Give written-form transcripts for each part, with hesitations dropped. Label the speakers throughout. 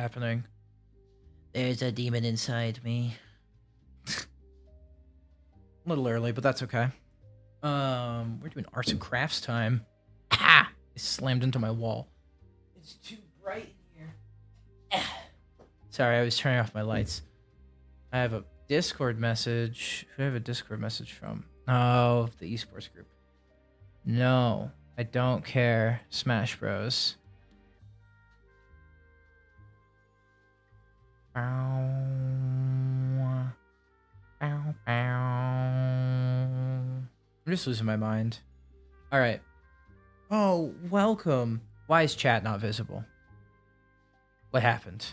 Speaker 1: happening? There's a demon inside me. A little early, but that's okay. We're doing arts and crafts time. Ah! I slammed into my wall. It's too bright in here. Ah. Sorry, I was turning off my lights. I have a Discord message. Who do I have a Discord message from? Oh, the esports group. No, I don't care. Smash Bros. Bow. Bow, bow. I'm just losing my mind. All right. Oh, welcome. Why is chat not visible? What happened?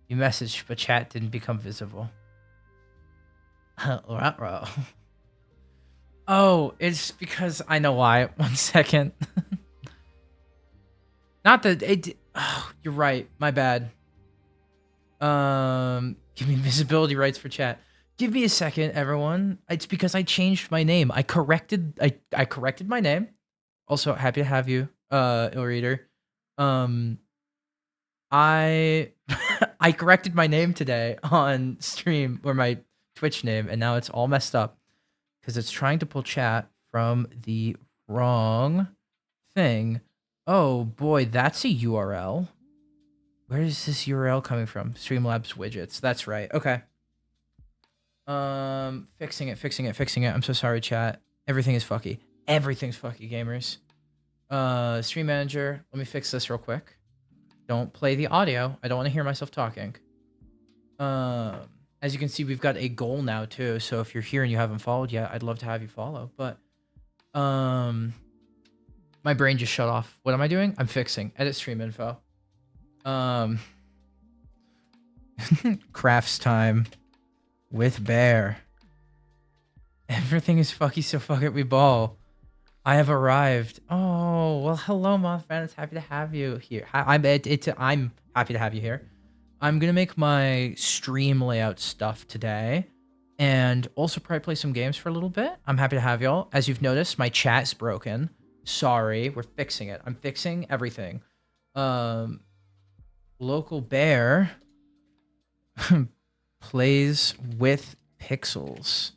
Speaker 1: You messaged, but chat didn't become visible. Ruh-roh. Oh, it's because I know why. 1 second. Not that it. Oh, you're right. My bad. Give me visibility rights for chat. Give me a second, everyone. It's because I changed my name. I corrected my name. Also, happy to have you, Ill Reader. I I corrected my name today on stream, or my Twitch name, and now it's all messed up because it's trying to pull chat from the wrong thing. Oh boy, that's a URL. Where is this URL coming from? Streamlabs widgets. That's right. Okay. Fixing it. I'm so sorry, chat. Everything is fucky. Everything's fucky, gamers. Stream manager. Let me fix this real quick. Don't play the audio. I don't want to hear myself talking. As you can see, we've got a goal now too. So if you're here and you haven't followed yet, I'd love to have you follow. But my brain just shut off. What am I doing? I'm fixing. Edit stream info. Crafts time with Bear. Everything is fucky, so fuck it, we ball. I have arrived. Oh, well, hello, Mothman. It's happy to have you here. I'm happy to have you here. I'm gonna make my stream layout stuff today, and also probably play some games for a little bit. I'm happy to have y'all. As you've noticed, my chat's broken. Sorry, we're fixing it. I'm fixing everything. Local Bear plays with pixels.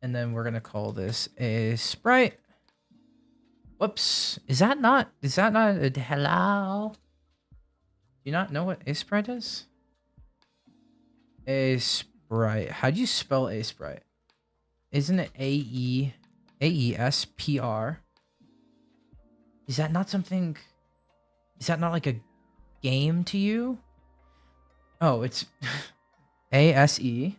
Speaker 1: And then we're gonna call this a sprite. Whoops. Is that not a hello? Do you not know what a sprite is? A sprite. How do you spell a sprite? Isn't it AESPR? Is that not something? Is that not like a game to you? Oh, it's ASE.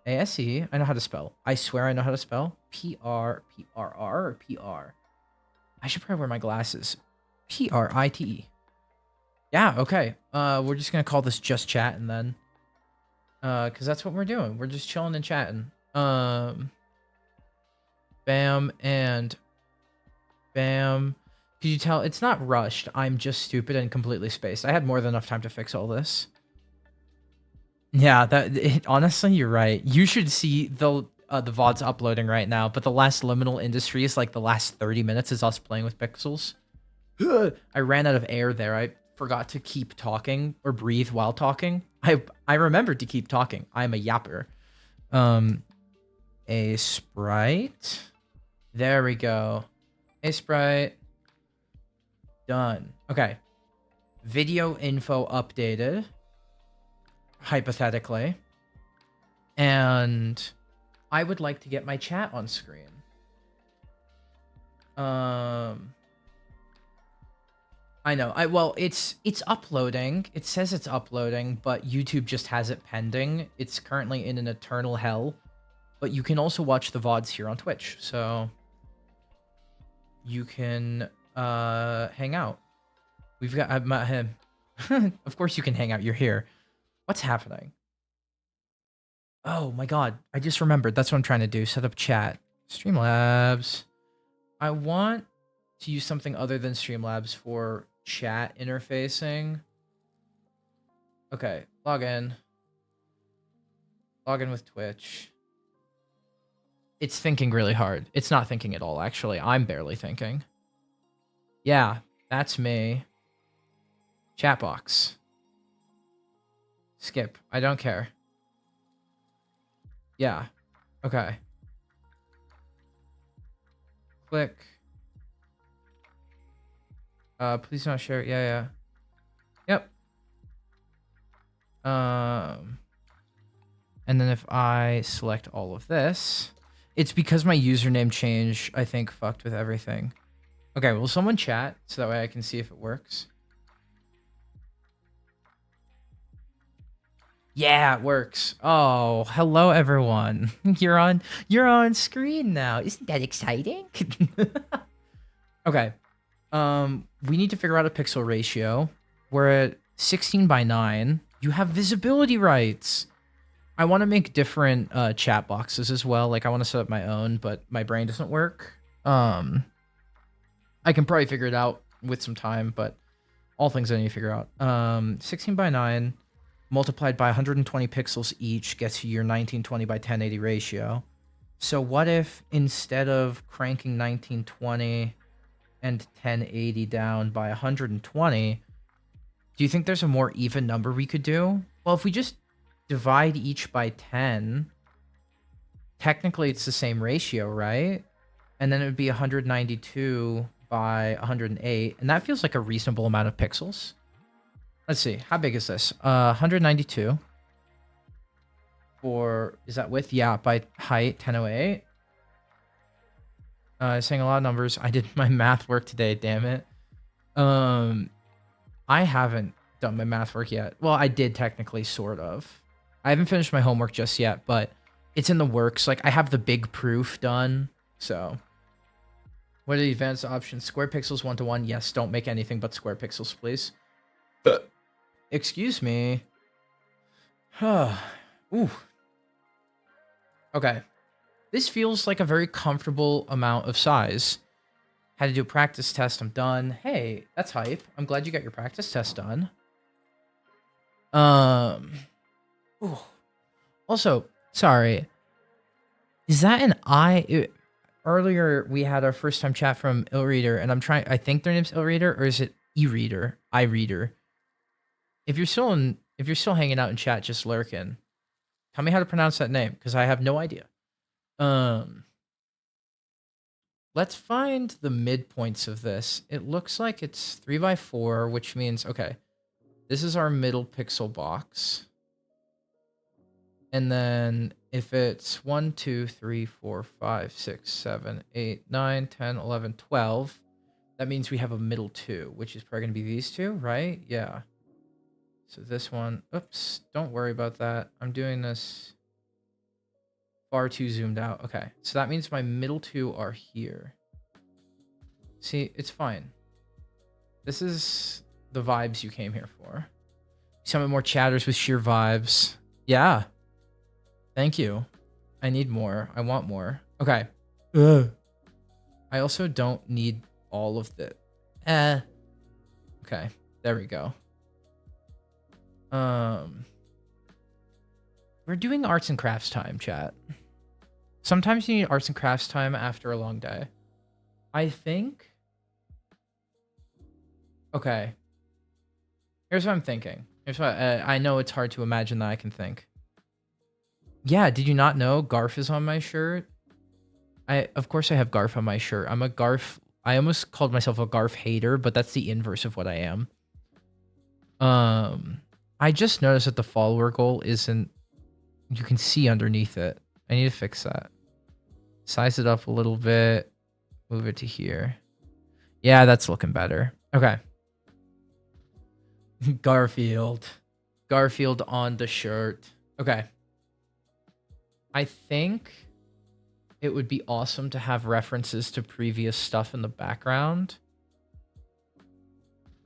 Speaker 1: ASE. I know how to spell. I swear I know how to spell. PRR or PR. I should probably wear my glasses. PRITE. Yeah, okay. We're just gonna call this just chatting then. Cause that's what we're doing. We're just chilling and chatting. Bam and bam. Could you tell it's not rushed? I'm just stupid and completely spaced. I had more than enough time to fix all this. Yeah, honestly, you're right. You should see the VODs uploading right now, but the last Liminal Industries, like the last 30 minutes, is us playing with pixels. I ran out of air there. I forgot to keep talking or breathe while talking. I remembered to keep talking. I'm a yapper. A sprite. There we go. A sprite. Done. Okay. Video info updated. Hypothetically. And I would like to get my chat on screen. I know. Well, it's uploading. It says it's uploading, but YouTube just has it pending. It's currently in an eternal hell. But you can also watch the VODs here on Twitch. So you can hang out. We've got him. Of course you can hang out. You're here. What's happening? Oh my god. I just remembered. That's what I'm trying to do. Set up chat. Streamlabs. I want to use something other than Streamlabs for chat interfacing. Okay. Log in. Log in with Twitch. It's thinking really hard. It's not thinking at all, actually. I'm barely thinking. Yeah, that's me. Chat box. Skip. I don't care. Yeah. Okay. Click. Please not share. Yeah, yeah. Yep. And then if I select all of this, it's because my username change, I think, fucked with everything. Okay, will someone chat so that way I can see if it works? Yeah, it works. Oh, hello everyone. You're on screen now. Isn't that exciting? Okay. We need to figure out a pixel ratio. We're at 16 by 9. You have visibility rights. I want to make different chat boxes as well. Like I want to set up my own, but my brain doesn't work. I can probably figure it out with some time, but all things I need to figure out. 16 by 9 multiplied by 120 pixels each gets you your 1920 by 1080 ratio. So what if instead of cranking 1920 and 1080 down by 120, do you think there's a more even number we could do? Well, if we just divide each by 10, technically it's the same ratio, right? And then it would be 192 by 108, and that feels like a reasonable amount of pixels. Let's see, how big is this? 192 for, is that width? Yeah, by height, 1008. Saying a lot of numbers. I did my math work today, damn it. I haven't done my math work yet. Well, I did technically, sort of. I haven't finished my homework just yet, but it's in the works. Like, I have the big proof done, so. What are the advanced options? Square pixels 1:1. Yes, don't make anything but square pixels, please. Excuse me. Ooh. Okay. This feels like a very comfortable amount of size. Had to do a practice test. I'm done. Hey, that's hype. I'm glad you got your practice test done. Ooh. Also, sorry. Is that an I? Earlier we had our first time chat from Illreader, and I think their name's Illreader, or is it eReader? iReader. If you're still hanging out in chat, just lurking, tell me how to pronounce that name, because I have no idea. Let's find the midpoints of this. It looks like it's 3 by 4, which means, okay, this is our middle pixel box. And then if it's 1, 2, 3, 4, 5, 6, 7, 8, 9, 10, 11, 12, that means we have a middle 2, which is probably going to be these two, right? Yeah. So this one, oops, don't worry about that. I'm doing this far too zoomed out. Okay, so that means my middle 2 are here. See, it's fine. This is the vibes you came here for. Some more chatters with sheer vibes. Yeah. Thank you. I need more. I want more. Okay. I also don't need all of the... Okay, there we go. We're doing arts and crafts time, chat. Sometimes you need arts and crafts time after a long day. I think... Okay. Here's what I'm thinking. Here's what I know it's hard to imagine that I can think. Yeah, did you not know Garf is on my shirt? Of course I have Garf on my shirt. I'm a Garf... I almost called myself a Garf hater, but that's the inverse of what I am. I just noticed that the follower goal isn't... You can see underneath it. I need to fix that. Size it up a little bit. Move it to here. Yeah, that's looking better. Okay. Garfield. Garfield on the shirt. Okay. I think it would be awesome to have references to previous stuff in the background.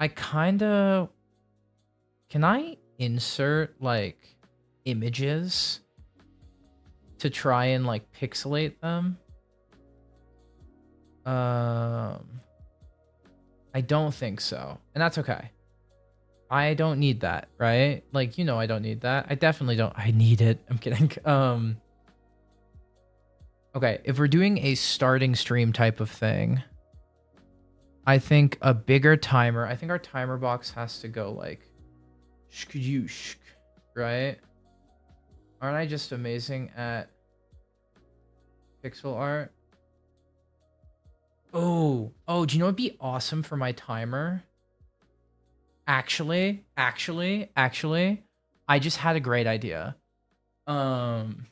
Speaker 1: I kind of... Can I insert, like, images to try and, like, pixelate them? I don't think so. And that's okay. I don't need that, right? Like, you know I don't need that. I definitely don't. I need it. I'm kidding. Okay, if we're doing a starting stream type of thing, I think a bigger timer. I think our timer box has to go like shkoosh, right? Aren't I just amazing at pixel art? Oh, do you know what'd be awesome for my timer? Actually, I just had a great idea. Um,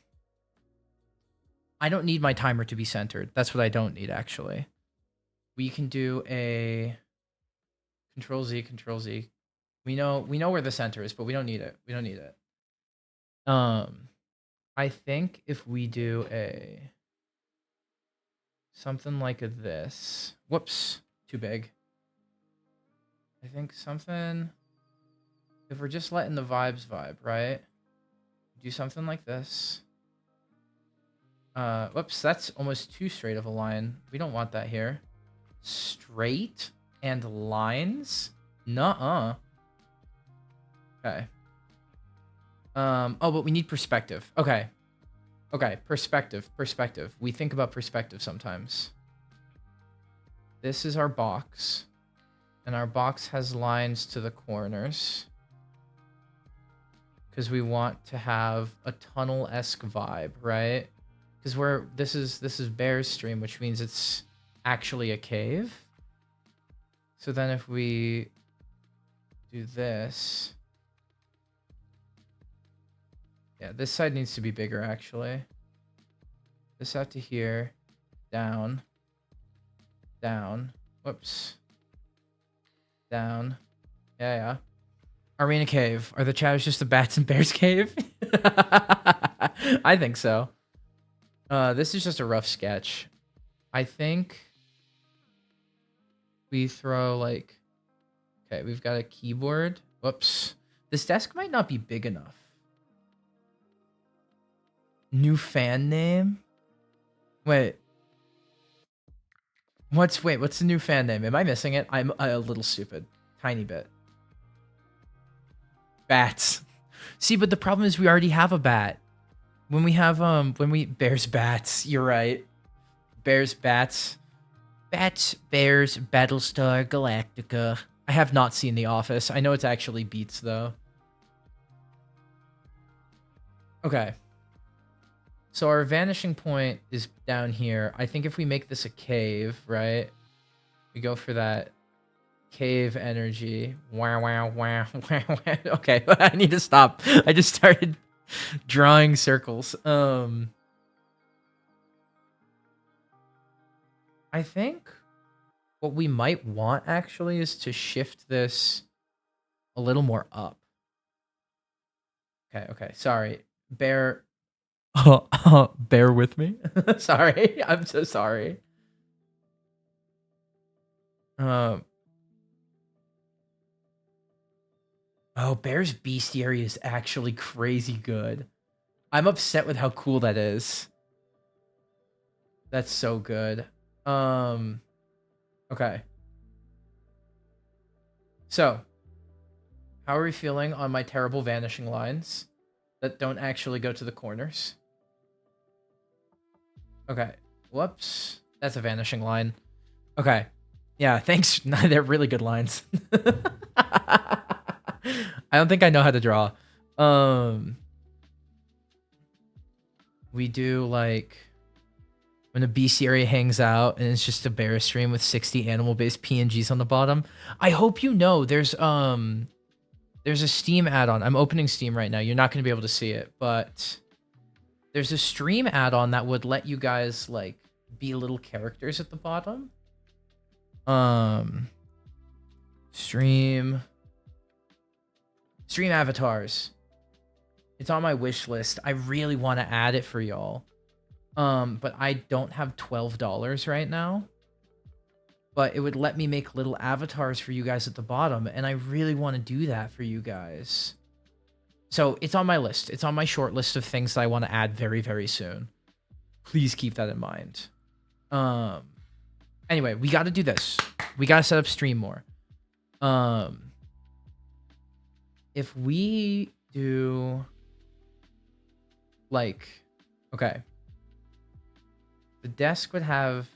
Speaker 1: I don't need my timer to be centered. That's what I don't need, actually. We can do a Control Z, Control Z. We know where the center is, but we don't need it. We don't need it. I think if we do a something like this. Whoops, too big. I think something. If we're just letting the vibes vibe, right? Do something like this. Whoops, that's almost too straight of a line. We don't want that here. Straight and lines? Nuh-uh. Okay. Oh, but we need perspective. Okay. Okay, perspective. We think about perspective sometimes. This is our box. And our box has lines to the corners. Because we want to have a tunnel-esque vibe, right? Because this is Bear's stream, which means it's actually a cave. So then if we do this, yeah, this side needs to be bigger actually. This out to here, down, down, whoops, down, yeah. Arena cave. Are the shadows just the bats and bears cave? I think so. This is just a rough sketch. I think we throw like, okay, we've got a keyboard. Whoops. This desk might not be big enough. New fan name? Wait. What's the new fan name? Am I missing it? I'm a little stupid. Tiny bit. Bats. See, but the problem is we already have a bat. When we have Bears bats, you're right. Bears bats. Bats, Bears, Battlestar Galactica. I have not seen The Office. I know it's actually Beats though. Okay. So our vanishing point is down here. I think if we make this a cave, right? We go for that cave energy. Wow. Okay, I need to stop. I just started drawing circles. I think what we might want actually is to shift this a little more up. Okay. Sorry. Bear with me. Sorry. I'm so sorry. Oh, Bear's bestiary is actually crazy good. I'm upset with how cool that is. That's so good. Okay. So, how are we feeling on my terrible vanishing lines that don't actually go to the corners? Okay. Whoops. That's a vanishing line. Okay. Yeah, thanks. They're really good lines. I don't think I know how to draw. We do like when a bestiary hangs out and it's just a bear stream with 60 animal-based PNGs on the bottom. I hope you know there's a Steam add-on. I'm opening Steam right now. You're not going to be able to see it, but there's a stream add-on that would let you guys like be little characters at the bottom. Stream avatars. It's on my wish list. I really want to add it for y'all. But I don't have $12 right now. But it would let me make little avatars for you guys at the bottom, and I really want to do that for you guys. So it's on my list. It's on my short list of things that I want to add very, very soon. Please keep that in mind. Anyway, we got to do this. We got to set up stream more. If we do like, okay, the desk would have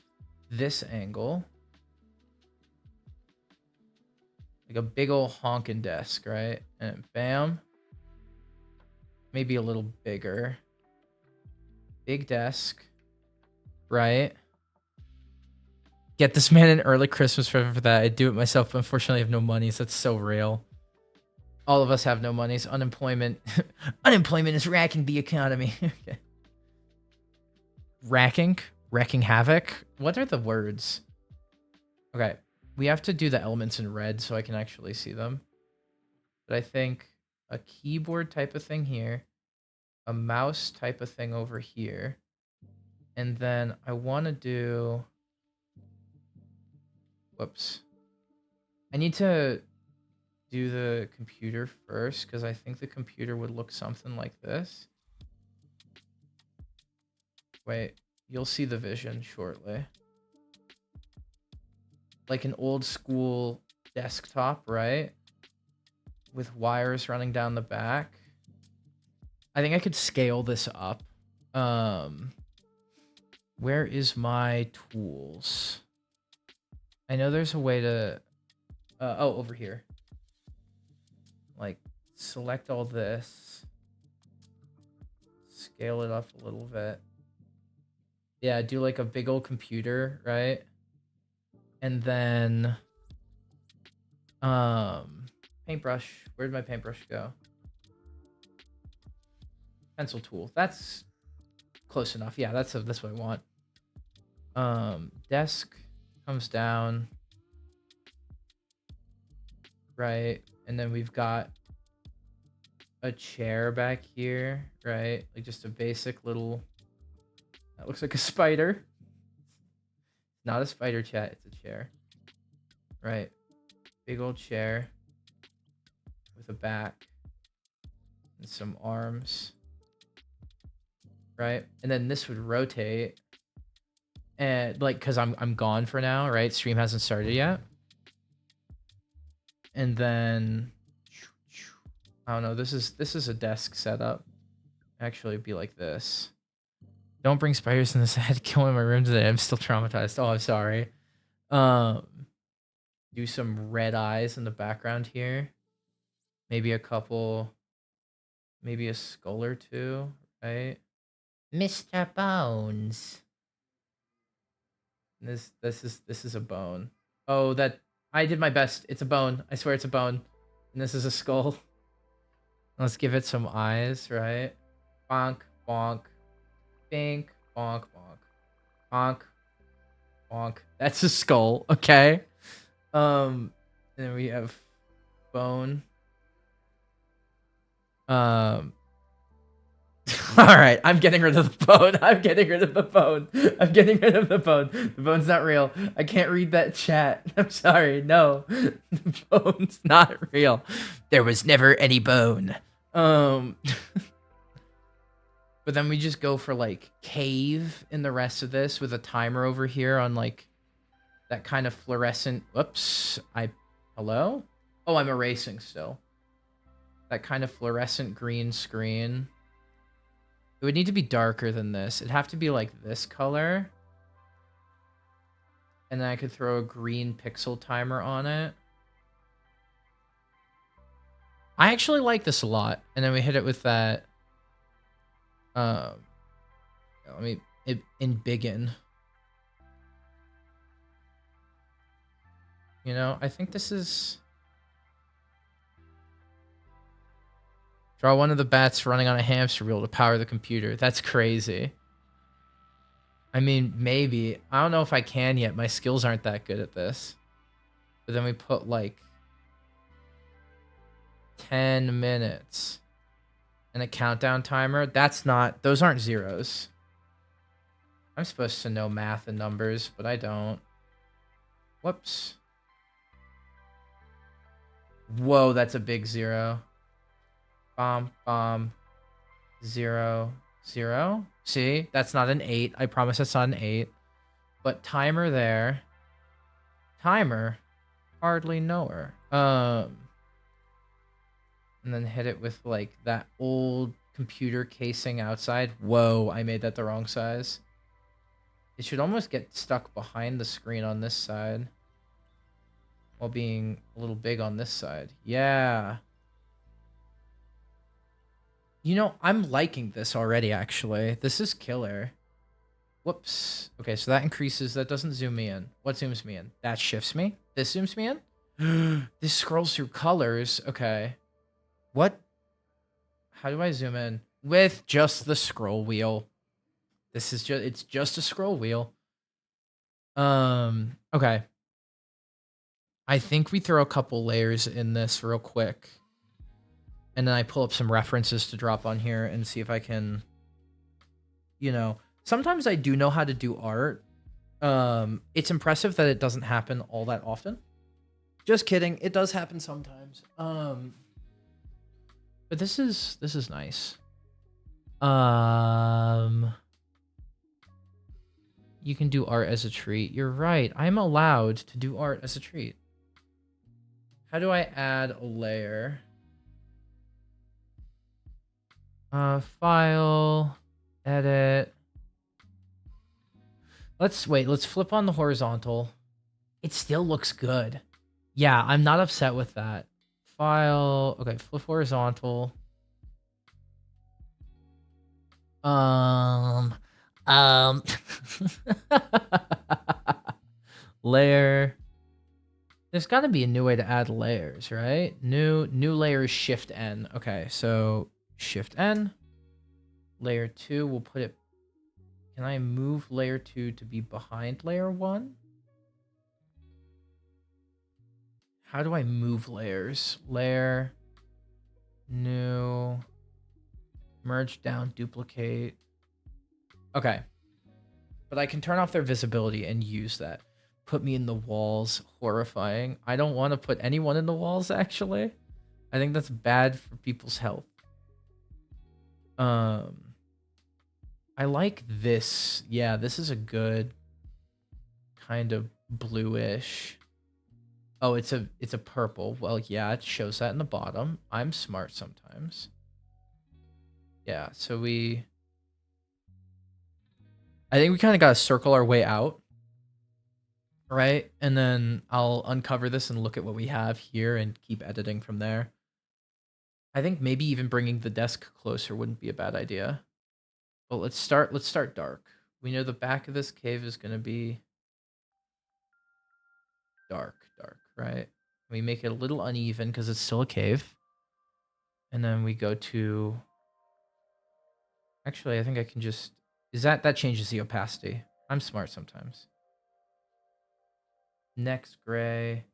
Speaker 1: this angle. Like a big old honking desk, right? And bam. Maybe a little bigger. Big desk. Right? Get this man an early Christmas present for that. I'd do it myself, but unfortunately I have no monies. That's so real. All of us have no monies. Unemployment. Unemployment is racking the economy. Okay. Racking? Wrecking havoc? What are the words? Okay. We have to do the elements in red so I can actually see them. But I think a keyboard type of thing here. A mouse type of thing over here. And then I want to do... Whoops. I need to do the computer first because I think the computer would look something like this. Wait, you'll see the vision shortly. Like an old school desktop, right? With wires running down the back. I think I could scale this up. Where is my tools? I know there's a way to... oh, over here. Like, select all this. Scale it up a little bit. Yeah, do like a big old computer, right? And then... paintbrush. Where did my paintbrush go? Pencil tool. That's close enough. Yeah, that's what I want. Desk comes down. Right. And then we've got a chair back here, right? Like just a basic little... That looks like a spider. Not a spider, chat. It's a chair. Right. Big old chair. With a back. And some arms. Right? And then this would rotate. And like, cause I'm gone for now, right? Stream hasn't started yet. And then I don't know, this is a desk setup. Actually it'd be like this. Don't bring spiders in this. I had to kill in my room today. I'm still traumatized. Oh, I'm sorry. Do some red eyes in the background here. Maybe a couple, maybe a skull or two, right? Mr. Bones. This is a bone. Oh, that I did my best. It's a bone. I swear it's a bone. And this is a skull. Let's give it some eyes, right? Bonk, bonk, bink, bonk, bonk, bonk, bonk. That's a skull, okay? And then we have bone. All right, I'm getting rid of the bone. I'm getting rid of the bone. I'm getting rid of the bone. The bone's not real. I can't read that chat. I'm sorry. No, the bone's not real. There was never any bone. But then we just go for like cave in the rest of this with a timer over here on like that kind of fluorescent. Whoops. Hello? Oh, I'm erasing still. That kind of fluorescent green screen. It would need to be darker than this. It'd have to be like this color. And then I could throw a green pixel timer on it. I actually like this a lot. And then we hit it with that. Let me embiggen. You know, I think this is... Draw one of the bats running on a hamster wheel to power the computer. That's crazy. I mean, maybe. I don't know if I can yet. My skills aren't that good at this. But then we put like 10 minutes and a countdown timer. That's not... Those aren't zeros. I'm supposed to know math and numbers, but I don't. Whoops. Whoa, that's a big zero. Bomb, 0, 0. See, that's not an 8. I promise that's not an 8. But timer there. Timer, hardly know her. And then hit it with like that old computer casing outside. Whoa, I made that the wrong size. It should almost get stuck behind the screen on this side. while being a little big on this side. Yeah. You know, I'm liking this already, actually. This is killer. Whoops. Okay, so that increases. That doesn't zoom me in. What zooms me in? That shifts me. This zooms me in. This scrolls through colors. Okay. What? How do I zoom in? With just the scroll wheel. This is just, it's just a scroll wheel. Okay. I think we throw a couple layers in this real quick. And then I pull up some references to drop on here and see if I can, you know, sometimes I do know how to do art. It's impressive that it doesn't happen all that often. Just kidding. It does happen sometimes. But this is nice. You can do art as a treat. You're right. I'm allowed to do art as a treat. How do I add a layer? File, edit. Let's flip on the horizontal. It still looks good. Yeah, I'm not upset with that. File, okay, flip horizontal. Layer. There's got to be a new way to add layers, right? New layer is Shift N. Okay, so Shift N. Layer 2, we'll put it. Can I move layer 2 to be behind layer 1? How do I move layers? Layer, new, merge down, duplicate. Okay. But I can turn off their visibility and use that. Put me in the walls. Horrifying. I don't want to put anyone in the walls, actually. I think that's bad for people's health. I like this. Yeah, this is a good kind of bluish. Oh, it's a purple. Well, yeah, it shows that in the bottom. I'm smart sometimes. Yeah, so I think we kind of got to circle our way out. Right? And then I'll uncover this and look at what we have here and keep editing from there. I think maybe even bringing the desk closer wouldn't be a bad idea. But let's start dark. We know the back of this cave is going to be dark, right? We make it a little uneven because it's still a cave. And then we go to... Actually, I think I can just... That changes the opacity. I'm smart sometimes. Next gray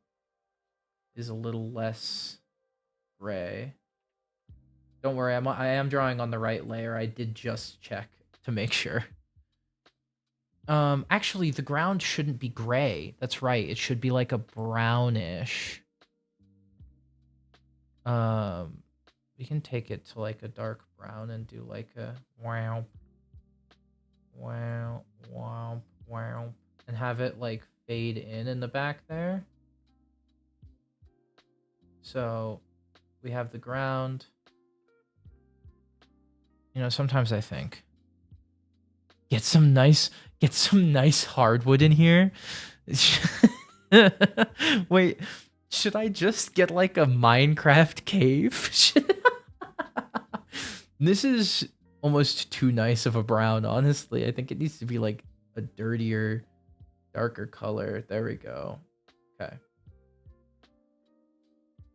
Speaker 1: is a little less gray. Don't worry, I am drawing on the right layer. I did just check to make sure. Actually, the ground shouldn't be gray. That's right. It should be like a brownish. We can take it to like a dark brown and do like a wow, wow, wow, wow, and have it like fade in the back there. So we have the ground. You know, sometimes I think get some nice hardwood in here. Wait, should I just get like a Minecraft cave? This is almost too nice of a brown, honestly. I think it needs to be like a dirtier, darker color. There we go. Okay.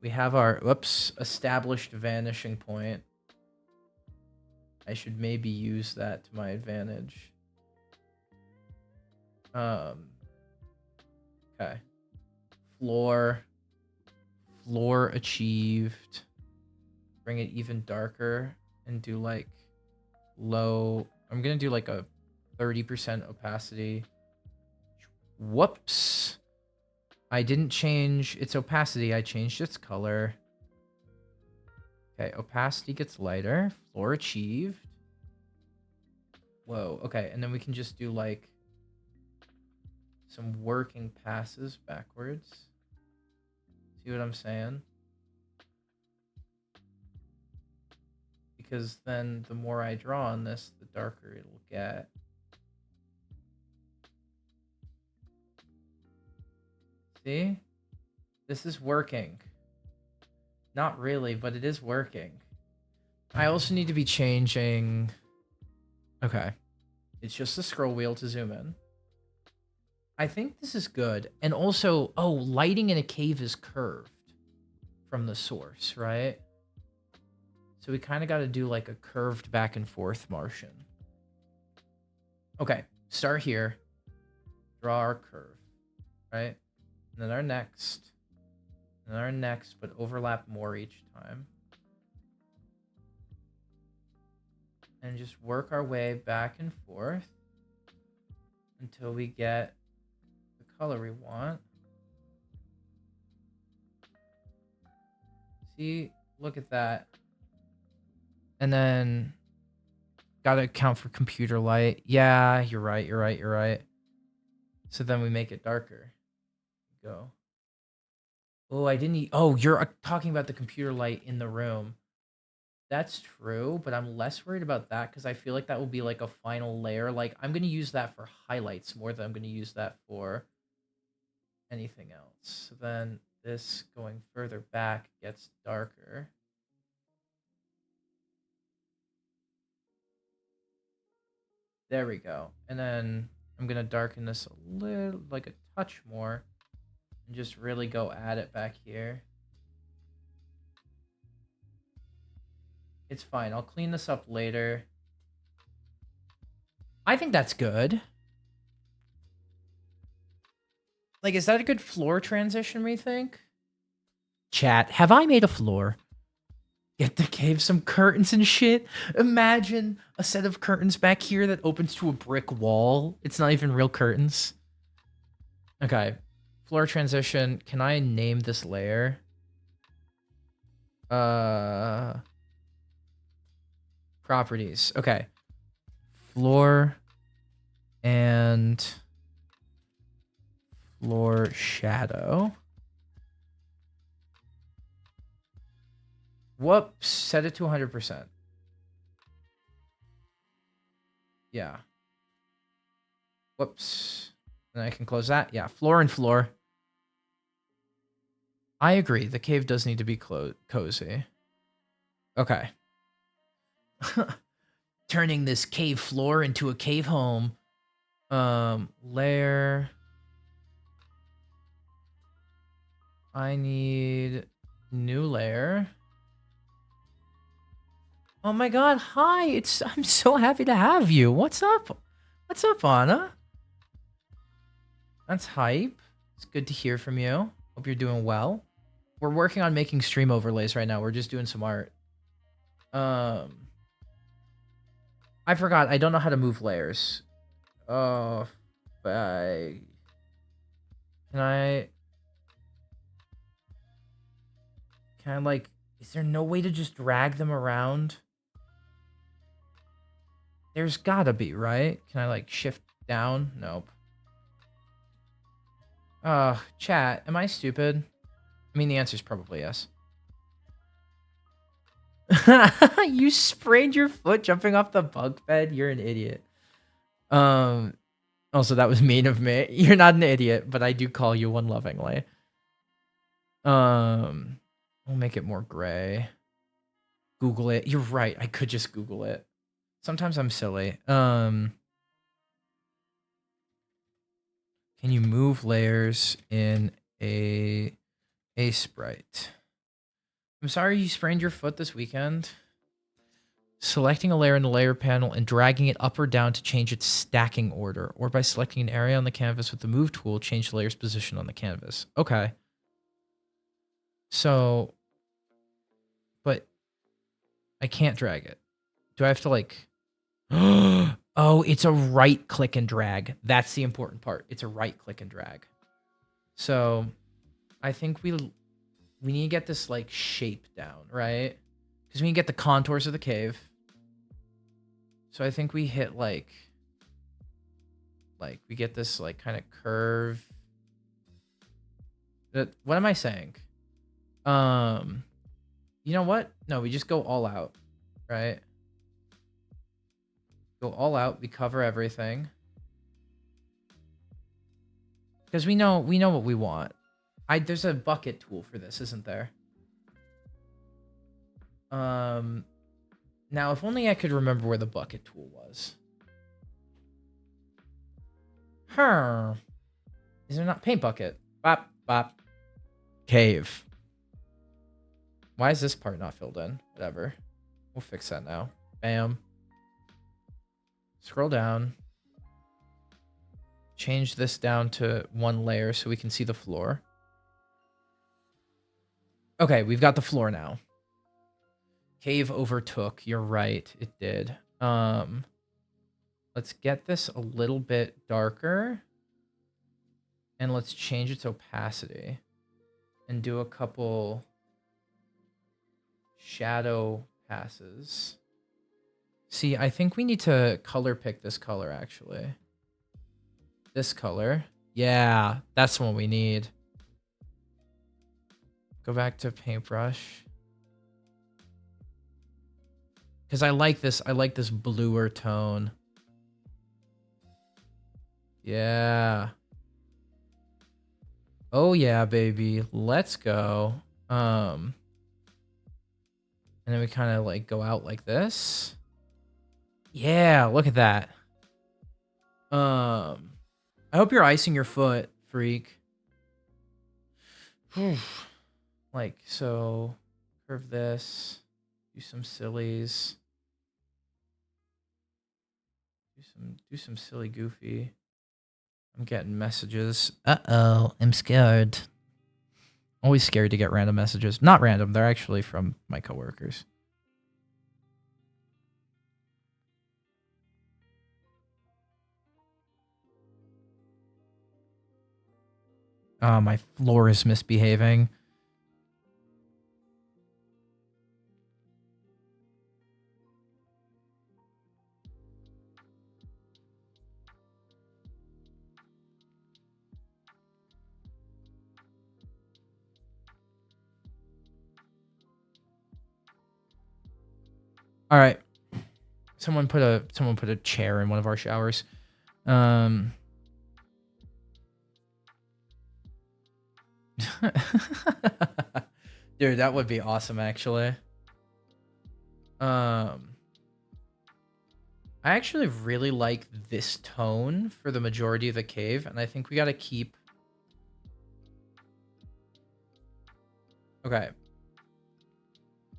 Speaker 1: We have our, established vanishing point. I should maybe use that to my advantage. Okay. Floor achieved. Bring it even darker and do like low. I'm gonna do like a 30% opacity. Whoops. I didn't change its opacity. I changed its color. Okay, opacity gets lighter. Floor achieved. Whoa, okay, and then we can just do like some working passes backwards. See what I'm saying? Because then the more I draw on this, the darker it'll get. See? This is working. Not really, but it is working. I also need to be changing... Okay. It's just the scroll wheel to zoom in. I think this is good. And also, oh, lighting in a cave is curved from the source, right? So we kind of got to do like a curved back and forth Martian. Okay, start here. Draw our curve, right? And then our next. And our next, but overlap more each time. And just work our way back and forth until we get the color we want. See, look at that. And then gotta account for computer light. Yeah, you're right. So then we make it darker. Go. Oh, I didn't. Oh, you're talking about the computer light in the room. That's true, but I'm less worried about that because I feel like that will be like a final layer. Like I'm gonna use that for highlights more than I'm gonna use that for anything else. So then this going further back gets darker. There we go. And then I'm gonna darken this a little, like a touch more, and just really go at it back here. It's fine. I'll clean this up later. I think that's good. Like, is that a good floor transition, we think? Chat, have I made a floor? Get the cave some curtains and shit. Imagine a set of curtains back here that opens to a brick wall. It's not even real curtains. Okay. Floor transition. Can I name this layer? Properties. Okay. Floor and floor shadow. Whoops. Set it to 100%. Yeah. Whoops. And I can close that. Yeah. Floor and floor. I agree. The cave does need to be cozy. Okay. Turning this cave floor into a cave home. Layer. I need new layer. Oh my god, hi. I'm so happy to have you. What's up? What's up, Anna? That's hype. It's good to hear from you. Hope you're doing well. We're working on making stream overlays right now. We're just doing some art. I forgot. I don't know how to move layers. Oh, can I like, is there no way to just drag them around? There's gotta be, right? Can I like shift down? Nope. Chat, am I stupid? I mean, the answer is probably yes. You sprained your foot jumping off the bunk bed? You're an idiot. Also, that was mean of me. You're not an idiot, but I do call you one lovingly. We'll make it more gray. Google it. You're right. I could just Google it. Sometimes I'm silly. Can you move layers in a sprite? I'm sorry you sprained your foot this weekend. Selecting a layer in the layer panel and dragging it up or down to change its stacking order, or by selecting an area on the canvas with the move tool, change the layer's position on the canvas. Okay. So, but I can't drag it. Do I have to like... Oh, it's a right click and drag. That's the important part. It's a right click and drag. So I think we need to get this like shape down, right? Because we need to get the contours of the cave. So I think we hit like we get this like kind of curve. What am I saying? You know what? No, we just go all out, right? Go all out. We cover everything. Because we know what we want. There's a bucket tool for this, isn't there? Now if only I could remember where the bucket tool was. Is there not paint bucket? Bop, bop. Cave. Why is this part not filled in? Whatever. We'll fix that now. Bam. Scroll down. Change this down to 1 layer so we can see the floor. Okay, we've got the floor now. Cave overtook. You're right, it did. Let's get this a little bit darker. And let's change its opacity. And do a couple shadow passes. See, I think we need to color pick this color, actually. This color. Yeah, that's what we need. Go back to paintbrush. Because I like this bluer tone. Yeah. Oh yeah, baby. Let's go. And then we kind of like go out like this. Yeah, look at that. I hope you're icing your foot, freak. Like so. Curve this. Do some sillies. Do some silly goofy. I'm getting messages. Uh-oh, I'm scared. Always scared to get random messages. Not random, they're actually from my coworkers. My floor is misbehaving. All right. Someone put a chair in one of our showers. Dude, that would be awesome actually. I actually really like this tone for the majority of the cave, and I think we got to keep. Okay.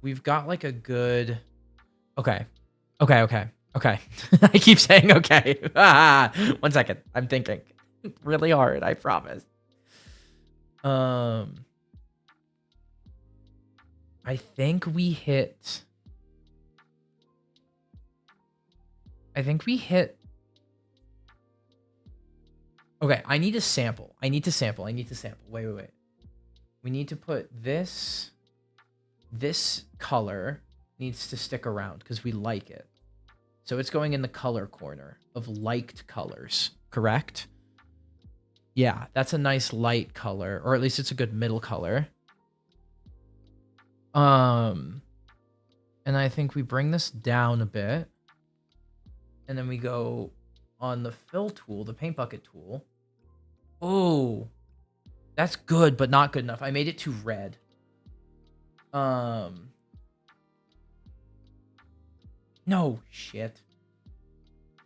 Speaker 1: We've got like a good. Okay. Okay. I keep saying okay. 1 second. I'm thinking really hard, I promise. I think we hit. Okay, I need to sample. Wait. We need to put this color needs to stick around because we like it. So it's going in the color corner of liked colors, correct? Yeah, that's a nice light color, or at least it's a good middle color. And I think we bring this down a bit. And then we go on the fill tool, the paint bucket tool. Oh, that's good, but not good enough. I made it too red. No, shit.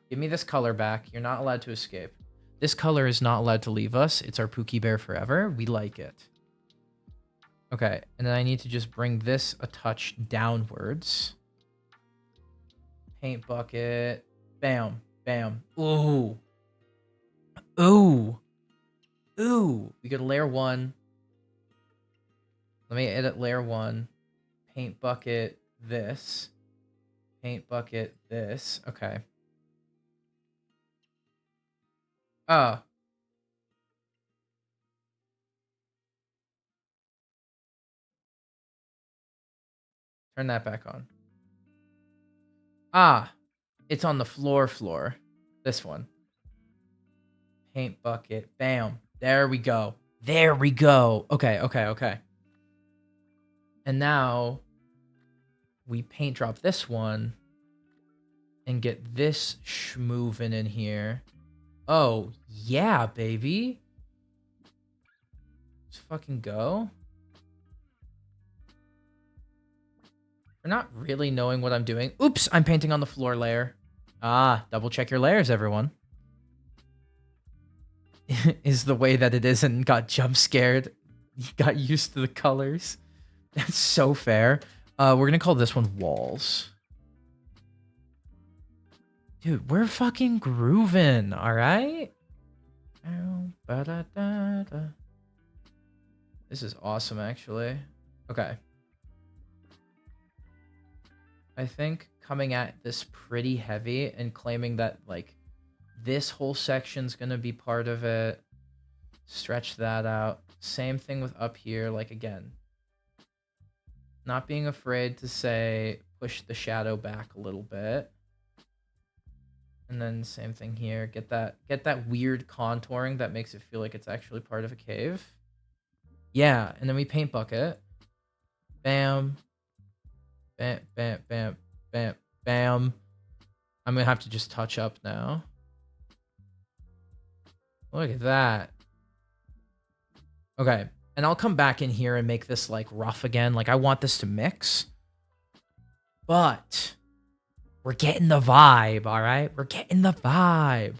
Speaker 1: Give me this color back. You're not allowed to escape. This color is not allowed to leave us. It's our Pookie Bear forever. We like it. Okay, and then I need to just bring this a touch downwards. Paint bucket. Bam. Bam. Ooh. Ooh. Ooh. We go to layer 1. Let me edit layer 1. Paint bucket this. Paint bucket this. Okay. Ah. Turn that back on. Ah. It's on the floor. This one. Paint bucket. Bam. There we go. Okay. And now we paint drop this one and get this schmoovin' in here. Oh, yeah, baby. Let's fucking go. For not really knowing what I'm doing. Oops, I'm painting on the floor layer. Ah, double check your layers, everyone. Is the way that it is and got jump scared. Got used to the colors. That's so fair. We're gonna call this one walls. Dude, we're fucking grooving, alright? This is awesome, actually. Okay. I think coming at this pretty heavy and claiming that, like, this whole section's gonna be part of it. Stretch that out. Same thing with up here, like, again. Not being afraid to say, push the shadow back a little bit. And then same thing here. Get that weird contouring that makes it feel like it's actually part of a cave. Yeah, and then we paint bucket. Bam. Bam, bam, bam, bam, bam. I'm gonna have to just touch up now. Look at that. Okay, and I'll come back in here and make this, like, rough again. Like, I want this to mix. But we're getting the vibe, all right? We're getting the vibe.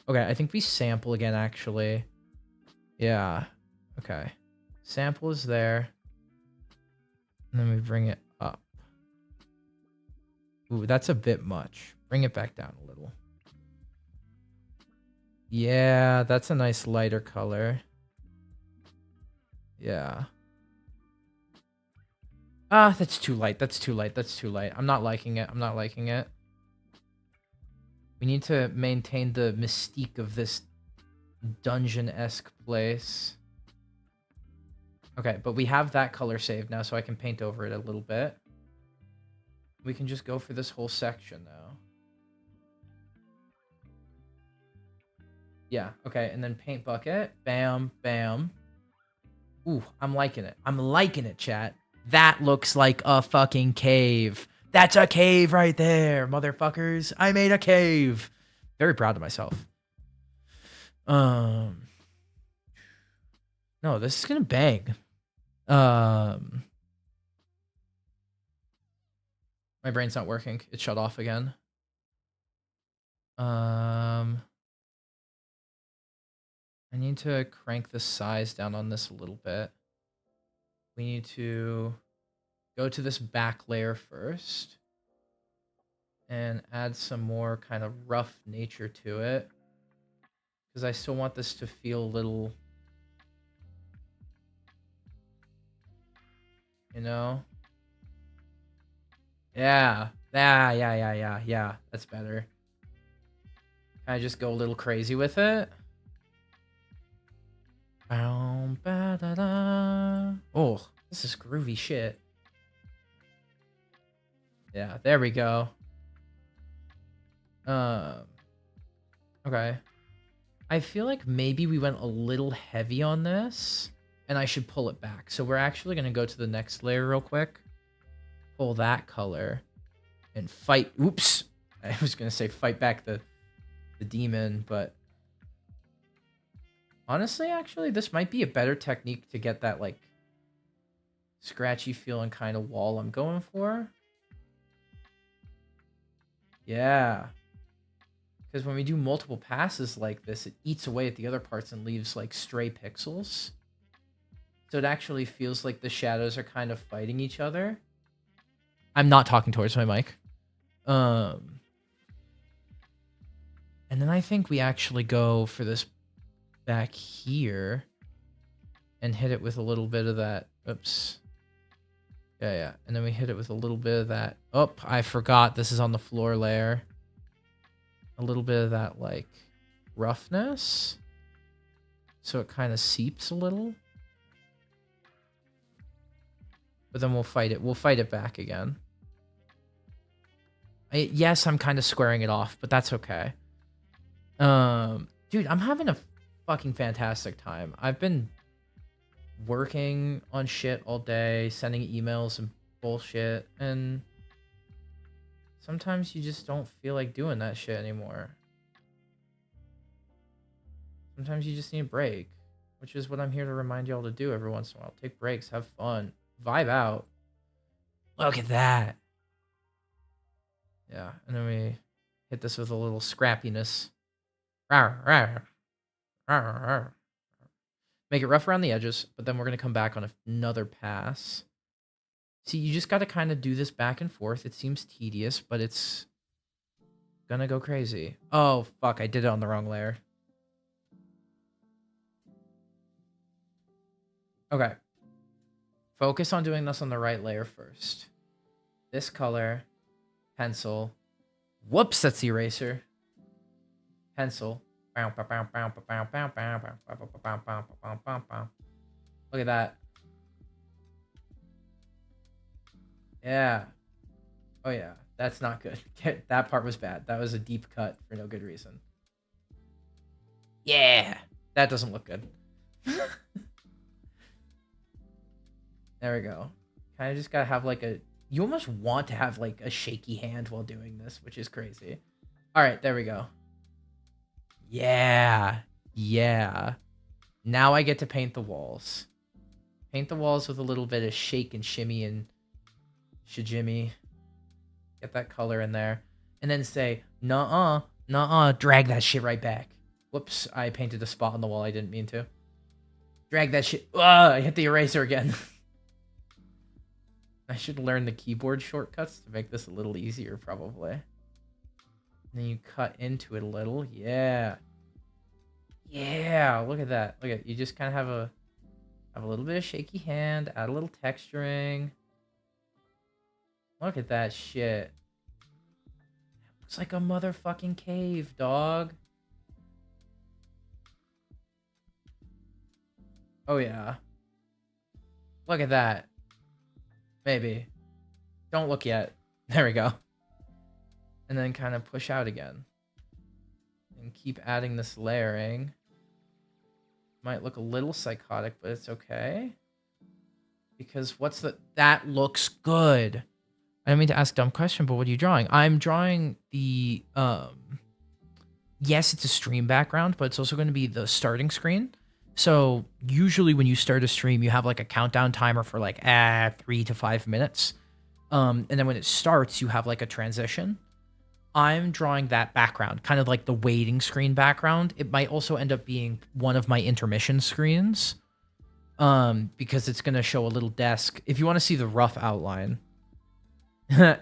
Speaker 1: Okay, I think we sample again, actually. Yeah. Okay. Sample is there. And then we bring it up. Ooh, that's a bit much. Bring it back down a little. Yeah, that's a nice lighter color. Yeah. Ah, that's too light. That's too light. That's too light. I'm not liking it. I'm not liking it. We need to maintain the mystique of this dungeon-esque place. Okay, but we have that color saved now, so I can paint over it a little bit. We can just go for this whole section now. Yeah, okay, and then paint bucket. Bam, bam. Ooh, I'm liking it. I'm liking it, chat. That looks like a fucking cave. That's a cave right there, motherfuckers. I made a cave. Very proud of myself. No, this is gonna bang. My brain's not working. It shut off again. I need to crank the size down on this a little bit. We need to go to this back layer first and add some more kind of rough nature to it, because I still want this to feel a little, you know? Yeah. Yeah. That's better. Can I just go a little crazy with it? Oh, this is groovy shit. Yeah, there we go. Okay. I feel like maybe we went a little heavy on this, and I should pull it back. So we're actually going to go to the next layer real quick. Pull that color and fight. Oops. I was going to say fight back the demon, but honestly, actually, this might be a better technique to get that, like, scratchy feeling kind of wall I'm going for. Yeah. Because when we do multiple passes like this, it eats away at the other parts and leaves, like, stray pixels. So it actually feels like the shadows are kind of fighting each other. I'm not talking towards my mic. And then I think we actually go for this back here and hit it with a little bit of that. Oops. Yeah. And then we hit it with a little bit of that. Oh, I forgot this is on the floor layer. A little bit of that, like, roughness. So it kind of seeps a little. But then we'll fight it. We'll fight it back again. Yes, I'm kind of squaring it off, but that's okay. Dude, I'm having a fucking fantastic time. I've been working on shit all day, sending emails and bullshit, and sometimes you just don't feel like doing that shit anymore. Sometimes you just need a break, which is what I'm here to remind y'all to do every once in a while. Take breaks, have fun, vibe out. Look at that. Yeah, and then we hit this with a little scrappiness. Make it rough around the edges, but then we're going to come back on another pass. See, you just got to kind of do this back and forth. It seems tedious, but it's gonna go crazy. Oh, fuck, I did it on the wrong layer. Okay. Focus on doing this on the right layer first. This color, pencil. Whoops, that's the eraser. Pencil. Look at that. Yeah. Oh, yeah. That's not good. That part was bad. That was a deep cut for no good reason. Yeah. That doesn't look good. There we go. Kind of just gotta have like a... You almost want to have like a shaky hand while doing this, which is crazy. All right, there we go. Yeah. Yeah. Now I get to paint the walls. Paint the walls with a little bit of shake and shimmy and shijimmy. Get that color in there. And then say, nuh-uh, nuh-uh, drag that shit right back. Whoops, I painted a spot on the wall I didn't mean to. Drag that shit. Ugh, I hit the eraser again. I should learn the keyboard shortcuts to make this a little easier, probably. And then you cut into it a little. Yeah. Yeah, look at that. Look at, you just kind of have a little bit of shaky hand, add a little texturing. Look at that shit. Looks like a motherfucking cave, dog. Oh yeah. Look at that. Maybe. Don't look yet. There we go. And then kind of push out again. And keep adding this layering. Might look a little psychotic, but it's okay. Because what's the... That looks good. I don't mean to ask a dumb question, but what are you drawing? I'm drawing the... Yes, it's a stream background, but it's also going to be the starting screen. So usually when you start a stream, you have like a countdown timer for like 3 to 5 minutes. And then when it starts, you have like a transition. I'm drawing that background, kind of like the waiting screen background. It might also end up being one of my intermission screens, because it's going to show a little desk. If you want to see the rough outline,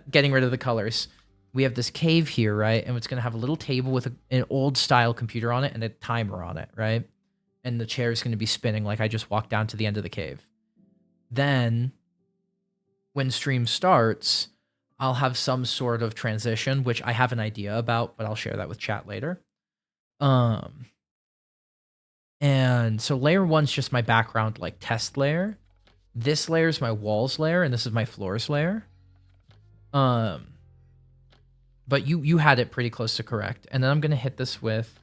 Speaker 1: getting rid of the colors, we have this cave here, right? And it's going to have a little table with an old style computer on it and a timer on it, right? And the chair is going to be spinning like I just walked down to the end of the cave. Then when stream starts, I'll have some sort of transition, which I have an idea about, but I'll share that with chat later. And so layer one's just my background, like test layer. This layer is my walls layer, and this is my floors layer. But you had it pretty close to correct. And then I'm gonna hit this with,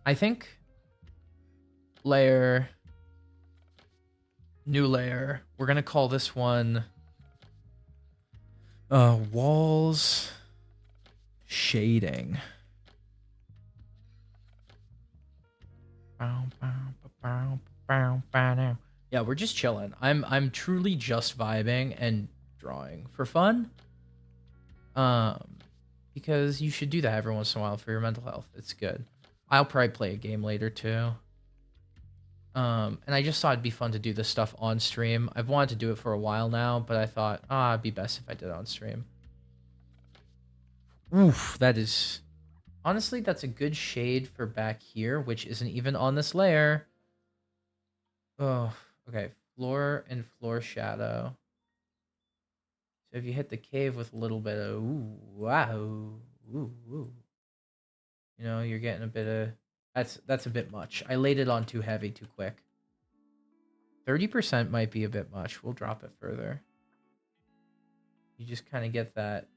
Speaker 1: I think, layer, new layer. We're gonna call this one walls shading. Yeah, we're just chilling. I'm truly just vibing and drawing for fun. Because you should do that every once in a while for your mental health. It's good. I'll probably play a game later too. And I just thought it'd be fun to do this stuff on stream. I've wanted to do it for a while now, but I thought, it'd be best if I did it on stream. Oof, that is... Honestly, that's a good shade for back here, which isn't even on this layer. Oh, okay. Floor and floor shadow. So if you hit the cave with a little bit of ooh, wow, ooh, ooh. You know, you're getting a bit of... That's a bit much. I laid it on too heavy, too quick. 30% might be a bit much. We'll drop it further. You just kind of get that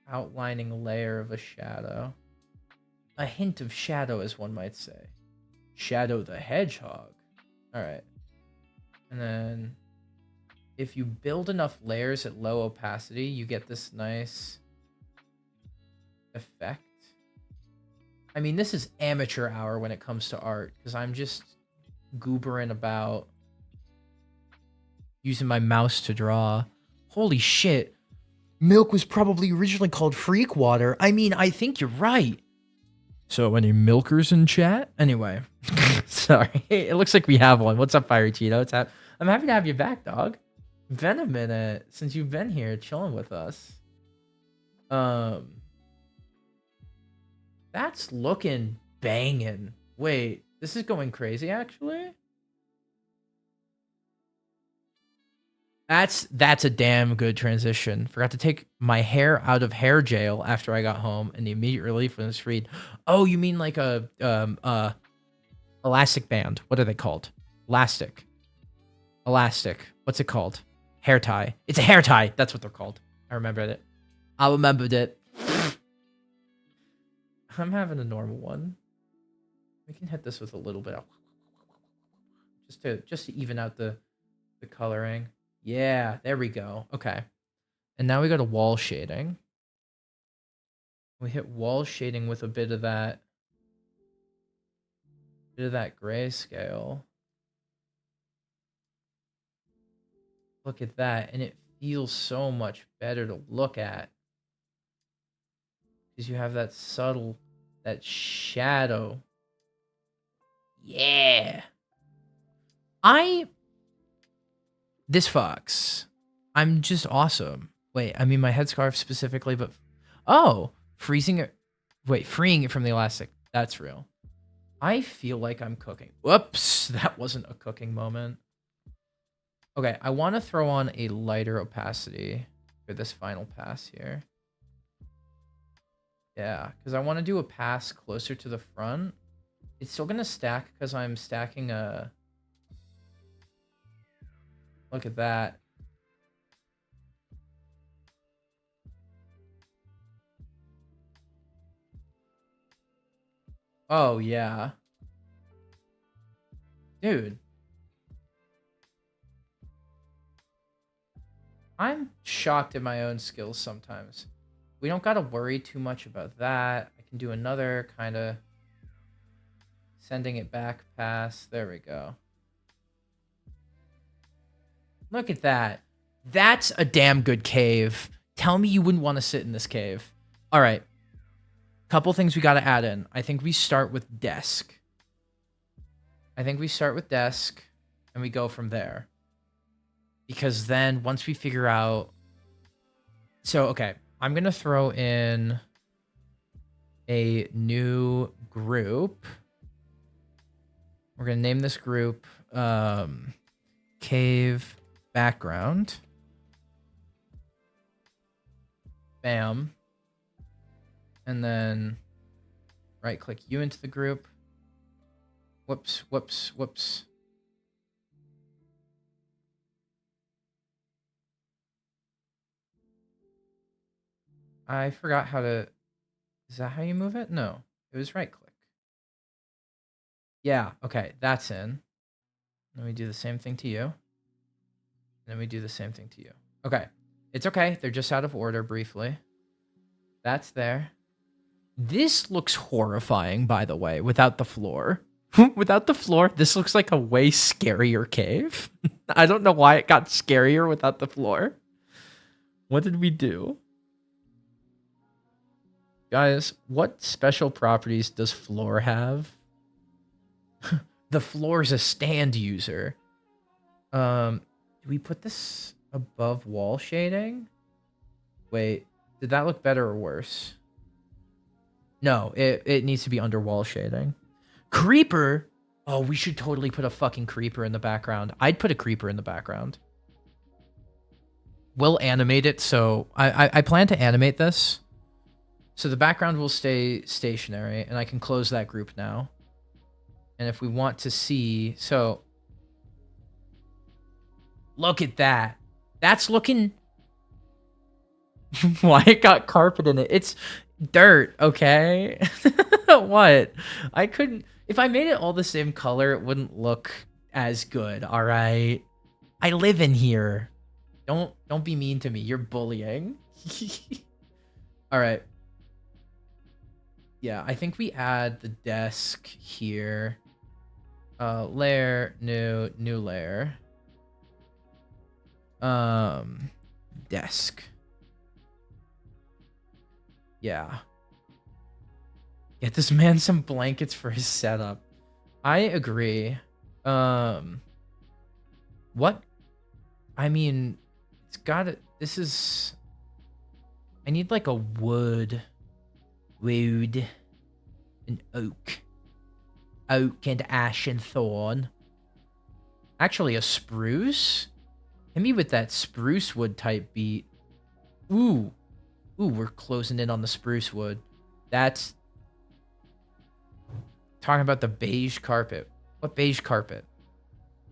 Speaker 1: outlining layer of a shadow. A hint of shadow, as one might say. Shadow the Hedgehog. All right. And then if you build enough layers at low opacity, you get this nice effect. I mean, this is amateur hour when it comes to art, because I'm just goobering about using my mouse to draw. Holy shit. Milk was probably originally called freak water. I mean, I think you're right. So, any milkers in chat? Anyway, sorry. It looks like we have one. What's up, Fiery Cheeto? I'm happy to have you back, dog. Been a minute since you've been here chilling with us. That's looking banging. Wait, this is going crazy, actually? That's a damn good transition. Forgot to take my hair out of hair jail after I got home, and the immediate relief was freed. Oh, you mean like a elastic band? What are they called? Elastic. What's it called? Hair tie. It's a hair tie. That's what they're called. I remembered it. I remembered it. I'm having a normal one. We can hit this with a little bit of just to even out the coloring. Yeah, there we go. Okay. And now we go to wall shading. We hit wall shading with a bit of that grayscale. Look at that. And it feels so much better to look at. Because you have that subtle, that shadow. Yeah. This fox. I'm just awesome. Wait, I mean my headscarf specifically, but oh, freeing it from the elastic. That's real. I feel like I'm cooking. Whoops, that wasn't a cooking moment. Okay, I want to throw on a lighter opacity for this final pass here. Yeah, because I want to do a pass closer to the front. It's still going to stack because I'm stacking a... Look at that. Oh, yeah. Dude. I'm shocked at my own skills sometimes. We don't got to worry too much about that. I can do another kind of sending it back pass. There we go. Look at that. That's a damn good cave. Tell me you wouldn't want to sit in this cave. All right. Couple things we got to add in. I think we start with desk. And we go from there. Because then once we figure out... So, okay. I'm going to throw in a new group. We're going to name this group Cave Background. Bam. And then right-click you into the group. Whoops. I forgot how to... Is that how you move it? No. It was right-click. Yeah, okay. That's in. Then we do the same thing to you. And then we do the same thing to you. Okay. It's okay. They're just out of order briefly. That's there. This looks horrifying, by the way, without the floor. Without the floor, this looks like a way scarier cave. I don't know why it got scarier without the floor. What did we do? Guys, what special properties does floor have? The floor is a stand user. Do we put this above wall shading? Wait, did that look better or worse? No, it needs to be under wall shading. Creeper? Oh, we should totally put a fucking creeper in the background. I'd put a creeper in the background. We'll animate it, so I plan to animate this. So the background will stay stationary, and I can close that group now. And if we want to see... So... Look at that. That's looking... Why it got carpet in it? It's dirt, okay? What? I couldn't... If I made it all the same color, it wouldn't look as good, all right? I live in here. Don't be mean to me. You're bullying. All right. Yeah, I think we add the desk here. Layer, new layer. Desk. Yeah. Get this man some blankets for his setup. I agree. What? I mean, it's gotta, this is, I need like a wood, an oak and ash and thorn. Actually, a spruce? Hit me with that spruce wood type beat. Ooh. Ooh, we're closing in on the spruce wood. That's talking about the beige carpet. What beige carpet?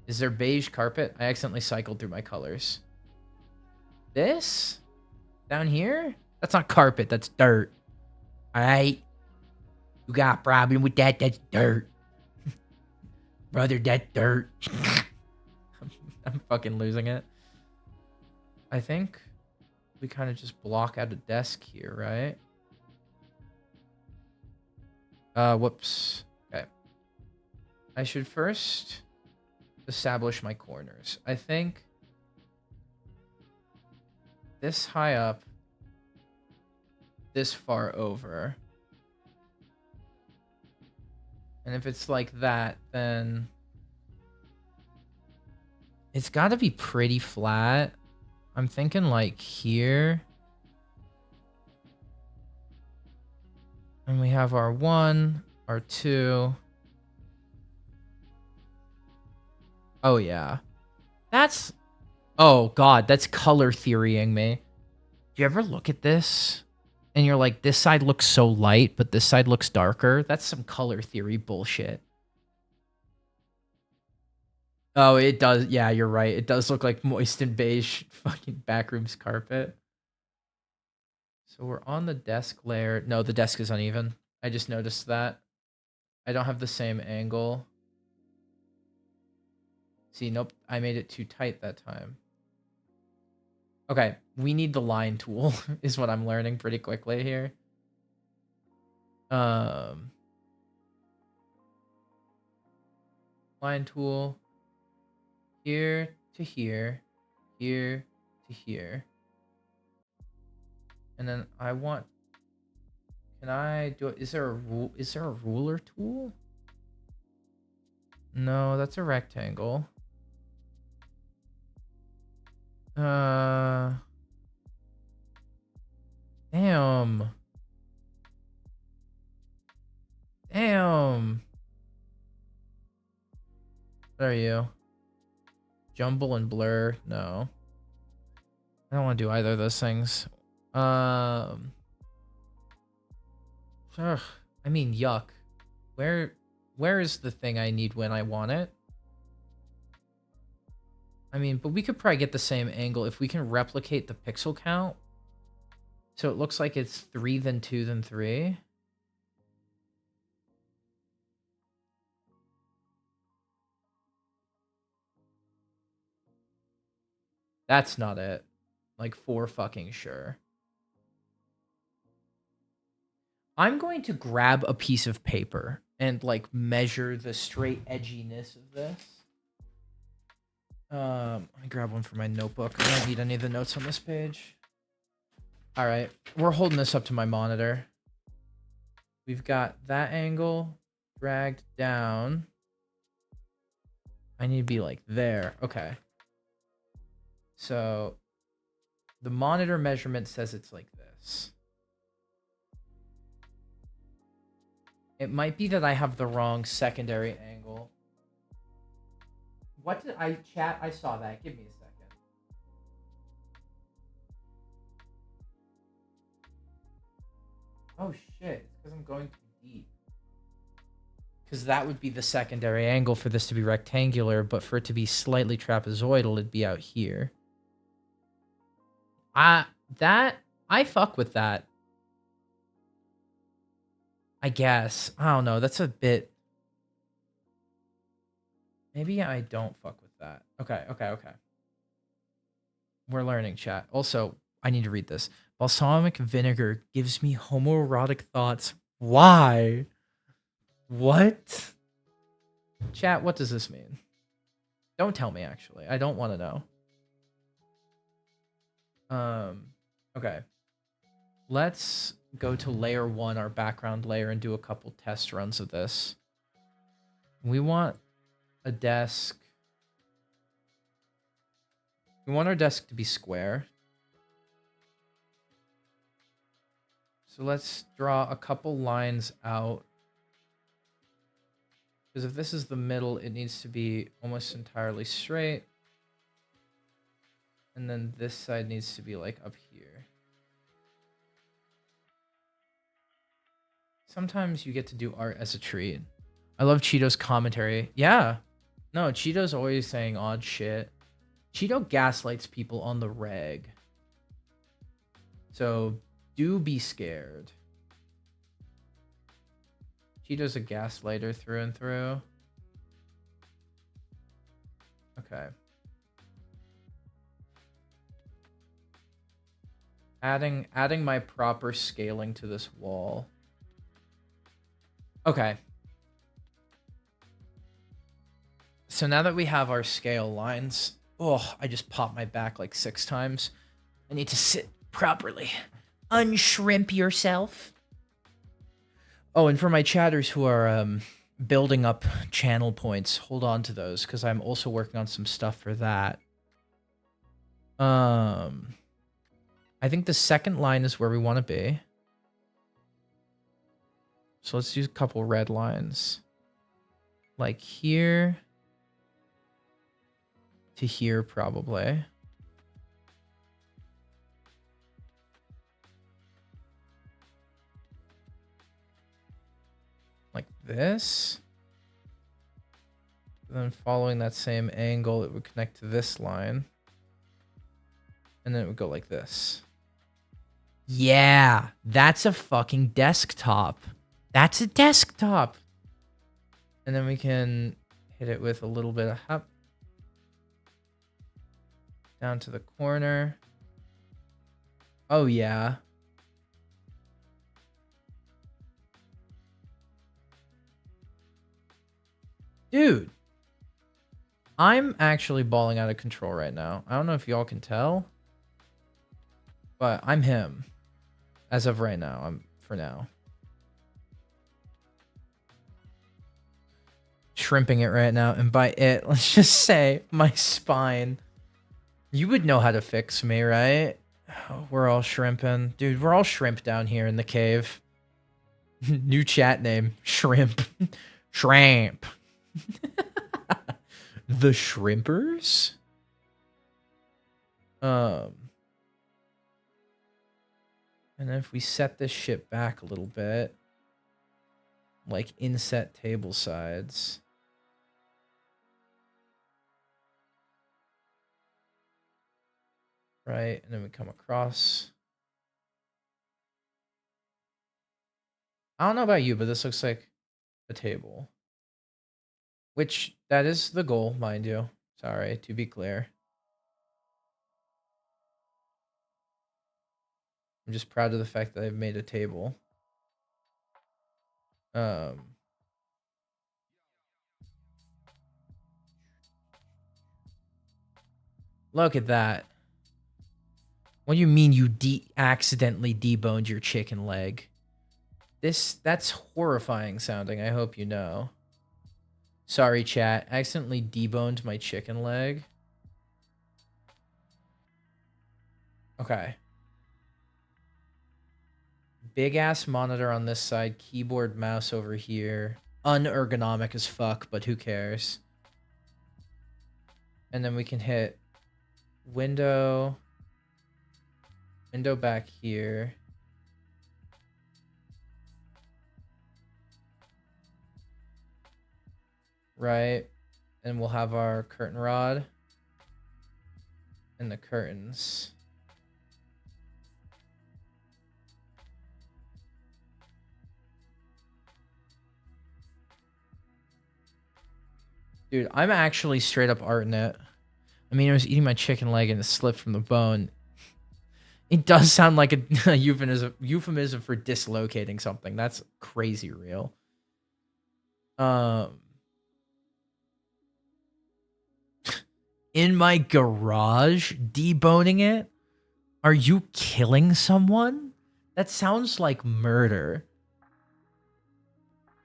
Speaker 1: Is there beige carpet? I accidentally cycled through my colors. This? Down here? That's not carpet, that's dirt. Alright? You got a problem with that? That's dirt. Brother, that's dirt. I'm fucking losing it. I think we kind of just block out a desk here, right? Whoops. Okay. I should first establish my corners. I think this high up, this far over. And if it's like that, then it's got to be pretty flat. I'm thinking like here. And we have our 1, our 2. Oh, yeah. That's... Oh, God. That's color theorying me. Do you ever look at this? And you're like, this side looks so light, but this side looks darker? That's some color theory bullshit. Oh, it does. Yeah, you're right. It does look like moist and beige fucking backrooms carpet. So we're on the desk layer. No, the desk is uneven. I just noticed that. I don't have the same angle. See, nope. I made it too tight that time. Okay, we need the line tool is what I'm learning pretty quickly here. Line tool. Here to here. Here to here. And then I want... Can I do it? Is there a ruler tool? No, that's a rectangle. Damn. Damn. What are you? Jumble and blur? No. I don't want to do either of those things. Ugh, I mean, yuck. Where is the thing I need when I want it? I mean, but we could probably get the same angle if we can replicate the pixel count. So it looks like it's 3, then 2, then 3. That's not it. Like, for fucking sure. I'm going to grab a piece of paper and, like, measure the straight edginess of this. Let me grab one for my notebook. I don't need any of the notes on this page. All right, we're holding this up to my monitor. We've got that angle dragged down. I need to be like there. Okay. So the monitor measurement says it's like this. It might be that I have the wrong secondary angle. What did I chat? I saw that. Give me a second. Oh shit, it's because I'm going too deep. Because that would be the secondary angle for this to be rectangular, but for it to be slightly trapezoidal, it'd be out here. I fuck with that. I guess. I don't know. That's a bit... Maybe I don't fuck with that. Okay. We're learning, chat. Also, I need to read this. Balsamic vinegar gives me homoerotic thoughts Why? What? Chat, what does this mean? Don't tell me, actually. I don't want to know. Okay. Let's go to layer 1, our background layer, and do a couple test runs of this. We want a desk. We want our desk to be square. So let's draw a couple lines out. Because if this is the middle, it needs to be almost entirely straight. And then this side needs to be like up here. Sometimes you get to do art as a treat. I love Cheeto's commentary. Yeah. No, Cheeto's always saying odd shit. Cheeto gaslights people on the reg. So do be scared. Cheeto's a gaslighter through and through. Okay. Adding my proper scaling to this wall. Okay. So now that we have our scale lines, oh, I just popped my back like 6 times. I need to sit properly. Unshrimp yourself. Oh, and for my chatters who are building up channel points, hold on to those because I'm also working on some stuff for that. I think the second line is where we want to be. So let's use a couple red lines. Like here to here, probably. Like this. And then following that same angle, it would connect to this line. And then it would go like this. Yeah, that's a fucking desktop. That's a desktop. And then we can hit it with a little bit of hop. Down to the corner. Oh, yeah. Dude. I'm actually balling out of control right now. I don't know if y'all can tell. But I'm him. As of right now. I'm for now. Shrimping it right now. And by it, let's just say my spine. You would know how to fix me, right? Oh, we're all shrimping. Dude, we're all shrimp down here in the cave. New chat name. Shrimp. Shrimp. The Shrimpers? And if we set this shit back a little bit, like inset table sides. Right, and then we come across. I don't know about you, but this looks like a table. Which, that is the goal, mind you. Sorry, to be clear. I'm just proud of the fact that I've made a table. Look at that. What do you mean you accidentally deboned your chicken leg? That's horrifying sounding, I hope you know. Sorry, chat. Accidentally deboned my chicken leg. Okay. Big ass monitor on this side, keyboard, mouse over here. Unergonomic as fuck, but who cares? And then we can hit window back here. Right. And we'll have our curtain rod and the curtains. Dude, I'm actually straight up arting it. I mean, I was eating my chicken leg and it slipped from the bone. It does sound like a euphemism for dislocating something. That's crazy real. In my garage, deboning it? Are you killing someone? That sounds like murder.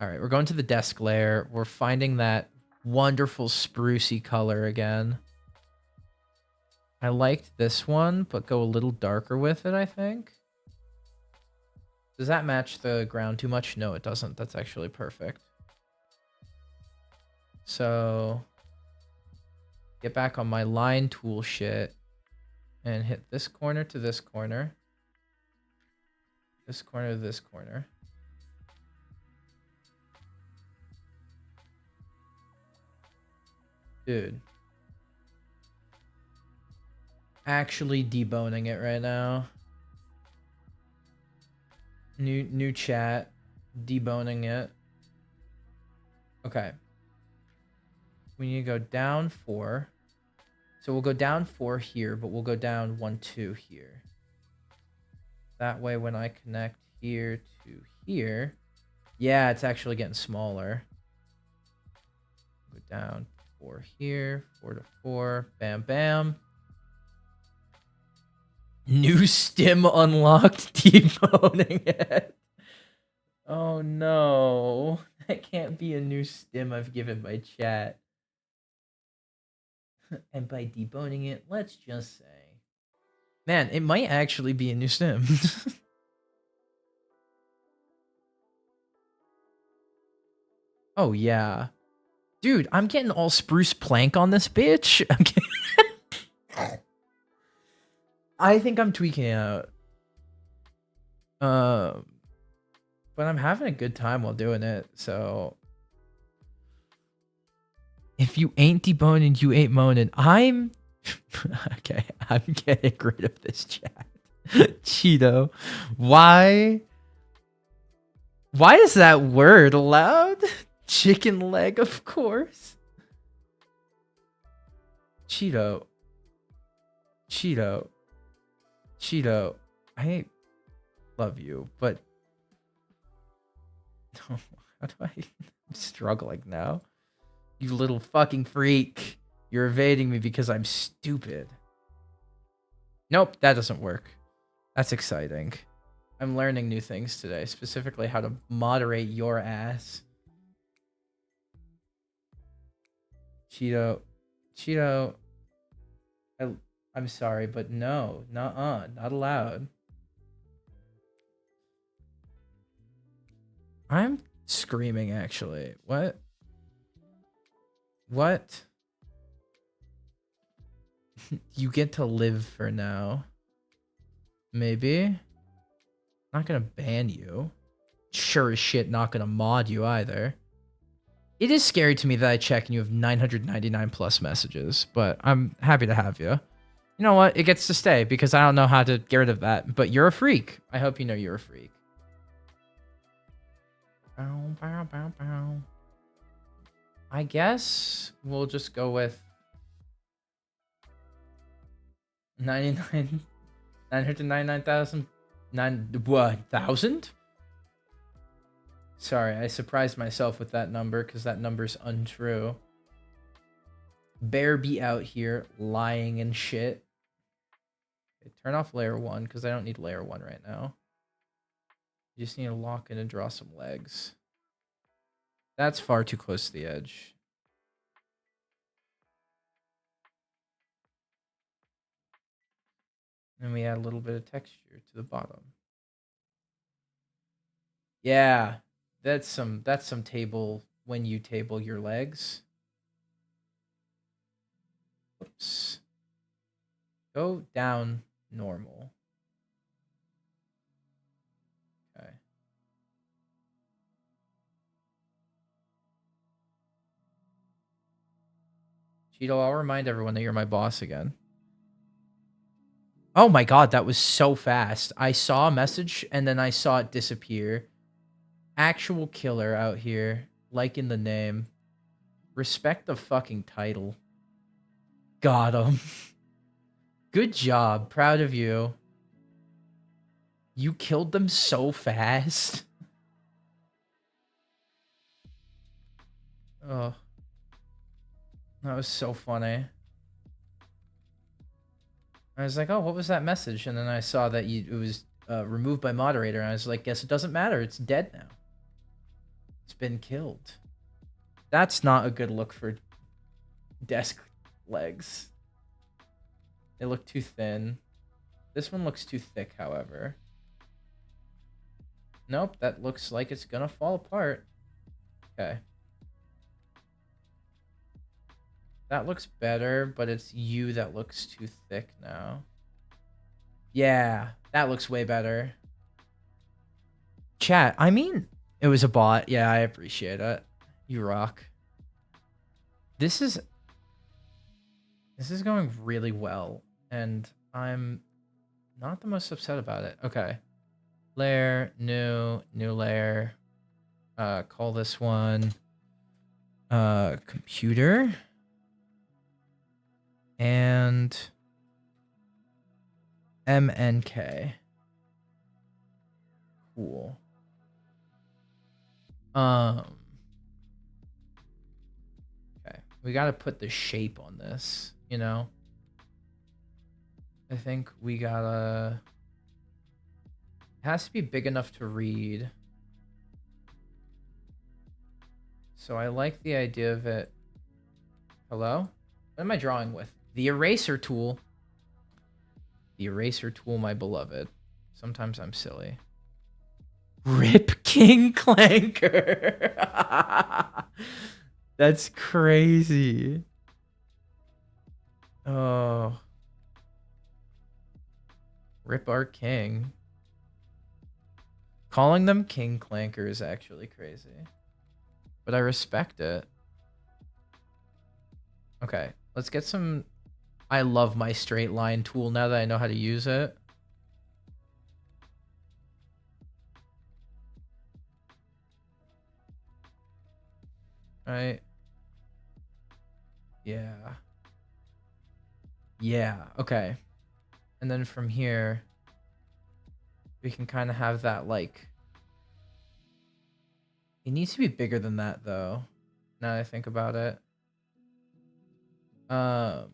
Speaker 1: All right, we're going to the desk layer. We're finding that wonderful sprucey color again. I liked this one, but go a little darker with it, I think. Does that match the ground too much? No, it doesn't. That's actually perfect. So get back on my line tool shit and hit this corner to this corner. This corner to this corner. Dude. Actually deboning it right now. New chat. Deboning it. Okay. We need to go down 4. So we'll go down 4 here, but we'll go down 1, 2 here. That way when I connect here to here, yeah, it's actually getting smaller. Go down 4 here, 4 to 4, bam, bam. New stim unlocked, deboning it. Oh no, that can't be a new stim I've given my chat. And by deboning it, let's just say, man, it might actually be a new stim. Oh yeah. Dude, I'm getting all spruce plank on this bitch. I think I'm tweaking out. But I'm having a good time while doing it, so if you ain't deboning, you ain't moaning. I'm okay, I'm getting rid of this chat. Cheeto. Why is that word allowed? Chicken leg, of course. Cheeto. I love you, but how do I'm struggling now. You little fucking freak. You're evading me because I'm stupid. Nope, that doesn't work. That's exciting. I'm learning new things today, specifically how to moderate your ass. Cheeto. I'm sorry, but no. Nuh-uh. Not allowed. I'm screaming, actually. What? What? You get to live for now. Maybe. Not gonna ban you. Sure as shit not gonna mod you either. It is scary to me that I check and you have 999 plus messages, but I'm happy to have you. You know what? It gets to stay because I don't know how to get rid of that, but you're a freak. I hope you know you're a freak. Bow, bow, bow, bow. I guess we'll just go with 999,000. 9,000? Sorry, I surprised myself with that number because that number's untrue. Bear be out here lying and shit. Okay, turn off layer 1 because I don't need layer 1 right now. You just need to lock in and draw some legs. That's far too close to the edge. And we add a little bit of texture to the bottom. Yeah, that's some table when you table your legs. Oops. Go down normal. Okay. Cheeto, I'll remind everyone that you're my boss again. Oh my god, that was so fast. I saw a message and then I saw it disappear. Actual killer out here. Like in the name. Respect the fucking title. Got him. Good job. Proud of you. You killed them so fast. Oh, that was so funny. I was like, oh, what was that message? And then I saw that it was removed by moderator. And I was like, guess it doesn't matter. It's dead now. It's been killed. That's not a good look for desk legs. They look too thin. This one looks too thick, however. Nope, that looks like it's gonna fall apart. Okay. That looks better, but it's you that looks too thick now. Yeah, that looks way better. Chat, I mean, it was a bot. Yeah, I appreciate it. You rock. This is going really well, and I'm not the most upset about it. Okay. Layer, new layer. Call this one computer. And MNK. Cool. Okay. We got to put the shape on this, you know? I think we gotta... It has to be big enough to read. So I like the idea of it. Hello? What am I drawing with? The eraser tool. The eraser tool, my beloved. Sometimes I'm silly. Rip King Clanker. That's crazy. Oh. Rip our king. Calling them King Clanker is actually crazy. But I respect it. Okay, let's get some... I love my straight line tool now that I know how to use it. Right? Yeah. Yeah, okay. And then from here, we can kind of have that, like... It needs to be bigger than that, though. Now that I think about it. I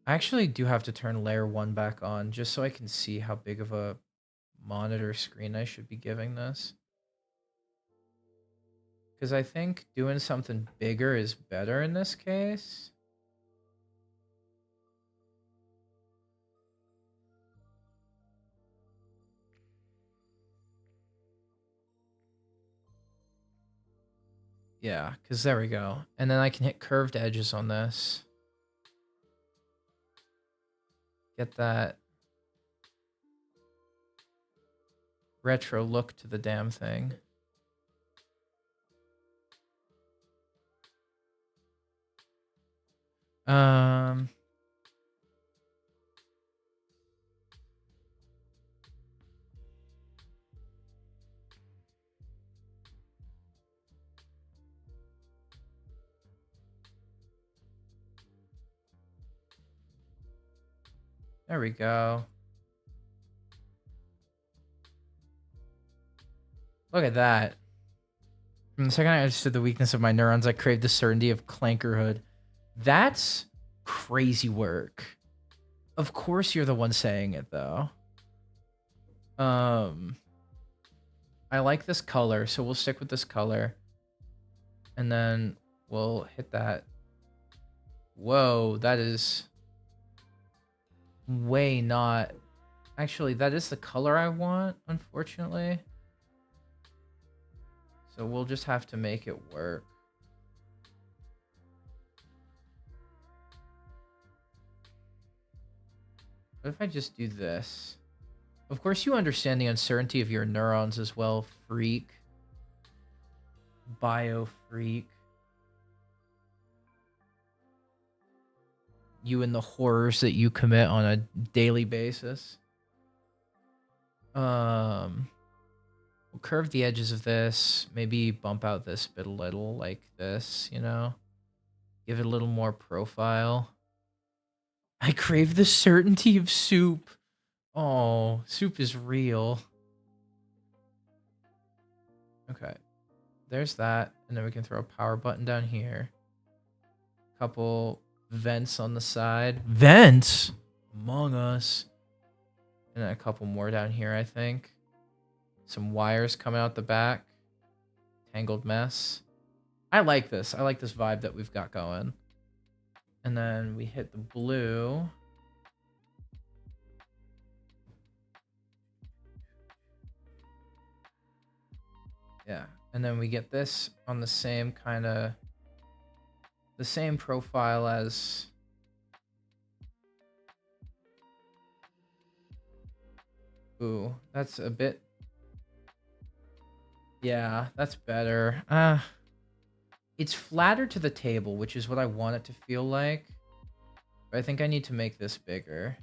Speaker 1: actually do have to turn layer 1 back on just so I can see how big of a monitor screen I should be giving this. Because I think doing something bigger is better in this case. Yeah, because there we go. And then I can hit curved edges on this. Get that retro look to the damn thing. There we go. Look at that. From the second I understood the weakness of my neurons, I craved the certainty of clankerhood. That's crazy work. Of course you're the one saying it, though. I like this color, so we'll stick with this color. And then we'll hit that. Whoa, that is way not... Actually, that is the color I want, unfortunately. So we'll just have to make it work. What if I just do this? Of course you understand the uncertainty of your neurons as well, freak. Bio freak. You and the horrors that you commit on a daily basis. We'll curve the edges of this. Maybe bump out this bit a little, like this, you know? Give it a little more profile. I crave the certainty of soup. Oh, soup is real. Okay. There's that. And then we can throw a power button down here. Couple vents on the side. Vents? Among Us. And then a couple more down here, I think. Some wires coming out the back. Tangled mess. I like this. I like this vibe that we've got going. And then we hit the blue. Yeah. And then we get this on the same kind of... the same profile as... Ooh, that's a bit... yeah, that's better. It's flatter to the table, which is what I want it to feel like. But I think I need to make this bigger.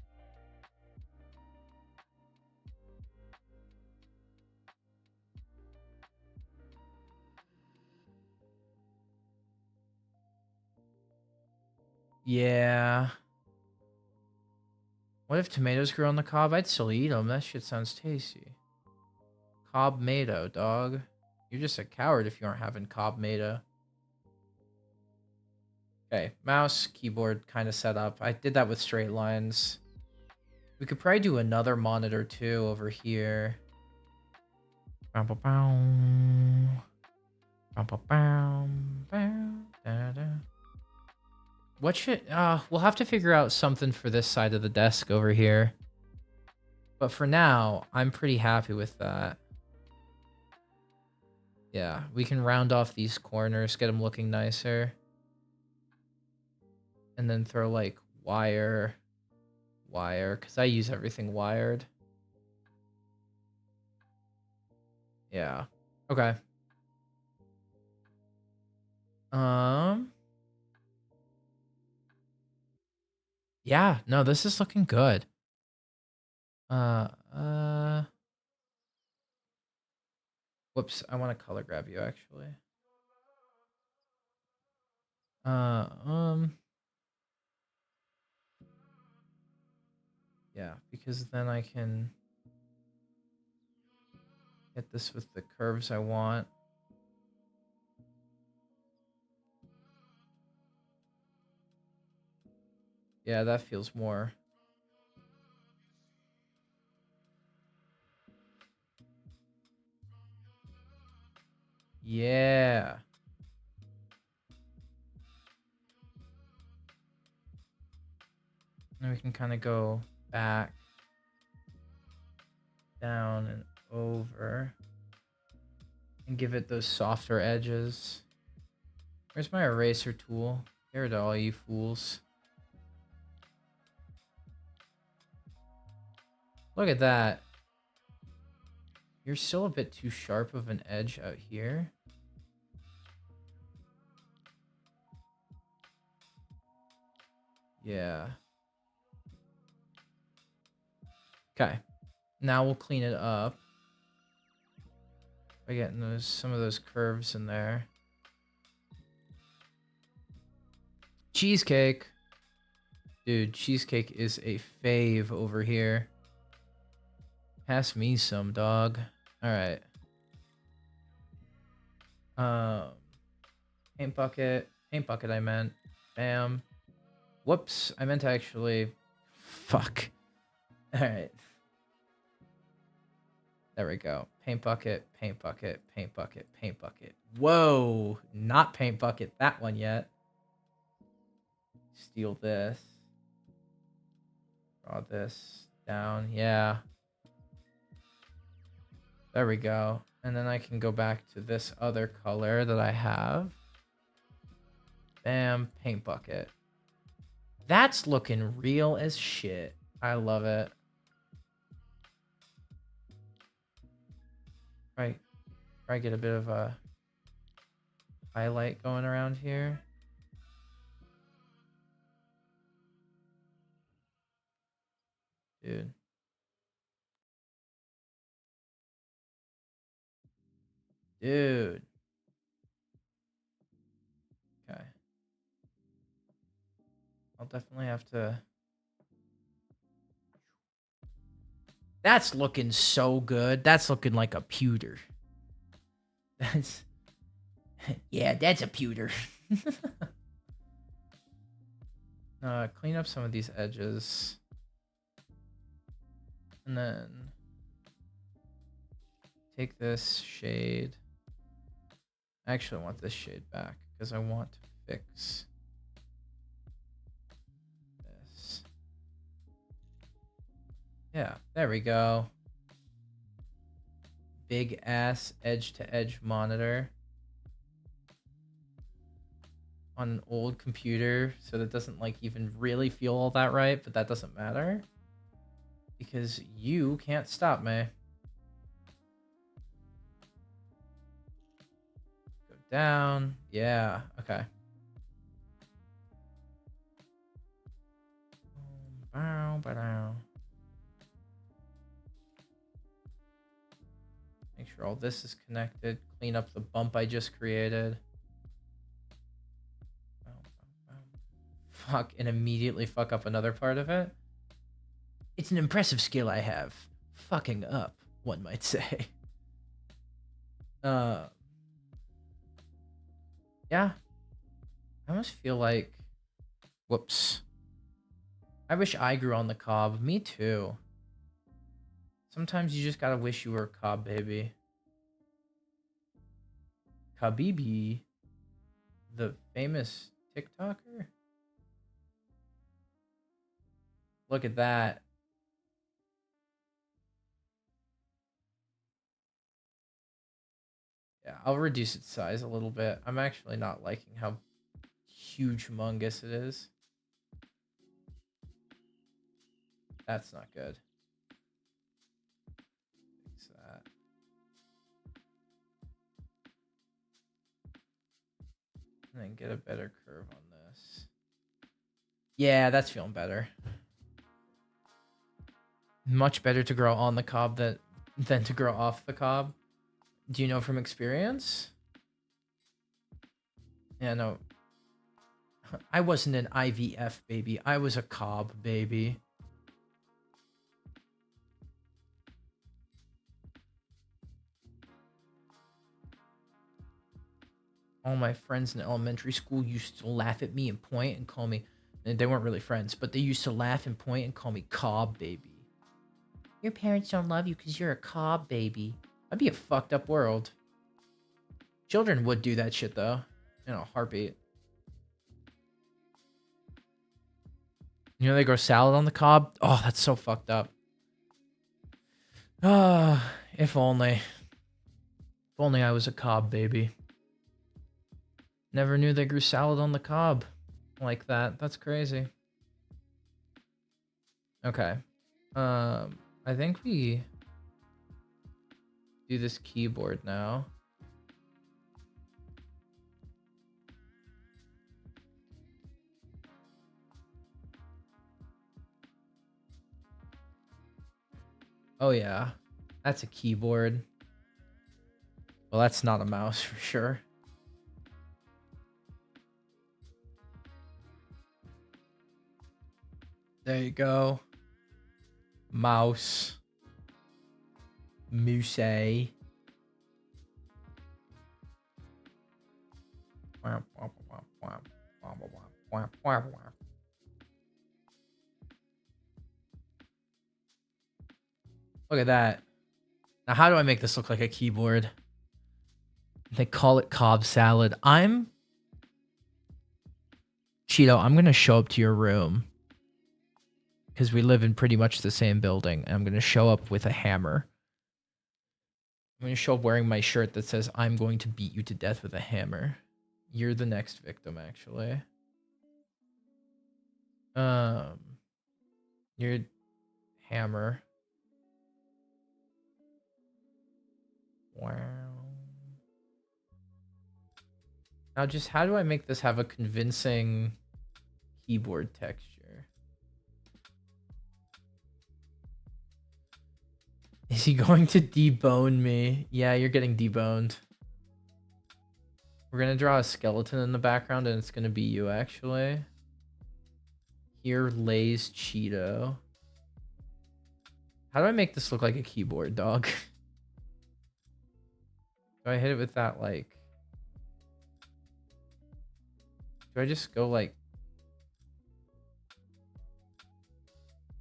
Speaker 1: Yeah. What if tomatoes grew on the cob? I'd still eat them. That shit sounds tasty. Cob mato, dog. You're just a coward if you aren't having cob mato. Okay, mouse, keyboard kind of set up. I did that with straight lines. We could probably do another monitor too over here. Bow, bow, bow. Bow, bow, bow. Bow, da, da. What should... we'll have to figure out something for this side of the desk over here. But for now, I'm pretty happy with that. Yeah, we can round off these corners, get them looking nicer. And then throw like wire, because I use everything wired. Yeah. Okay. Yeah, no, this is looking good. Uh, uh, Whoops, I want to color grab you actually. Uh, um, yeah, because then I can get this with the curves I want. Yeah, that feels more. Yeah. And we can kind of go back, down, and over. And give it those softer edges. Where's my eraser tool? Here to all you fools. Look at that. You're still a bit too sharp of an edge out here. Yeah. Okay. Now we'll clean it up by getting some of those curves in there. Cheesecake. Dude, cheesecake is a fave over here. Pass me some, dog. All right. Paint bucket. Paint bucket, I meant. Bam. Whoops. I meant to actually... fuck. All right. There we go. Paint bucket, paint bucket, paint bucket, paint bucket. Whoa. Not paint bucket that one yet. Steal this. Draw this down. Yeah. There we go. And then I can go back to this other color that I have. Bam. Paint bucket. That's looking real as shit. I love it. Right. Try get a bit of a highlight going around here. Dude. Dude. Okay. I'll definitely have to... That's looking so good. That's looking like a pewter. That's yeah, that's a pewter. Clean up some of these edges. And then take this shade. I actually want this shade back because I want to fix this. Yeah, there we go. Big ass edge to edge monitor on an old computer, so that doesn't like even really feel all that right, but that doesn't matter because you can't stop me. Go down. Yeah, okay. Make sure all this is connected. Clean up the bump I just created. Fuck, and immediately fuck up another part of it. It's an impressive skill I have. Fucking up, one might say. Yeah. I almost feel like... Whoops. I wish I grew on the cob. Me too. Sometimes you just gotta wish you were a cob baby. Kabibi, the famous TikToker. Look at that. Yeah, I'll reduce its size a little bit. I'm actually not liking how huge humongous it is. That's not good. Fix that. And then get a better curve on this. Yeah, that's feeling better. Much better to grow on the cob than to grow off the cob. Do you know from experience? Yeah, no. I wasn't an IVF baby. I was a cob baby. All my friends in elementary school used to laugh at me and point and call me... They weren't really friends, but they used to laugh and point and call me cob baby. Your parents don't love you because you're a cob baby. That'd be a fucked up world. Children would do that shit, though. In a heartbeat. You know they grow salad on the cob? Oh, that's so fucked up. Ah, if only. If only I was a cob baby. Never knew they grew salad on the cob like that. That's crazy. Okay. I think we do this keyboard now. Oh yeah, that's a keyboard. Well, that's not a mouse for sure. There you go. Mouse. Moose. Look at that. Now, how do I make this look like a keyboard? They call it Cobb salad. Cheeto, I'm going to show up to your room. Because we live in pretty much the same building. And I'm going to show up with a hammer. I'm going to show up wearing my shirt that says, I'm going to beat you to death with a hammer. You're the next victim, actually. Your hammer. Wow. Now, just how do I make this have a convincing keyboard texture? Is he going to debone me? Yeah, you're getting deboned. We're going to draw a skeleton in the background, and it's going to be you, actually. Here lays Cheeto. How do I make this look like a keyboard, dog? Do I hit it with that, like... Do I just go, like...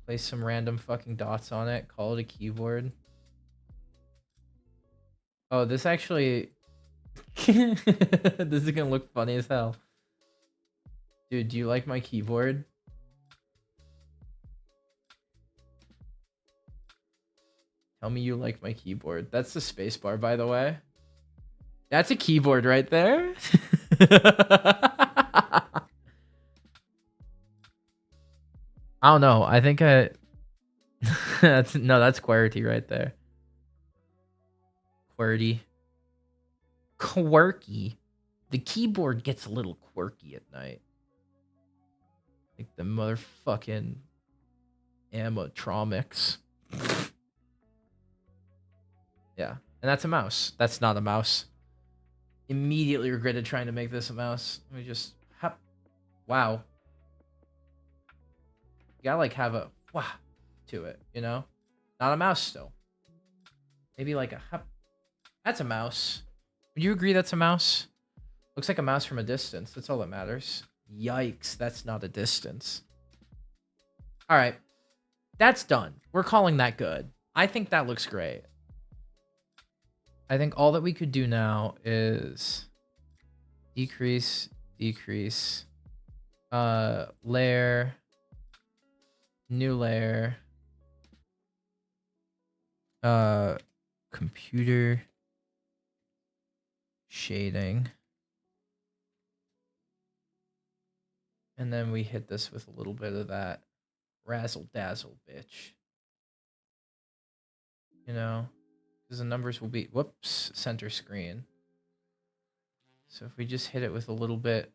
Speaker 1: Place some random fucking dots on it, call it a keyboard? Oh, this actually... This is gonna look funny as hell. Dude, do you like my keyboard? Tell me you like my keyboard. That's the spacebar, by the way. That's a keyboard right there. I don't know. I think that's QWERTY right there. QWERTY. Quirky. The keyboard gets a little quirky at night. Like the motherfucking animatronics. Yeah. And that's a mouse. That's not a mouse. Immediately regretted trying to make this a mouse. Let me just... Hop. Wow. You gotta like have a wah to it, you know? Not a mouse still. Maybe like a hop. That's a mouse. Would you agree that's a mouse? Looks like a mouse from a distance. That's all that matters. Yikes, that's not a distance. All right. That's done. We're calling that good. I think that looks great. I think all that we could do now is decrease, layer, new layer, computer shading. And then we hit this with a little bit of that razzle dazzle, bitch. You know, because the numbers will be, whoops, center screen. So if we just hit it with a little bit,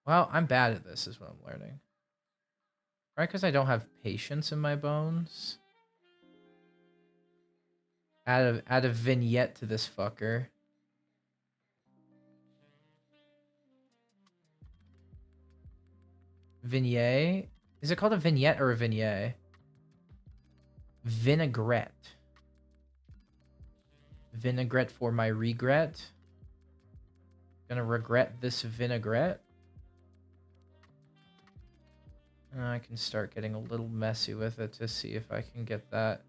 Speaker 1: well, I'm bad at this is what I'm learning. Right, because I don't have patience in my bones. Add a vignette to this fucker. Vignette? Is it called a vignette or a vignette? Vinaigrette. Vinaigrette for my regret. Gonna regret this vinaigrette. And I can start getting a little messy with it to see if I can get that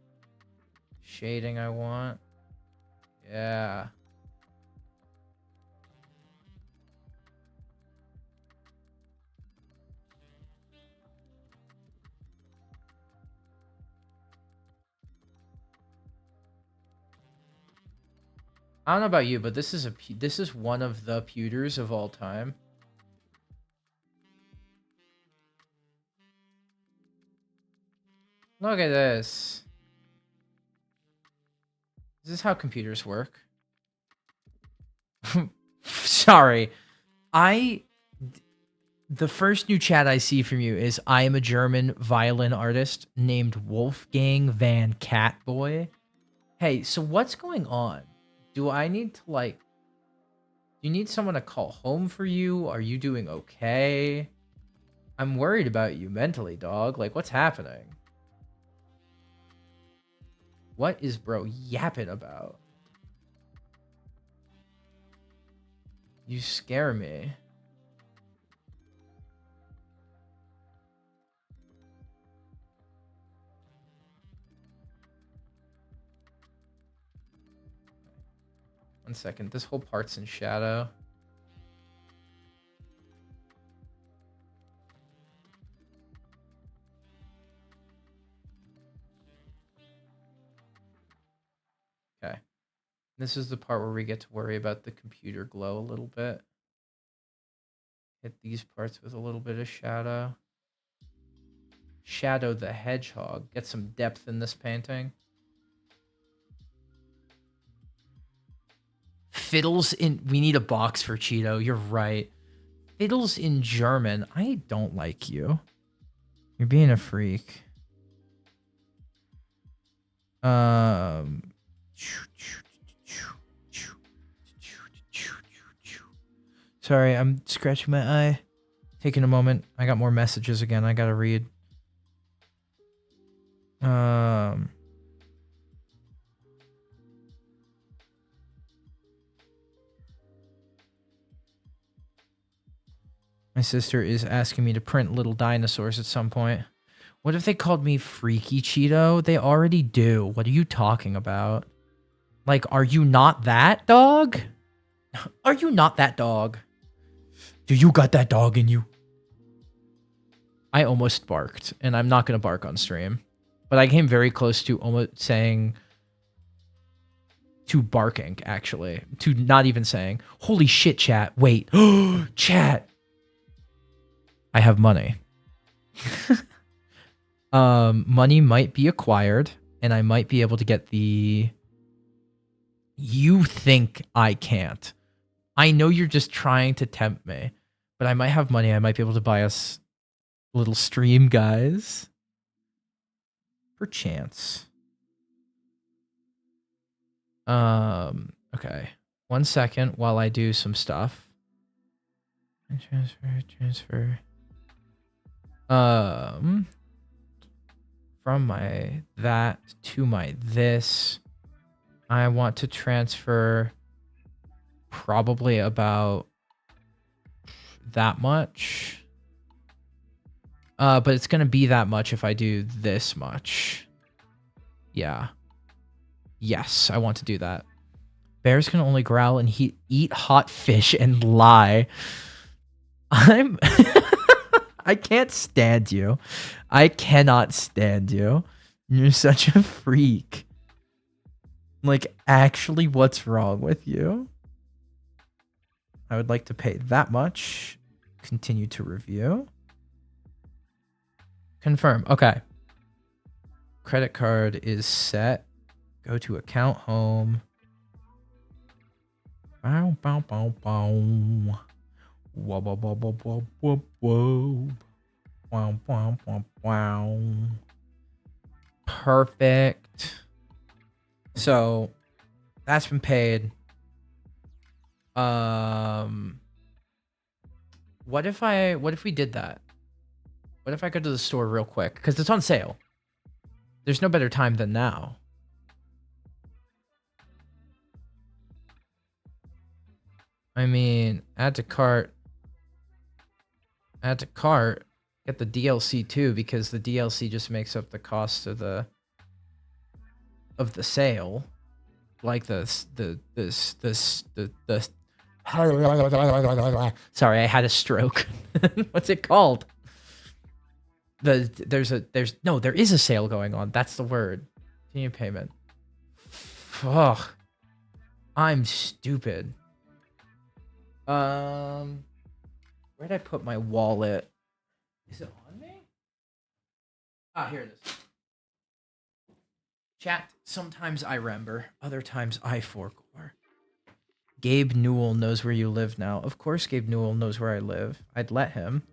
Speaker 1: shading I want. Yeah. I don't know about you, but this is one of the pewters of all time. Look at this. Is this how computers work? Sorry. The first new chat I see from you is I am a German violin artist named Wolfgang van Catboy. Hey, so what's going on? Do I need to like... Do you need someone to call home for you? Are you doing okay? I'm worried about you mentally, dog. Like, what's happening? What is bro yapping about? You scare me. One second. This whole part's in shadow. Okay. This is the part where we get to worry about the computer glow a little bit. Hit these parts with a little bit of shadow. Shadow the Hedgehog. Get some depth in this painting. Fiddles in... We need a box for Cheeto. You're right. Fiddles in German. I don't like you. You're being a freak. Sorry, I'm scratching my eye. Taking a moment. I got more messages again I gotta read. Um, my sister is asking me to print little dinosaurs at some point. What if they called me Freaky Cheeto? They already do. What are you talking about? Like, are you not that dog? Are you not that dog? Do you got that dog in you? I almost barked, and I'm not going to bark on stream. But I came very close to almost saying... to barking, actually. To not even saying, holy shit, chat. Wait. Chat. I have money. Money might be acquired, and I might be able to get the... You think I can't. I know you're just trying to tempt me, but I might have money. I might be able to buy us a little stream, guys. Perchance. Okay. 1 second while I do some stuff. Transfer. From my that to my this, I want to transfer probably about that much. But it's gonna be that much if I do this much. Yeah. Yes, I want to do that. Bears can only growl and eat hot fish and lie. I can't stand you. I cannot stand you. You're such a freak. Like, actually, what's wrong with you? I would like to pay that much. Continue to review. Confirm. Okay. Credit card is set. Go to account home. Bow, bow, bow, bow. Whoa, whoa, whoa, whoa, whoa, whoa, whoa. Wow, wow, wow, wow. Perfect. So that's been paid. What if we did that? What if I go to the store real quick? Because it's on sale. There's no better time than now. I mean, add to cart. Add to cart. Get the DLC too, because the DLC just makes up the cost of the sale. Like this. Sorry, I had a stroke. What's it called? There is a sale going on. That's the word. Continue payment. Fuck. I'm stupid. Where'd I put my wallet? Is it on me? Ah, here it is. Chat, sometimes I remember, other times I forgot. Gabe Newell knows where you live now. Of course Gabe Newell knows where I live. I'd let him.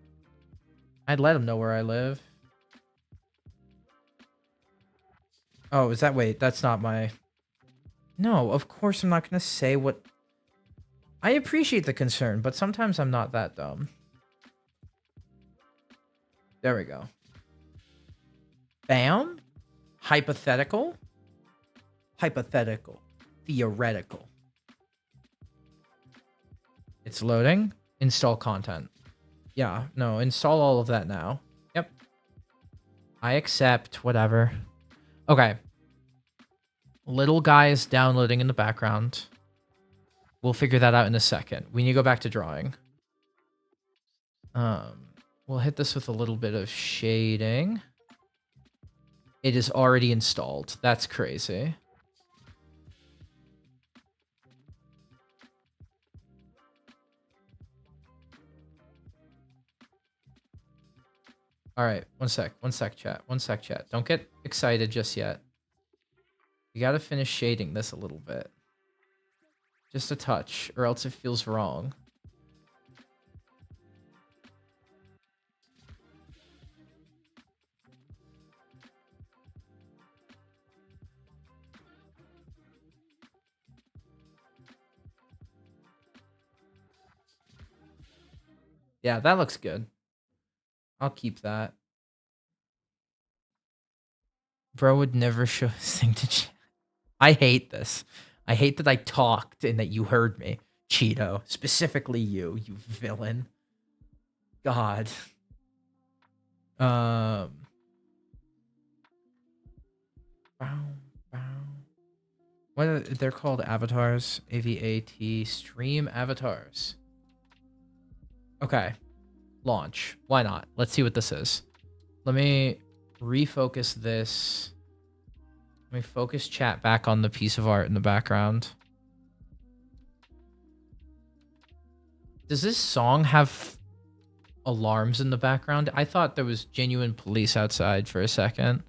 Speaker 1: I'd let him know where I live. Oh, is that... Wait, that's not my... No, of course I'm not going to say what... I appreciate the concern, but sometimes I'm not that dumb. There we go. Bam. Hypothetical. Hypothetical. Theoretical. It's loading. Install content. Yeah, no, install all of that now. Yep. I accept, whatever. Okay. Little guy is downloading in the background. We'll figure that out in a second. We need to go back to drawing. We'll hit this with a little bit of shading. It is already installed. That's crazy. All right, one sec, chat. One sec, chat. Don't get excited just yet. You gotta finish shading this a little bit. Just a touch, or else it feels wrong. Yeah, that looks good. I'll keep that. Bro would never show his thing to chat. I hate this. I hate that I talked and that you heard me. Cheeto. Specifically you villain. God. Bow, bow. What are, they're called avatars. AVAT. Stream avatars. Okay. Launch. Why not? Let's see what this is. Let me refocus this. Let me focus chat back on the piece of art in the background. Does this song have alarms in the background? I thought there was genuine police outside for a second.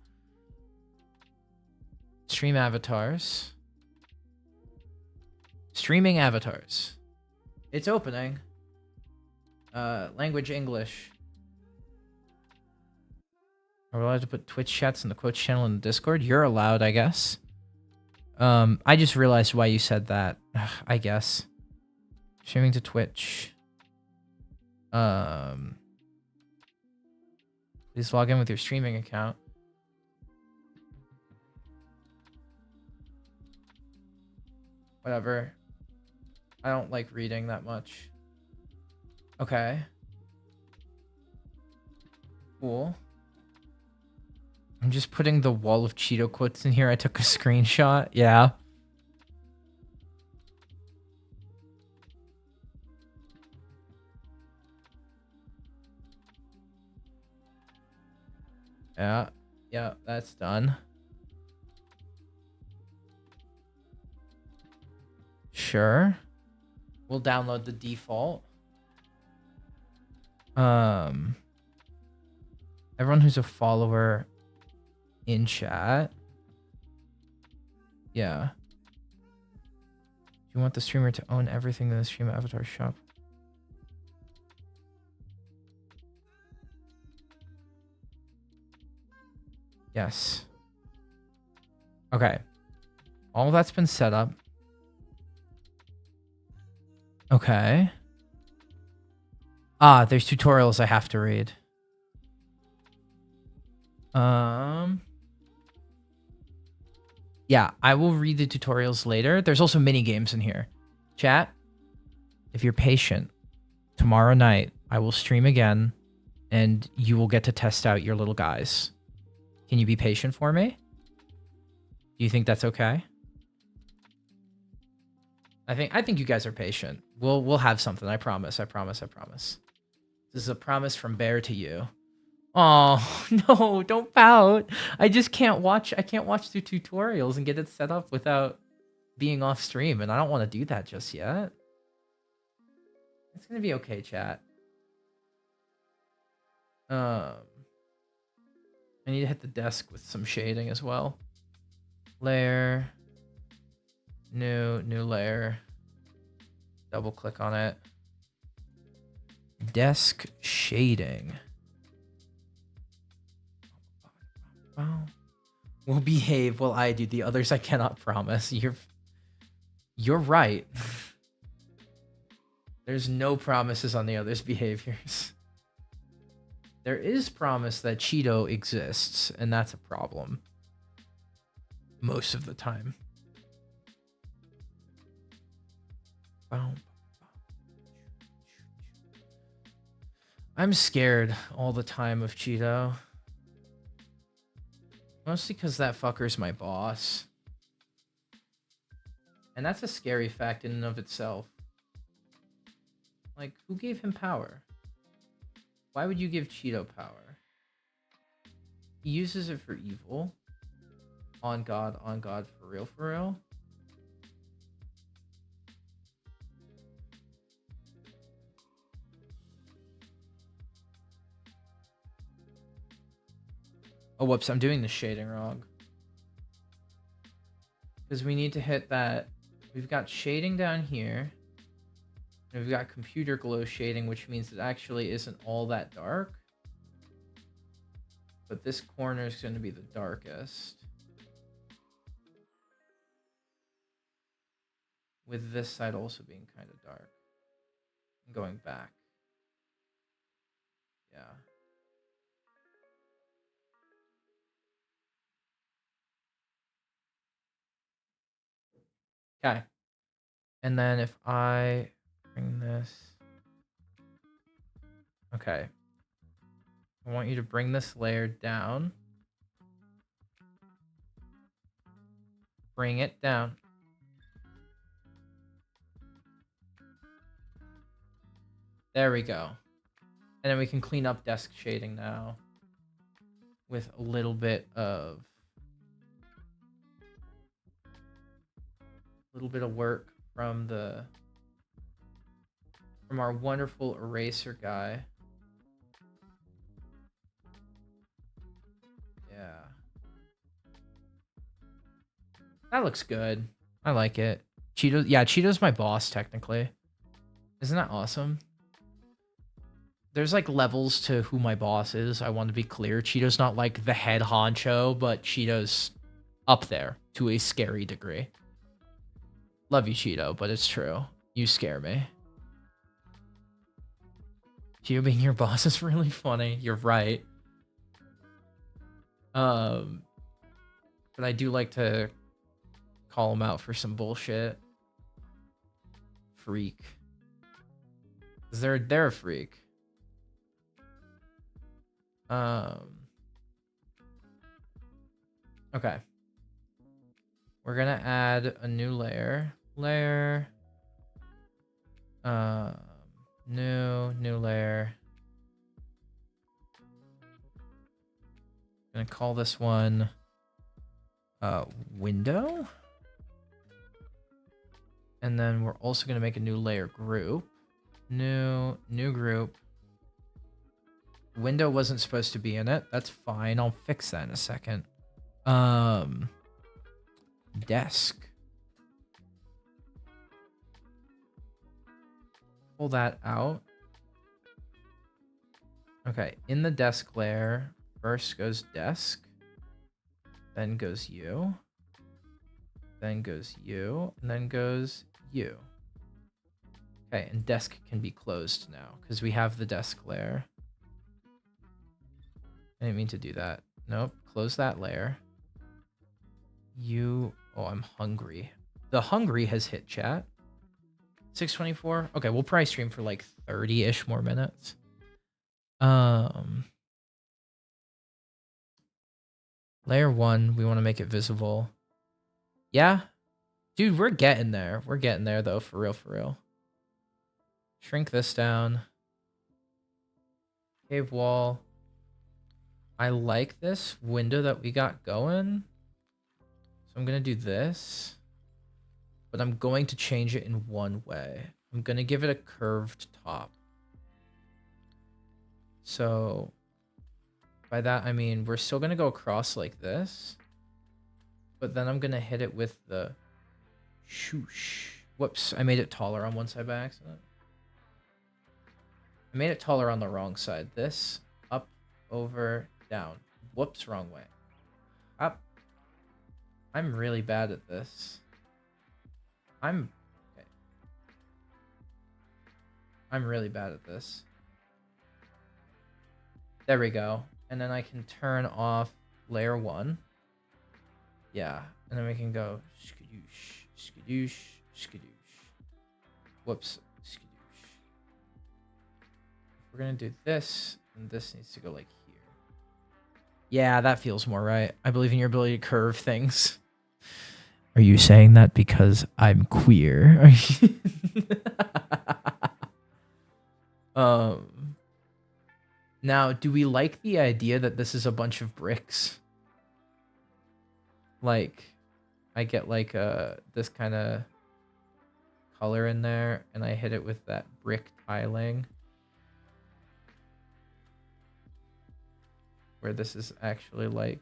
Speaker 1: Stream avatars. Streaming avatars. It's opening. Language English. Are we allowed to put Twitch chats in the Quotes channel in the Discord? You're allowed, I guess. I just realized why you said that. I guess. Streaming to Twitch. Please log in with your streaming account. Whatever. I don't like reading that much. Okay. Cool. I'm just putting the wall of Cheeto quotes in here. I took a screenshot. Yeah. Yeah. Yeah, that's done. Sure. We'll download the default. Everyone who's a follower in chat. Yeah. You want the streamer to own everything in the stream avatar shop. Yes. Okay. All that's been set up. Okay. Ah, there's tutorials I have to read. Yeah, I will read the tutorials later. There's also mini games in here. Chat, if you're patient, tomorrow night I will stream again and you will get to test out your little guys. Can you be patient for me? Do you think that's okay? I think you guys are patient. We'll have something. I promise. I promise. I promise. This is a promise from Bear to you. Oh, no, don't pout. I just can't watch. I can't watch the tutorials and get it set up without being off stream. And I don't want to do that just yet. It's going to be okay, chat. I need to hit the desk with some shading as well. Layer. New layer. Double click on it. Desk shading. Wow. Will behave while I do the others. I cannot promise. You're right. There's no promises on the others' behaviors. There is promise that Cheeto exists, and that's a problem. Most of the time. I'm scared all the time of Cheeto. Mostly because that fucker's my boss. And that's a scary fact in and of itself. Like, who gave him power? Why would you give Cheeto power? He uses it for evil. On God, for real, for real. Oh, whoops, I'm doing the shading wrong. Because we need to hit that. We've got shading down here. And we've got computer glow shading, which means it actually isn't all that dark. But this corner is going to be the darkest. With this side also being kind of dark. And going back. Yeah. Okay. And then if I bring this... Okay. I want you to bring this layer down. Bring it down. There we go. And then we can clean up desk shading now with a little bit of work from our wonderful eraser guy. Yeah. That looks good. I like it. Cheeto, yeah, Cheeto's my boss technically. Isn't that awesome? There's like levels to who my boss is. I want to be clear. Cheeto's not like the head honcho, but Cheeto's up there to a scary degree. Love you, Cheeto, but it's true. You scare me. Cheeto being your boss is really funny. You're right. But I do like to call him out for some bullshit. Freak. They're a freak. Okay. We're gonna add a new layer. New layer. Gonna call this one window. And then we're also gonna make a new layer group. New group. Window wasn't supposed to be in it. That's fine. I'll fix that in a second. Desk. Pull that out. Okay, in the desk layer, first goes desk, then goes you, then goes you, and then goes you. Okay, and desk can be closed now because we have the desk layer. I didn't mean to do that. Nope, close that layer. You, oh, I'm hungry. The hungry has hit chat. 6:24. Okay, we'll probably stream for like 30-ish more minutes. Layer 1, we want to make it visible. Yeah. Dude, we're getting there. We're getting there though, for real. Shrink this down. Cave wall. I like this window that we got going. So I'm going to do this. But I'm going to change it in one way. I'm going to give it a curved top. So by that, I mean, we're still going to go across like this. But then I'm going to hit it with the shoosh. Whoops, I made it taller on one side by accident. I made it taller on the wrong side. This, up, over, down. Whoops, wrong way. Up. I'm really bad at this. I'm really bad at this. There we go. And then I can turn off layer 1. Yeah. And then we can go skadoosh, skadoosh, skadoosh. Whoops, skadoosh. We're going to do this, and this needs to go like here. Yeah, that feels more right. I believe in your ability to curve things. Are you saying that because I'm queer? Now, do we like the idea that this is a bunch of bricks? Like, I get like this kind of color in there, and I hit it with that brick tiling. Where this is actually like...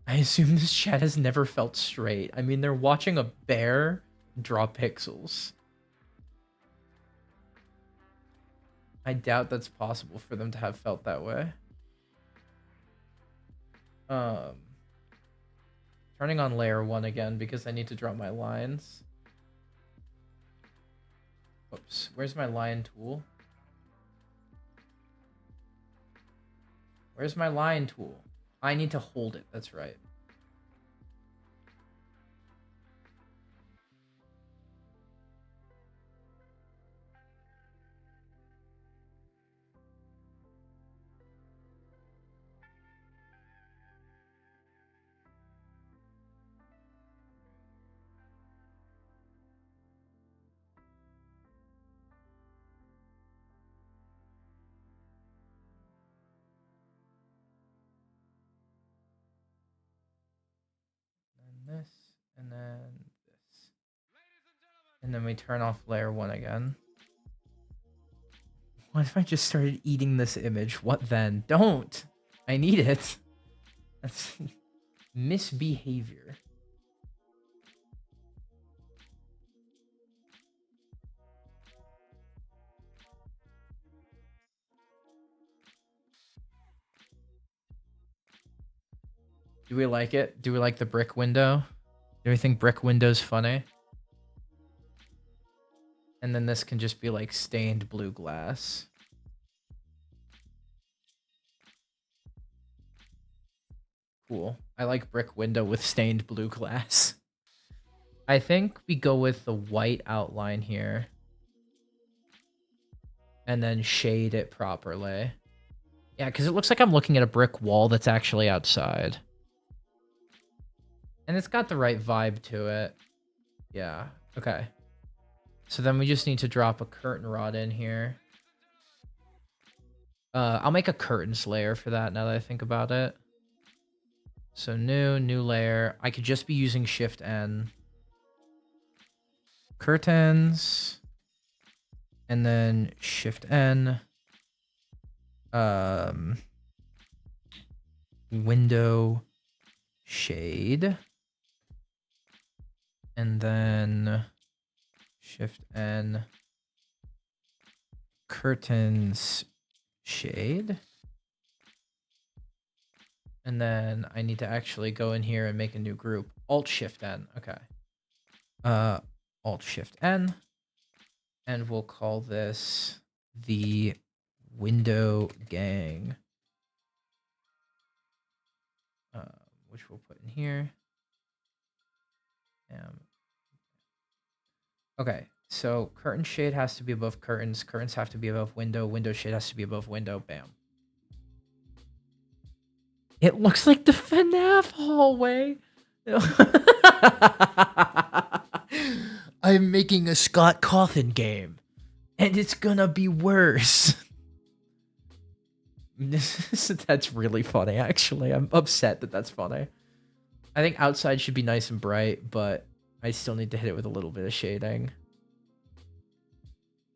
Speaker 1: I assume this chat has never felt straight. I mean, they're watching a bear draw pixels. I doubt that's possible for them to have felt that way. Turning on layer 1 again because I need to draw my lines. Whoops, where's my line tool? Where's my line tool? I need to hold it, that's right. And then this. And then we turn off layer 1 again. What if I just started eating this image? What then? Don't! I need it. That's misbehavior. Do we like it? Do we like the brick window? Do we think brick window's funny? And then this can just be like stained blue glass. Cool. I like brick window with stained blue glass. I think we go with the white outline here. And then shade it properly. Yeah, because it looks like I'm looking at a brick wall that's actually outside. And it's got the right vibe to it. Yeah, okay. So then we just need to drop a curtain rod in here. I'll make a curtains layer for that now that I think about it. So new layer. I could just be using Shift N. Curtains. And then Shift N. Window shade. And then Shift N. Curtains shade. And then I need to actually go in here and make a new group. Alt Shift N. Okay. Alt Shift N. And we'll call this the Window Gang. Which we'll put in here. Okay, so curtain shade has to be above curtains. Curtains have to be above window. Window shade has to be above window. Bam. It looks like the FNAF hallway. I'm making a Scott Cawthon game, and it's gonna be worse. That's really funny, actually. I'm upset that that's funny. I think outside should be nice and bright, but I still need to hit it with a little bit of shading.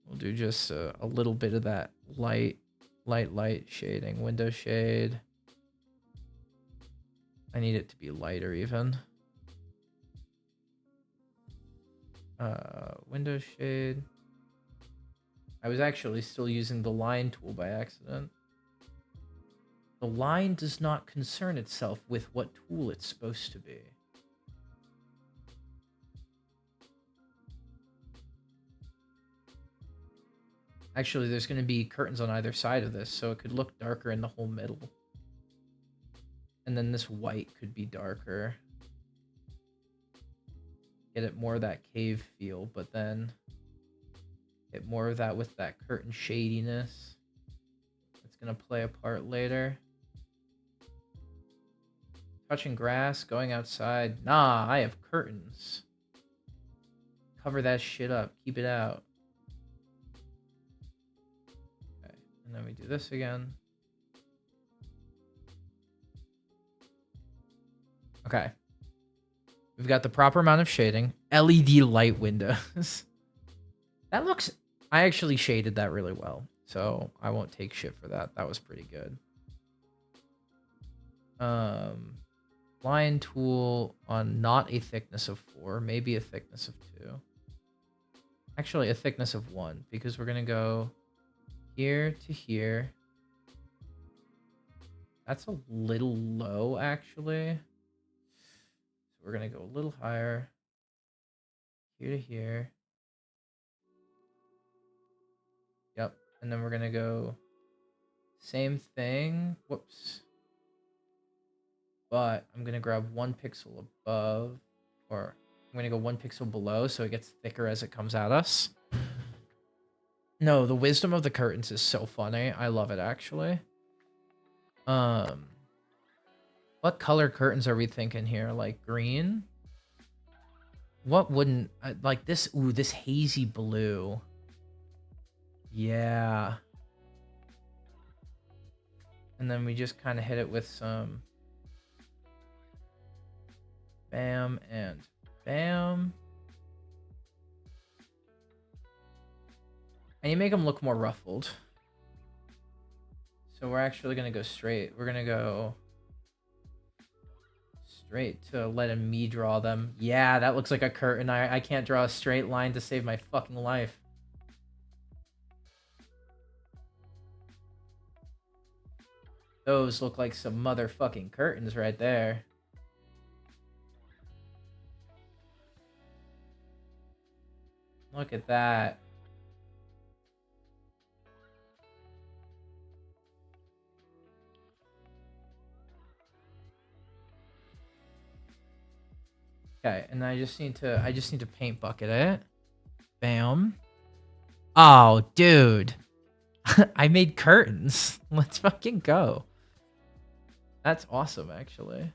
Speaker 1: We'll do just a little bit of that light shading. Window shade. I need it to be lighter even. Window shade. I was actually still using the line tool by accident. The line does not concern itself with what tool it's supposed to be. Actually, there's going to be curtains on either side of this, so it could look darker in the whole middle. And then this white could be darker. Get it more of that cave feel, but then get more of that with that curtain shadiness. It's going to play a part later. Touching grass, going outside. Nah, I have curtains. Cover that shit up. Keep it out. Okay, and then we do this again. Okay. We've got the proper amount of shading. LED light windows. That looks... I actually shaded that really well, so I won't take shit for that. That was pretty good. Line tool on not a thickness of 4, maybe a thickness of 2. Actually, a thickness of 1, because we're going to go here to here. That's a little low, actually. So we're going to go a little higher. Here to here. Yep. And then we're going to go same thing. Whoops. But I'm going to grab 1 pixel above, or I'm going to go 1 pixel below so it gets thicker as it comes at us. No, the wisdom of the curtains is so funny. I love it, actually. What color curtains are we thinking here? Like green? What wouldn't... like this... Ooh, this hazy blue. Yeah. And then we just kind of hit it with some... Bam, and Bam. And you make them look more ruffled. So we're actually going to go straight. We're going to go straight to letting me draw them. Yeah, that looks like a curtain. I can't draw a straight line to save my fucking life. Those look like some motherfucking curtains right there. Look at that. Okay, and I just need to paint bucket it. Bam. Oh, dude. I made curtains. Let's fucking go. That's awesome, actually.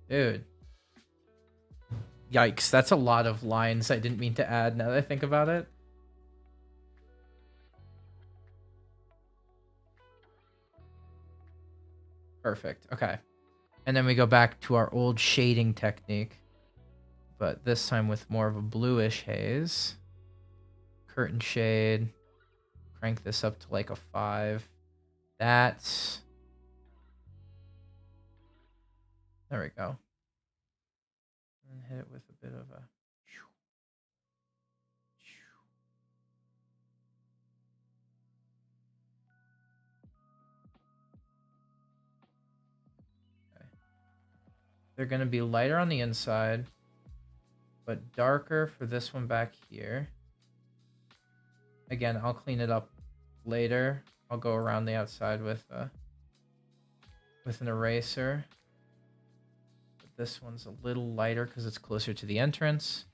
Speaker 1: Dude. Yikes, that's a lot of lines I didn't mean to add now that I think about it. Perfect. Okay. And then we go back to our old shading technique, but this time with more of a bluish haze. Curtain shade. Crank this up to like a 5. That's... There we go. And hit it with a bit of a... Okay. They're going to be lighter on the inside, but darker for this one back here. Again, I'll clean it up later. I'll go around the outside with an eraser. But this one's a little lighter because it's closer to the entrance.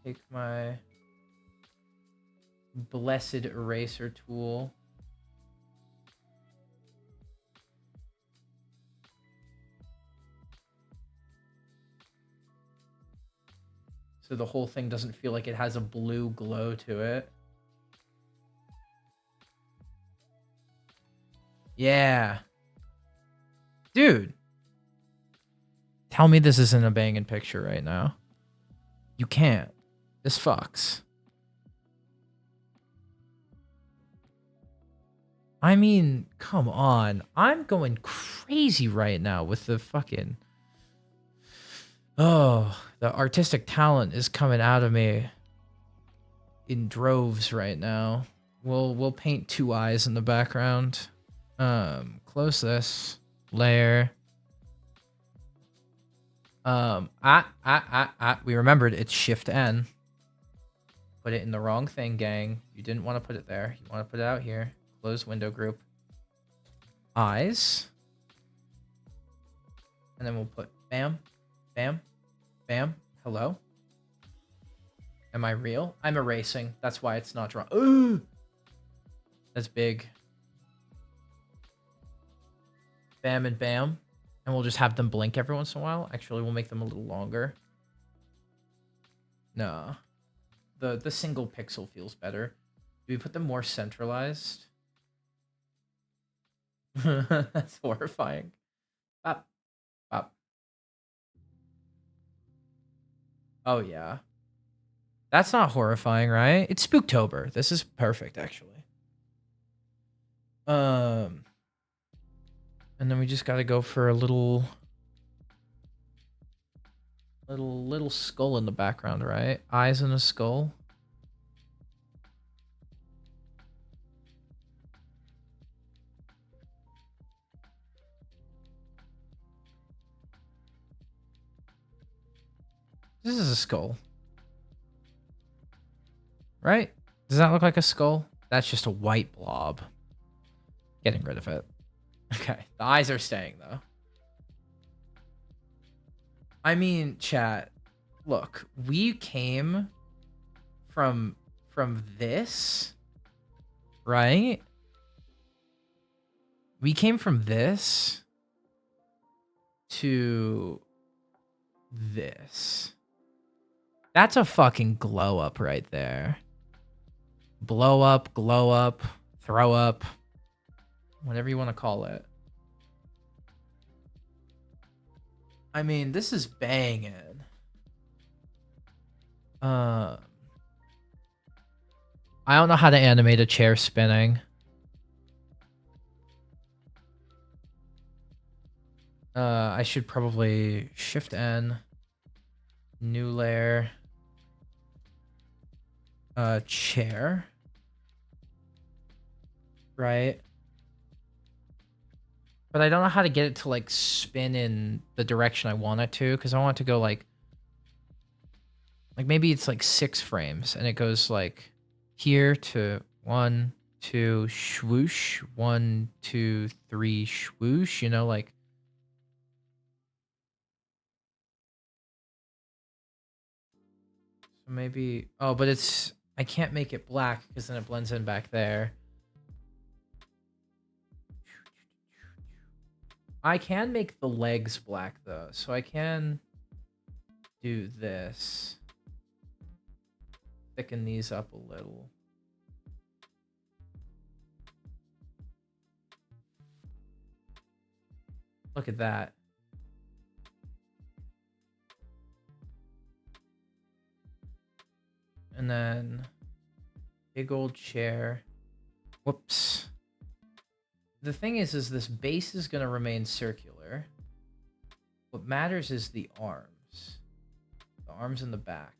Speaker 1: Take my blessed eraser tool. So the whole thing doesn't feel like it has a blue glow to it. Yeah. Dude. Tell me this isn't a banging picture right now. You can't. This fucks. I mean, come on. I'm going crazy right now with the fucking... Oh, the artistic talent is coming out of me in droves right now. We'll paint 2 eyes in the background. Close this layer. We remembered it's Shift N. Put it in the wrong thing, gang. You didn't want to put it there. You want to put it out here. Close window group. Eyes. And then we'll put bam, bam, bam. Hello. Am I real? I'm erasing. That's why it's not drawn. Ooh! That's big. Bam and bam. And we'll just have them blink every once in a while. Actually, we'll make them a little longer. No. The single pixel feels better. Do we put them more centralized? That's horrifying. Bop. Bop. Oh, yeah. That's not horrifying, right? It's Spooktober. This is perfect, actually. And then we just gotta go for a little skull in the background, right? Eyes and a skull. This is a skull. Right? Does that look like a skull? That's just a white blob. Getting rid of it. Okay. The eyes are staying, though. I mean, chat, look, we came from this, right? We came from this to this. That's a fucking glow up right there. Blow up, glow up, throw up, whatever you want to call it. I mean, this is banging. I don't know how to animate a chair spinning. I should probably Shift N, new layer, chair, right? But I don't know how to get it to like spin in the direction I want it to, because I want it to go like maybe it's like 6 frames and it goes like here to 1, 2, swoosh, 1, 2, 3, swoosh, you know, like. So maybe, oh, but it's, I can't make it black because then it blends in back there. I can make the legs black though, so I can do this. Thicken these up a little. Look at that. And then big old chair. Whoops. The thing is this base is going to remain circular. What matters is the arms. The arms in the back.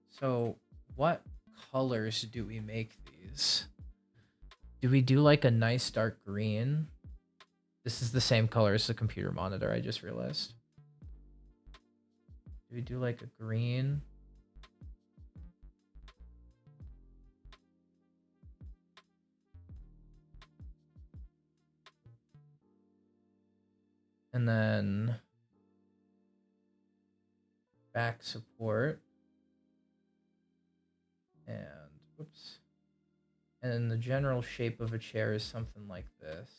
Speaker 1: So what colors do we make these? Do we do like a nice dark green? This is the same color as the computer monitor, I just realized. Do we do like a green? And then back support. And whoops. And then the general shape of a chair is something like this.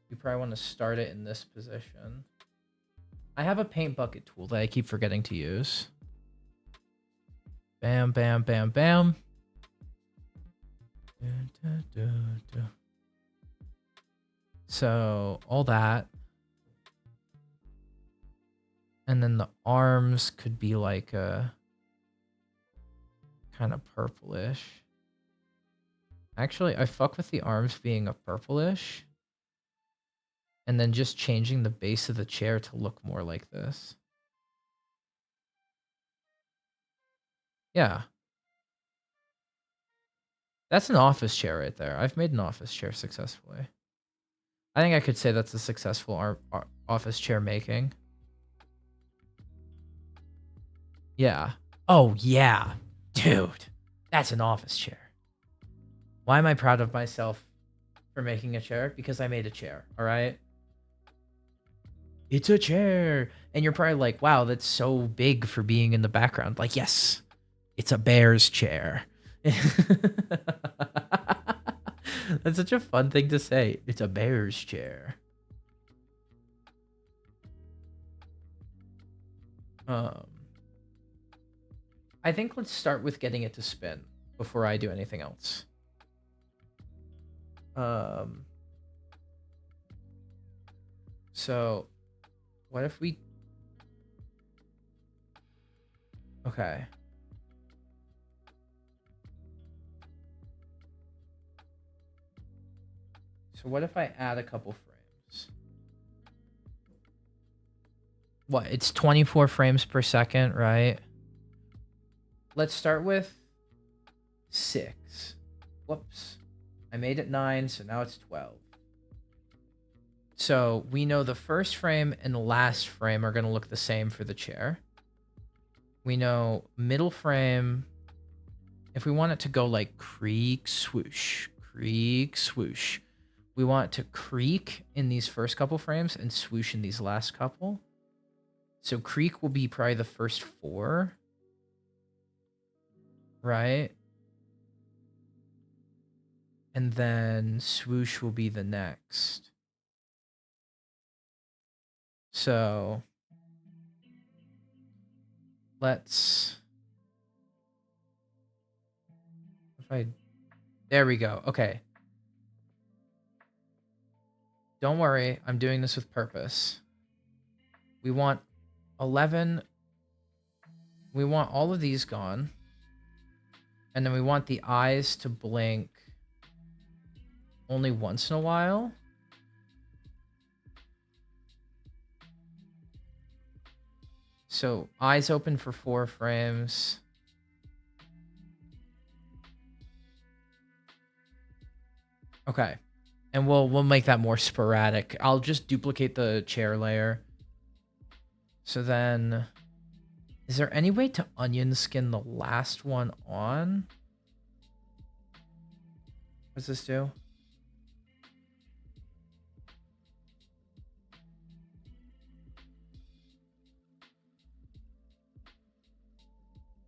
Speaker 1: You probably want to start it in this position. I have a paint bucket tool that I keep forgetting to use. Bam, bam, bam, bam. So all that. And then the arms could be like a kind of purplish. Actually, I fuck with the arms being a purplish. And then just changing the base of the chair to look more like this. Yeah. That's an office chair right there. I've made an office chair successfully. I think I could say that's a successful office chair making. Yeah. Oh, yeah. Dude, that's an office chair. Why am I proud of myself for making a chair? Because I made a chair, all right? It's a chair. And you're probably like, wow, that's so big for being in the background. Like, yes, it's a bear's chair. That's such a fun thing to say. It's a bear's chair. I think let's start with getting it to spin before I do anything else. So what if we... Okay. So what if I add a couple frames? What? It's 24 frames per second, right? Let's start with 6. Whoops. I made it 9, so now it's 12. So we know the first frame and the last frame are going to look the same for the chair. We know middle frame, if we want it to go like creak, swoosh, we want it to creak in these first couple frames and swoosh in these last couple. So creak will be probably the first 4. Right? And then swoosh will be the next. So let's, there we go. Okay. Don't worry, I'm doing this with purpose. We want 11. We want all of these gone. And then we want the eyes to blink only once in a while. So eyes open for 4 frames. Okay. And we'll make that more sporadic. I'll just duplicate the chair layer. So then, is there any way to onion skin the last one on? What does this do?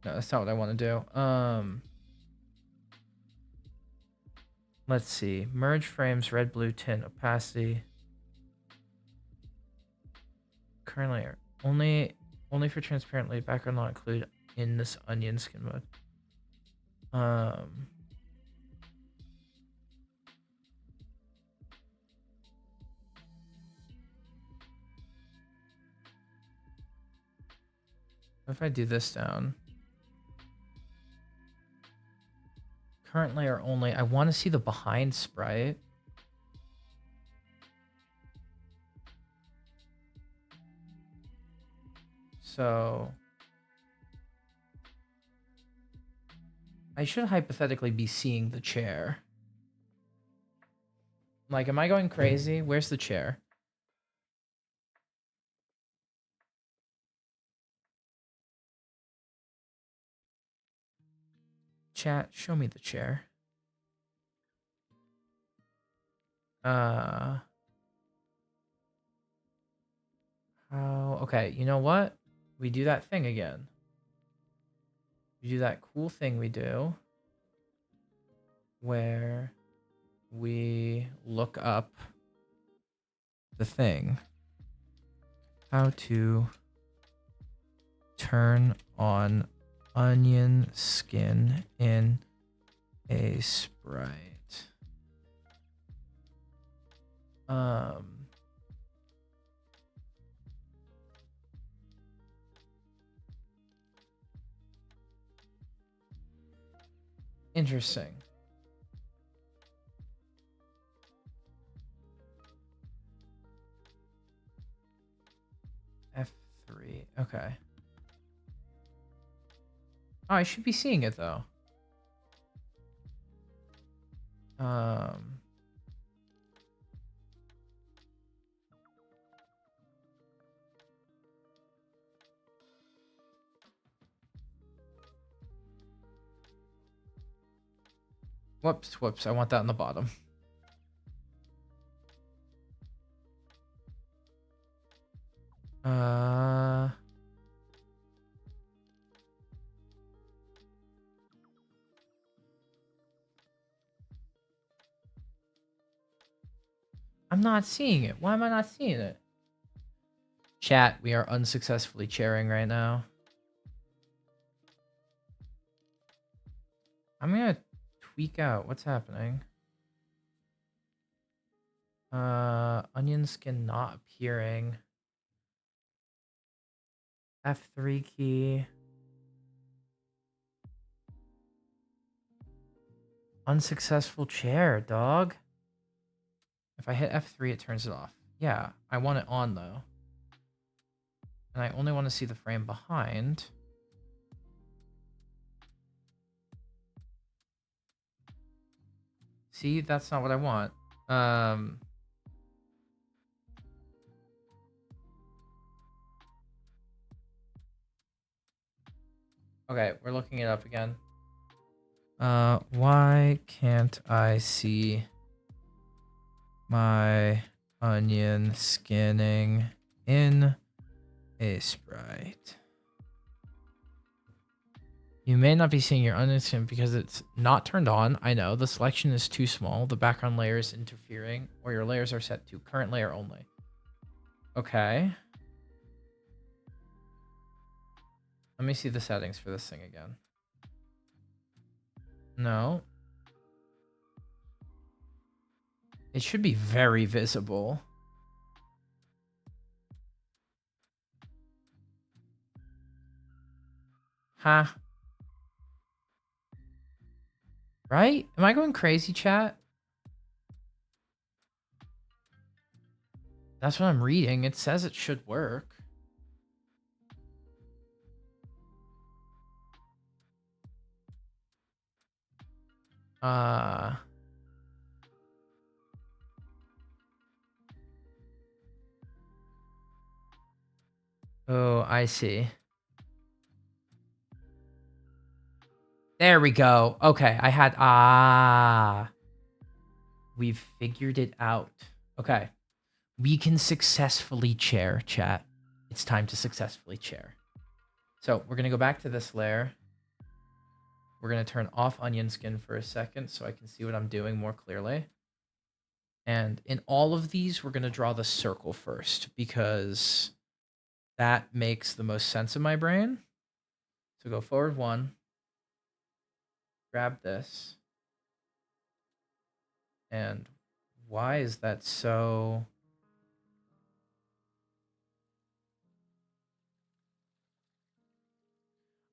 Speaker 1: No, that's not what I want to do. Let's see. Merge frames, red, blue, tint, opacity. Currently, only for transparently. Background not included in this onion skin mode. If I do this down. Current layer only. I want to see the behind sprite. So I should hypothetically be seeing the chair. Like, am I going crazy? Where's the chair? Chat, show me the chair. How? Okay, you know what? We do that thing again. We do that cool thing we do where we look up the thing. How to turn on onion skin in a sprite. Interesting. F3. Okay. Oh, I should be seeing it though. Whoops. I want that on the bottom. I'm not seeing it. Why am I not seeing it? Chat, we are unsuccessfully chairing right now. I'm gonna tweak out what's happening. Onion skin not appearing. F3 key. Unsuccessful chair, dog. If I hit F3, it turns it off. Yeah, I want it on though. And I only want to see the frame behind. See, that's not what I want. Okay, we're looking it up again. Why can't I see my onion skinning in a sprite? You may not be seeing your onion skin because it's not turned on. I know the selection is too small. The background layer is interfering, or your layers are set to current layer only. Okay. Let me see the settings for this thing again. No. It should be very visible. Huh? Right? Am I going crazy, chat? That's what I'm reading. It says it should work. Oh, I see. There we go. Okay, we've figured it out. Okay. We can successfully chair, chat. It's time to successfully chair. So we're going to go back to this layer. We're going to turn off onion skin for a second so I can see what I'm doing more clearly. And in all of these, we're going to draw the circle first because that makes the most sense in my brain. So go forward 1, grab this. And why is that so...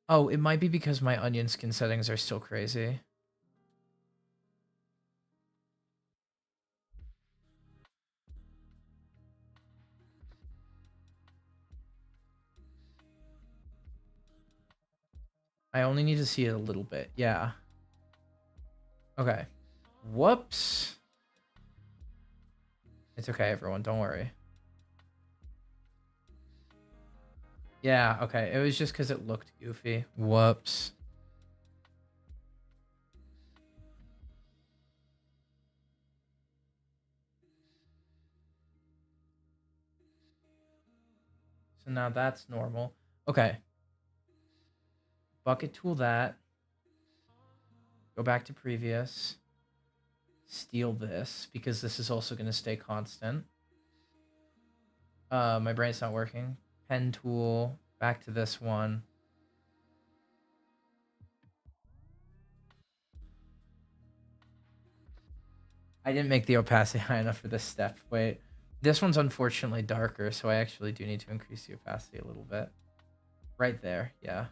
Speaker 1: Oh, it might be because my onion skin settings are still crazy. I only need to see it a little bit. Yeah. Okay. Whoops. It's okay, everyone. Don't worry. Yeah, okay. It was just because it looked goofy. Whoops. So now that's normal. Okay. Bucket tool that. Go back to previous. Steal this because this is also going to stay constant. My brain's not working. Pen tool. Back to this one. I didn't make the opacity high enough for this step. Wait. This one's unfortunately darker, so I actually do need to increase the opacity a little bit. Right there, yeah.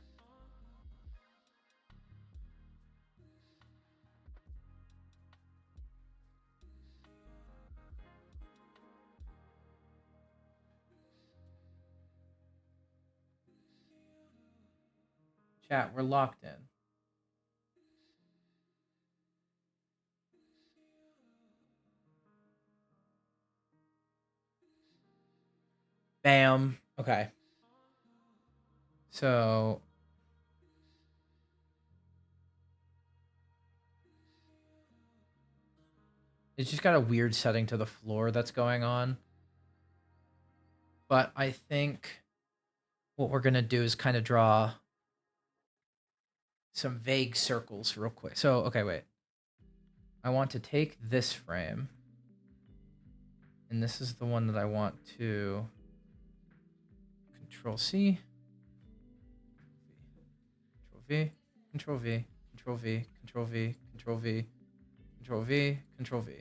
Speaker 1: Chat, we're locked in. Bam. Okay. So it's just got a weird setting to the floor that's going on. But I think what we're going to do is kind of draw some vague circles real quick. So, okay, wait. I want to take this frame. And this is the one that I want to Control C. Control V. Control V. Control V. Control V. Control V. Control V. Control V.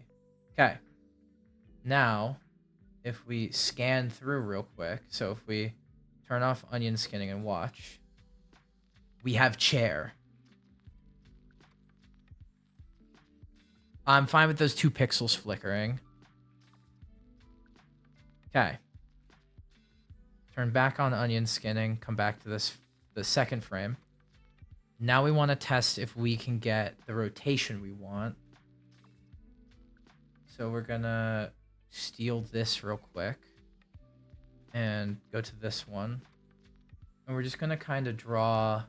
Speaker 1: Okay. Now, if we scan through real quick, so if we turn off onion skinning and watch, we have chair. I'm fine with those 2 pixels flickering. Okay. Turn back on onion skinning, come back to this, the second frame. Now we want to test if we can get the rotation we want. So we're gonna steal this real quick and go to this one. And we're just gonna kind of draw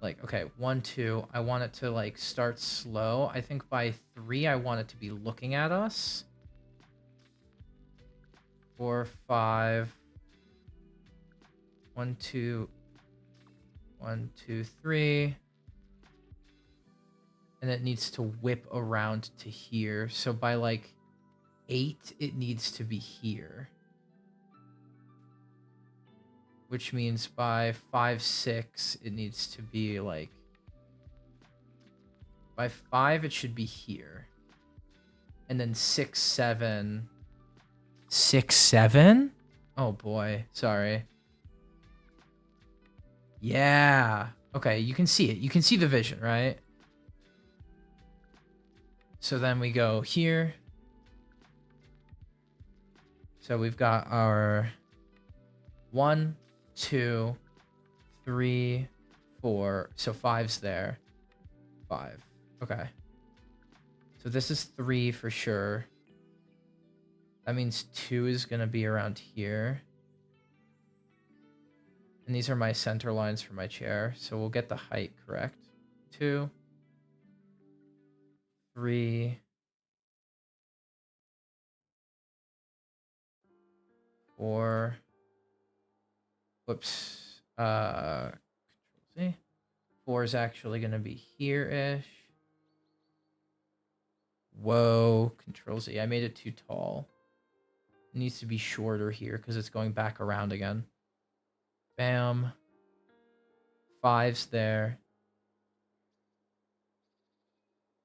Speaker 1: like, okay, 1, 2, I want it to like start slow. I think by 3, I want it to be looking at us. 4, 5, 1, 2, 1, 2, 3. And it needs to whip around to here. So by like 8, it needs to be here. which means by 5, 6, it needs to be like, by 5, it should be here. And then 6, 7. 6, 7? Oh boy, sorry. Yeah. Okay, you can see it. You can see the vision, right? So then we go here. So we've got our 1, 2, 3, 4. So 5's there. 5. Okay. So this is 3 for sure. That means 2 is going to be around here. And these are my center lines for my chair. So we'll get the height correct. 2, 3, 4. Whoops. Control Z. 4 is actually going to be here-ish. Whoa. Control Z. I made it too tall. It needs to be shorter here because it's going back around again. Bam. 5's there.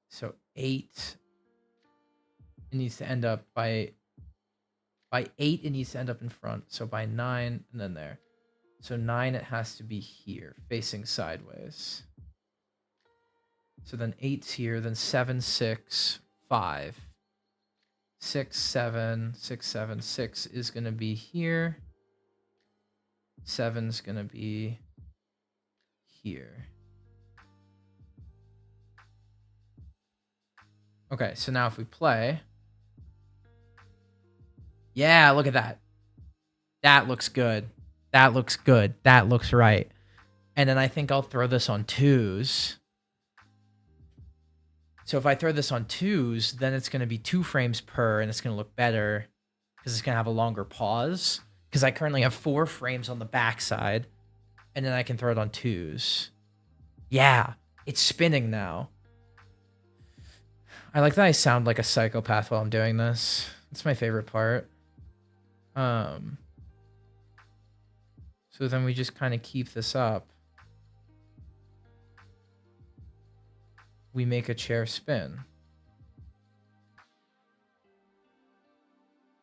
Speaker 1: So 8. It needs to end up by 8, it needs to end up in front. So by 9, and then there. So 9, it has to be here, facing sideways. So then 8's here, then 7, 6, 5. 6, 7, 6, 7, 6 is going to be here. 7's going to be here. Okay, so now if we play. Yeah, look at that. That looks good. That looks good. That looks right. And then I think I'll throw this on 2s. So if I throw this on 2s, then it's going to be 2 frames per, and it's going to look better because it's going to have a longer pause. Because I currently have 4 frames on the backside, and then I can throw it on 2s. Yeah, it's spinning now. I like that I sound like a psychopath while I'm doing this. It's my favorite part. So then we just kind of keep this up. We make a chair spin.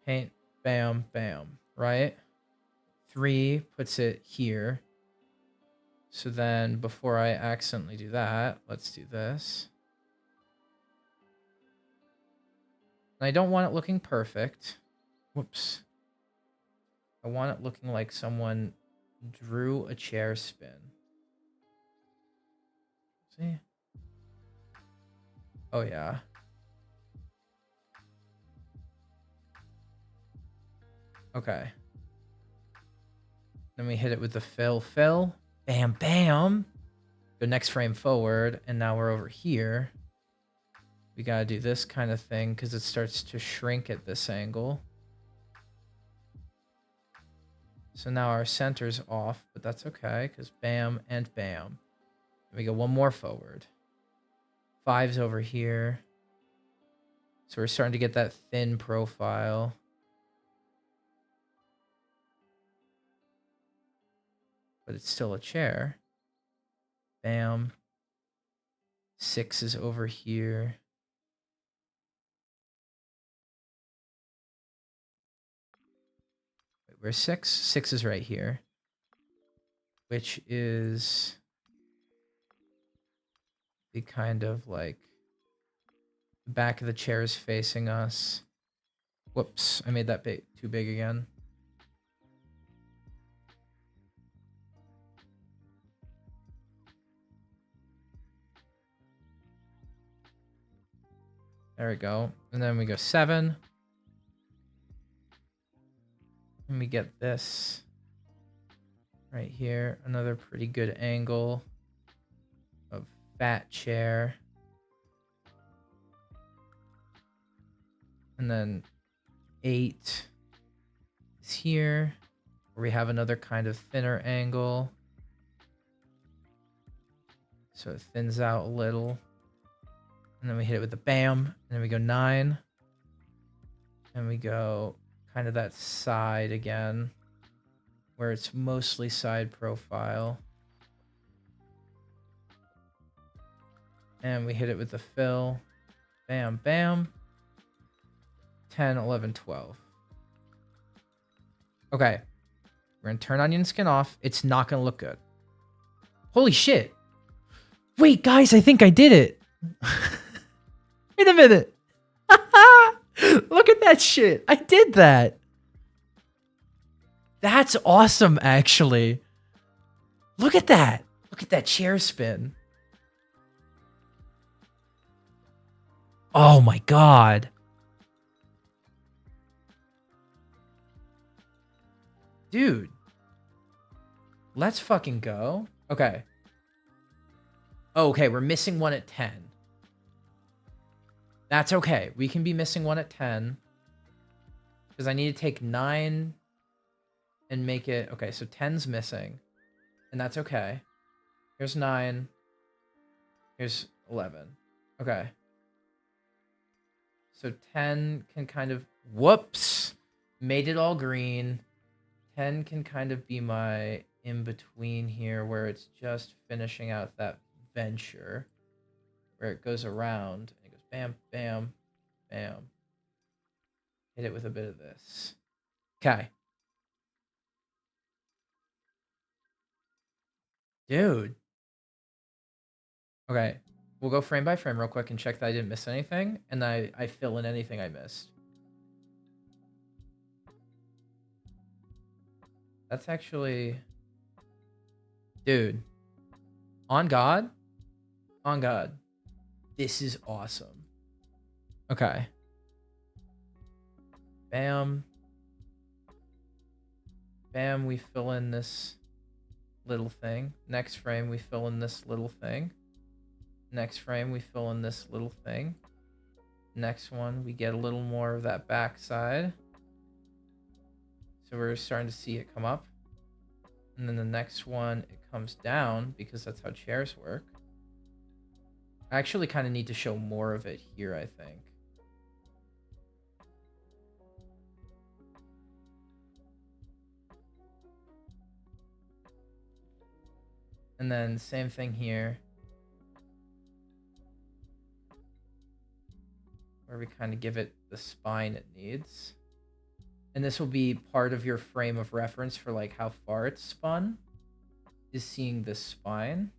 Speaker 1: Paint, bam, bam, right? 3 puts it here. So then before I accidentally do that, let's do this. And I don't want it looking perfect. Whoops. I want it looking like someone drew a chair spin. See? Oh, yeah. Okay. Then we hit it with the fill. Bam, bam. Go next frame forward, and now we're over here. We gotta do this kind of thing because it starts to shrink at this angle. So now our center's off, but that's okay because bam and bam. We go one more forward. 5's over here. So we're starting to get that thin profile. But it's still a chair. Bam. 6 is over here. Wait, where's 6? 6 is right here. Which is the kind of like the back of the chair is facing us. Whoops, I made that too big again. There we go. And then we go 7. And we get this right here. Another pretty good angle of fat chair. And then 8 is here, where we have another kind of thinner angle. So it thins out a little. And then we hit it with the bam. And then we go 9. And we go kind of that side again. where it's mostly side profile. And we hit it with the fill. Bam, bam. 10, 11, 12. Okay. We're going to turn onion skin off. It's not going to look good. Holy shit. Wait, guys, I think I did it. Wait a minute. Look at that shit. I did that. That's awesome, actually. Look at that. Look at that chair spin. Oh my god. Dude. Let's fucking go. Okay. Oh, okay, we're missing one at 10. That's okay. We can be missing one at 10. Because I need to take 9 and make it... Okay, so 10's missing. And that's okay. Here's 9. Here's 11. Okay. So 10 can kind of... Whoops! Made it all green. 10 can kind of be my in-between here, where it's just finishing out that venture. Where it goes around. And it goes bam, bam, bam. Hit it with a bit of this. Okay. Dude. Okay. We'll go frame by frame real quick and check that I didn't miss anything. And I fill in anything I missed. That's actually... Dude. On God? On God. This is awesome. Okay. Bam. Bam, we fill in this little thing. Next frame, we fill in this little thing. Next frame, we fill in this little thing. Next one, we get a little more of that backside. So we're starting to see it come up. And then the next one, it comes down because that's how chairs work. I actually kind of need to show more of it here, I think. And then same thing here. Where we kind of give it the spine it needs. And this will be part of your frame of reference for like how far it's spun. Is seeing this spine.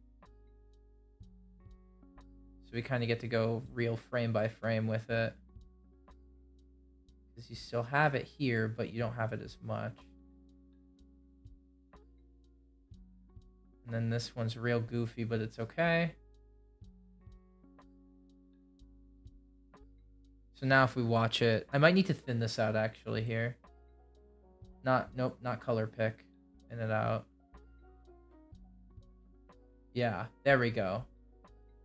Speaker 1: So we kind of get to go real frame by frame with it. Because you still have it here, but you don't have it as much. And then this one's real goofy, but it's okay. So now if we watch it, I might need to thin this out actually here. Nope, not color pick. Thin it out. Yeah, there we go.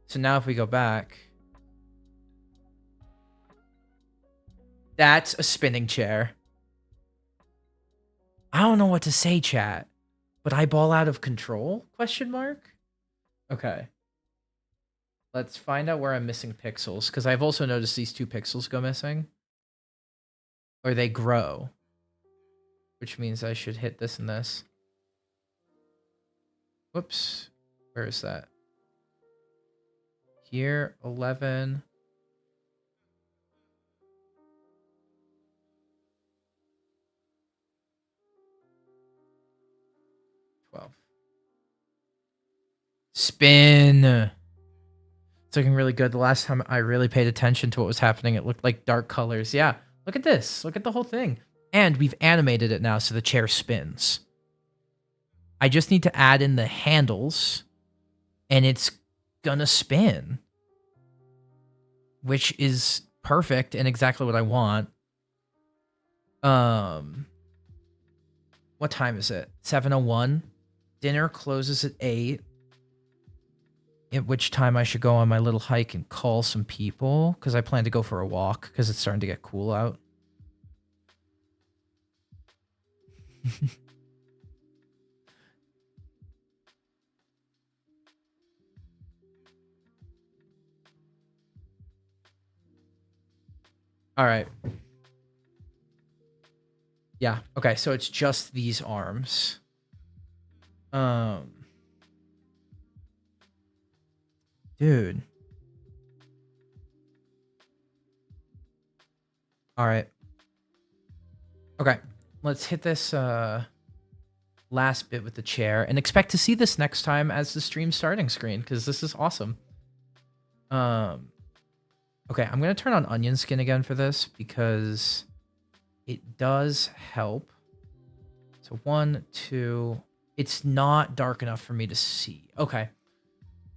Speaker 1: So now if we go back. That's a spinning chair. I don't know what to say, chat. But I ball out of control? Question mark? Okay. Let's find out where I'm missing pixels, because I've also noticed these 2 pixels go missing. Or they grow. Which means I should hit this and this. Whoops. Where is that? Here, 11. Spin. It's looking really good. The last time I really paid attention to what was happening, it looked like dark colors. Yeah, look at this. Look at the whole thing. And we've animated it now so the chair spins. I just need to add in the handles, and it's gonna spin. Which is perfect and exactly what I want. What time is it? 7:01. Dinner closes at 8. At which time I should go on my little hike and call some people. Because I plan to go for a walk. Because it's starting to get cool out. Alright. Yeah, okay, so it's just these arms. Um, dude. All right. Okay. Let's hit this last bit with the chair and expect to see this next time as the stream starting screen because this is awesome. Um, okay, I'm gonna turn on onion skin again for this because it does help. So 1, 2. It's not dark enough for me to see. Okay,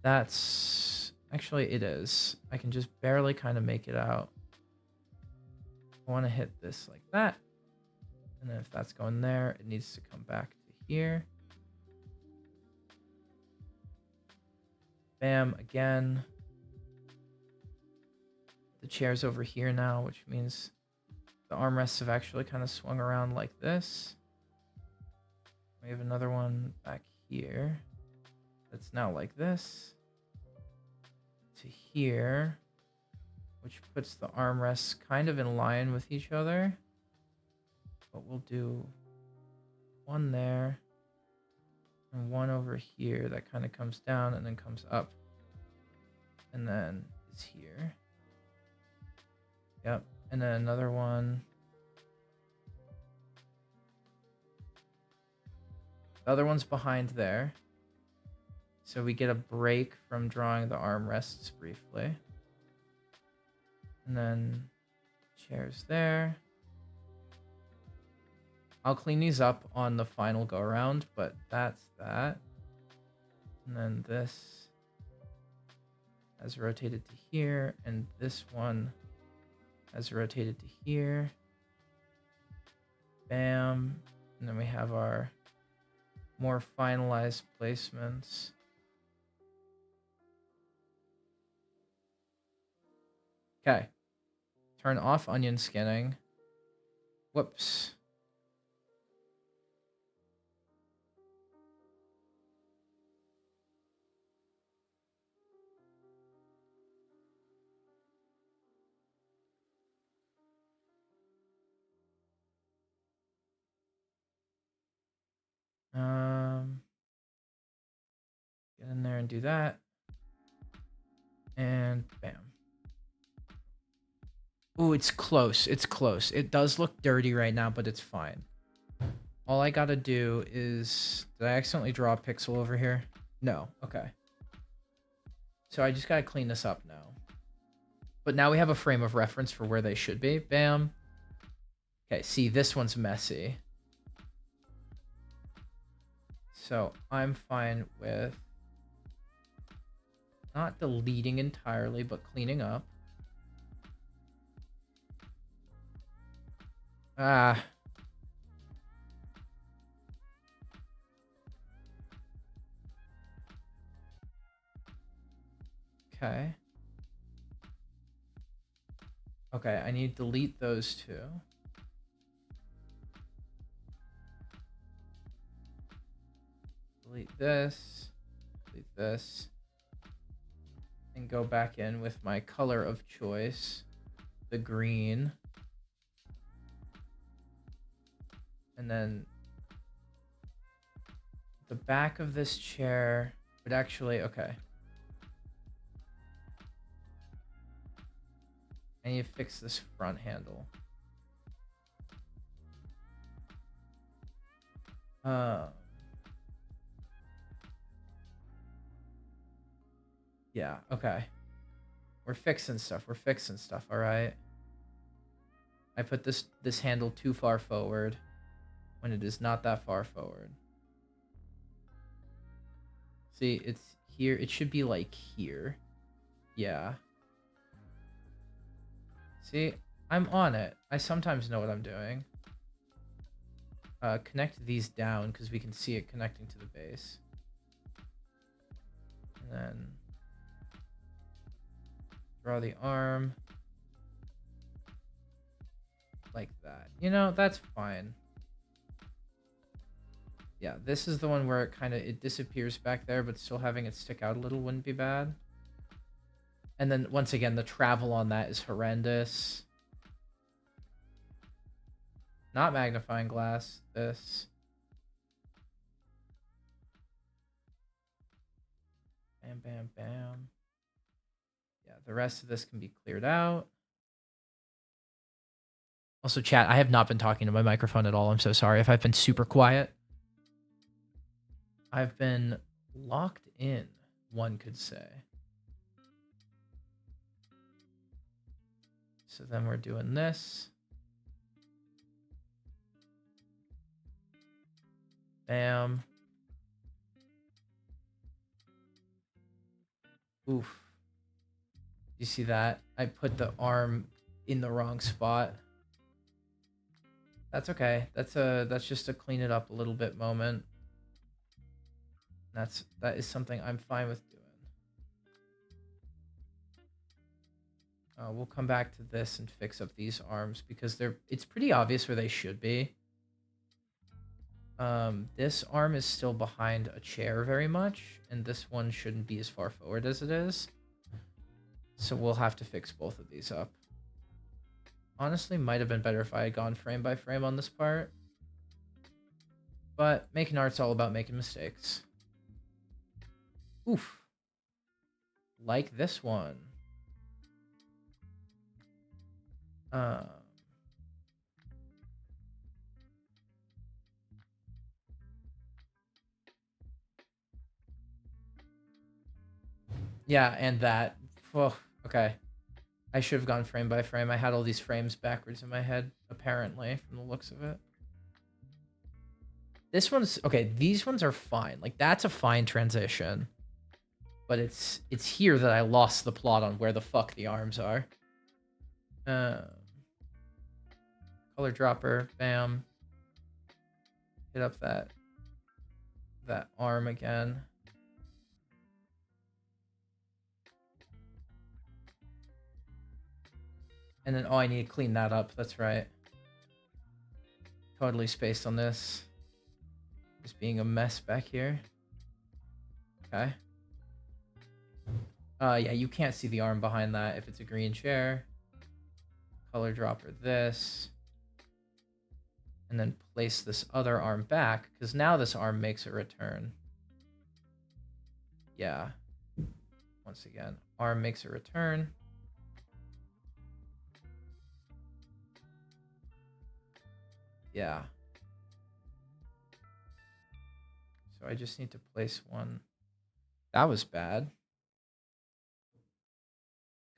Speaker 1: that's actually it is. I can just barely kind of make it out. I want to hit this like that, and then if that's going there, it needs to come back to here. Bam, again. The chair's over here now, which means the armrests have actually kind of swung around like this. We have another one back here that's now like this to here, which puts the armrests kind of in line with each other. But we'll do one there and one over here that kind of comes down and then comes up and then is here. Yep. And then another one. The other one's behind there. So we get a break from drawing the armrests briefly. And then chairs there. I'll clean these up on the final go around, but that's that. And then this has rotated to here, and this one has rotated to here. Bam. And then we have our more finalized placements. Okay. Turn off onion skinning. Whoops. Get in there and do that. And bam. Ooh, it's close. It's close. It does look dirty right now, but it's fine. All I gotta do is... Did I accidentally draw a pixel over here? No. Okay. So I just gotta clean this up now. But now we have a frame of reference for where they should be. Bam. Okay, see, this one's messy. So I'm fine with not deleting entirely, but cleaning up. Ah. Okay. Okay, I need to delete those two. Delete this. Delete this. And go back in with my color of choice. The green. And then the back of this chair would actually... Okay. I need to fix this front handle. Yeah, okay. We're fixing stuff. We're fixing stuff, all right? I put this handle too far forward when it is not that far forward. See, it's here. It should be like here. Yeah. See, I'm on it. I sometimes know what I'm doing. Connect these down because we can see it connecting to the base. And then draw the arm like that. You know, that's fine. Yeah, this is the one where it disappears back there, but still having it stick out a little wouldn't be bad. And then once again, the travel on that is horrendous. Not magnifying glass, this. Bam, bam, bam. Yeah, the rest of this can be cleared out. Also, chat, I have not been talking to my microphone at all. I'm so sorry if I've been super quiet. I've been locked in, one could say. So then we're doing this. Bam. Oof. You see that? I put the arm in the wrong spot. That's okay. That's just a clean it up a little bit moment. That is something I'm fine with doing. We'll come back to this and fix up these arms because it's pretty obvious where they should be. This arm is still behind a chair very much, and this one shouldn't be as far forward as it is. So we'll have to fix both of these up. Honestly, might have been better if I had gone frame by frame on this part. But making art's all about making mistakes. Oof. Like this one. Yeah, and that. Oh, okay. I should have gone frame by frame. I had all these frames backwards in my head, apparently, from the looks of it. This one's okay. These ones are fine. Like, that's a fine transition. But it's here that I lost the plot on where the fuck the arms are. Color dropper, bam. Hit up that arm again. And then, oh, I need to clean that up. That's right. Totally spaced on this. Just being a mess back here. Okay. Yeah, you can't see the arm behind that if it's a green chair. Color dropper this. And then place this other arm back, because now this arm makes a return. Yeah. Once again, arm makes a return. Yeah. So I just need to place one. That was bad.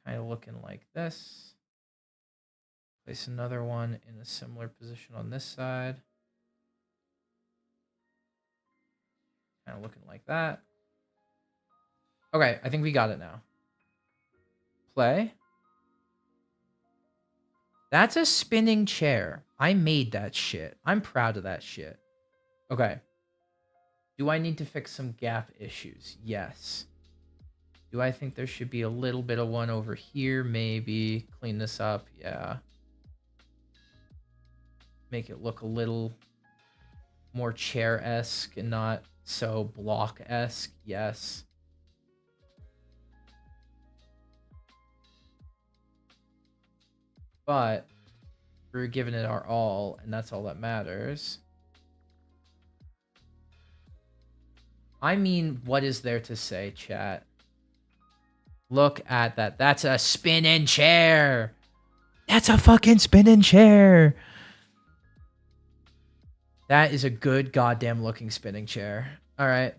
Speaker 1: Kind of looking like this. Place another one in a similar position on this side. Kind of looking like that. Okay, I think we got it now. Play. That's a spinning chair. I made that shit. I'm proud of that shit. Okay. Do I need to fix some gap issues? Yes. Do I think there should be a little bit of one over here? Maybe. Clean this up. Yeah. Make it look a little more chair-esque and not so block-esque. Yes. But we're giving it our all, and that's all that matters. I mean, what is there to say, chat? Look at that. That's a spinning chair. That's a fucking spinning chair. That is a good goddamn looking spinning chair. All right.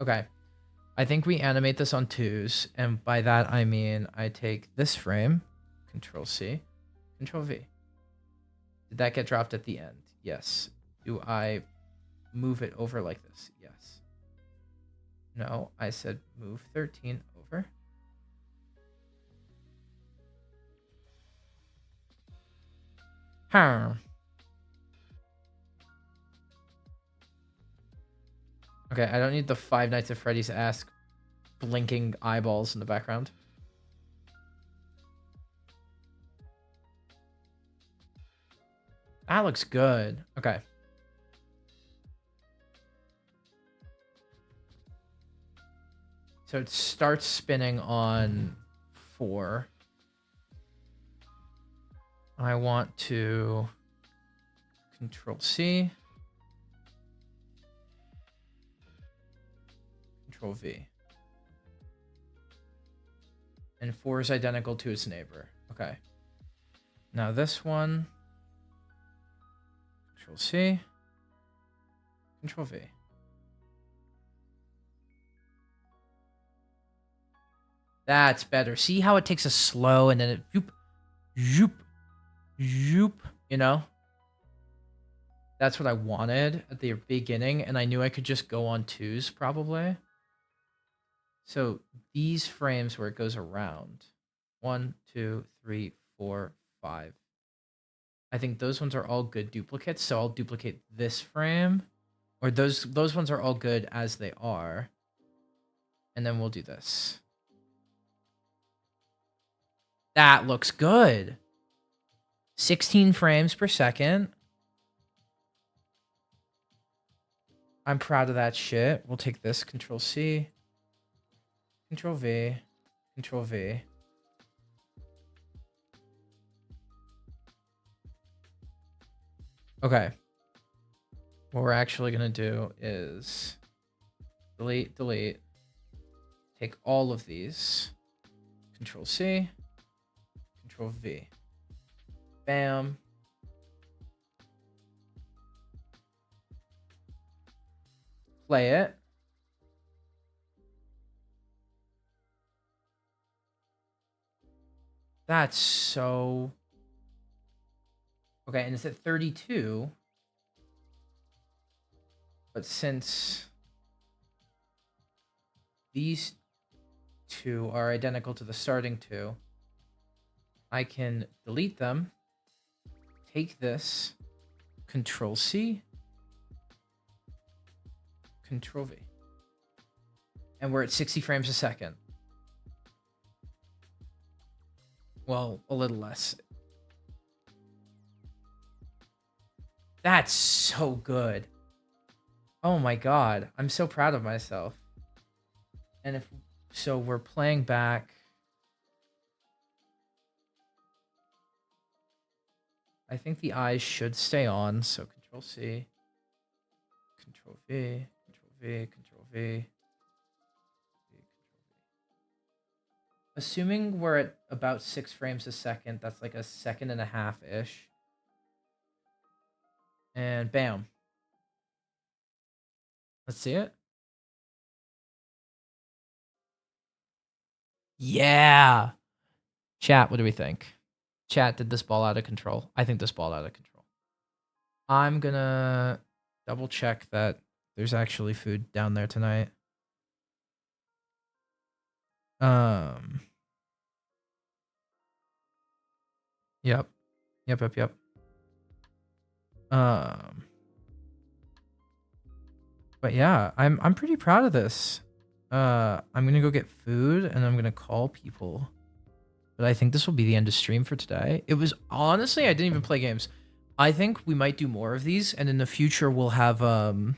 Speaker 1: Okay. I think we animate this on 2s. And by that, I mean I take this frame, Control C, Control V. Did that get dropped at the end? Yes. Do I move it over like this? Yes. No, I said move 13 over. Okay, I don't need the Five Nights at Freddy's-esque blinking eyeballs in the background. That looks good. Okay. So it starts spinning on 4. I want to Control C. Control V. And 4 is identical to its neighbor. Okay. Now this one. Control C. Control V. That's better. See how it takes a slow and then it zoop, zoop, zoop, you know? That's what I wanted at the beginning, and I knew I could just go on 2s probably. So these frames where it goes around. 1, 2, 3, 4, 5. I think those ones are all good duplicates, so I'll duplicate this frame. Or those ones are all good as they are. And then we'll do this. That looks good. 16 frames per second. I'm proud of that shit. We'll take this, Control C, Control V, Control V. Okay. What we're actually going to do is delete, delete, take all of these, Control C, Control V. Bam. Play it. That's so... Okay, and it's at 32. But since these 2 are identical to the starting 2, I can delete them, take this, Control C, Control V. And we're at 60 frames a second. Well, a little less. That's so good. Oh my god. I'm so proud of myself. And if so, we're playing back. I think the eyes should stay on, so Control C, Control V, Control V, Control V. Assuming we're at about 6 frames a second, that's like a second and a half-ish. And bam. Let's see it. Yeah. Chat, what do we think? Chat, did this ball out of control? I think this ball out of control. I'm gonna double check that there's actually food down there tonight. Yep. Yep. But yeah, I'm pretty proud of this. I'm gonna go get food and I'm gonna call people. But I think this will be the end of stream for today. It was honestly, I didn't even play games. I think we might do more of these, and in the future we'll have the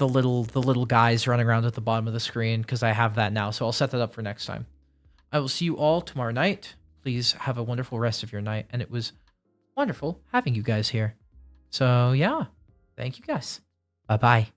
Speaker 1: little guys running around at the bottom of the screen because I have that now. So I'll set that up for next time. I will see you all tomorrow night. Please have a wonderful rest of your night, and it was wonderful having you guys here. So yeah, thank you guys. Bye bye.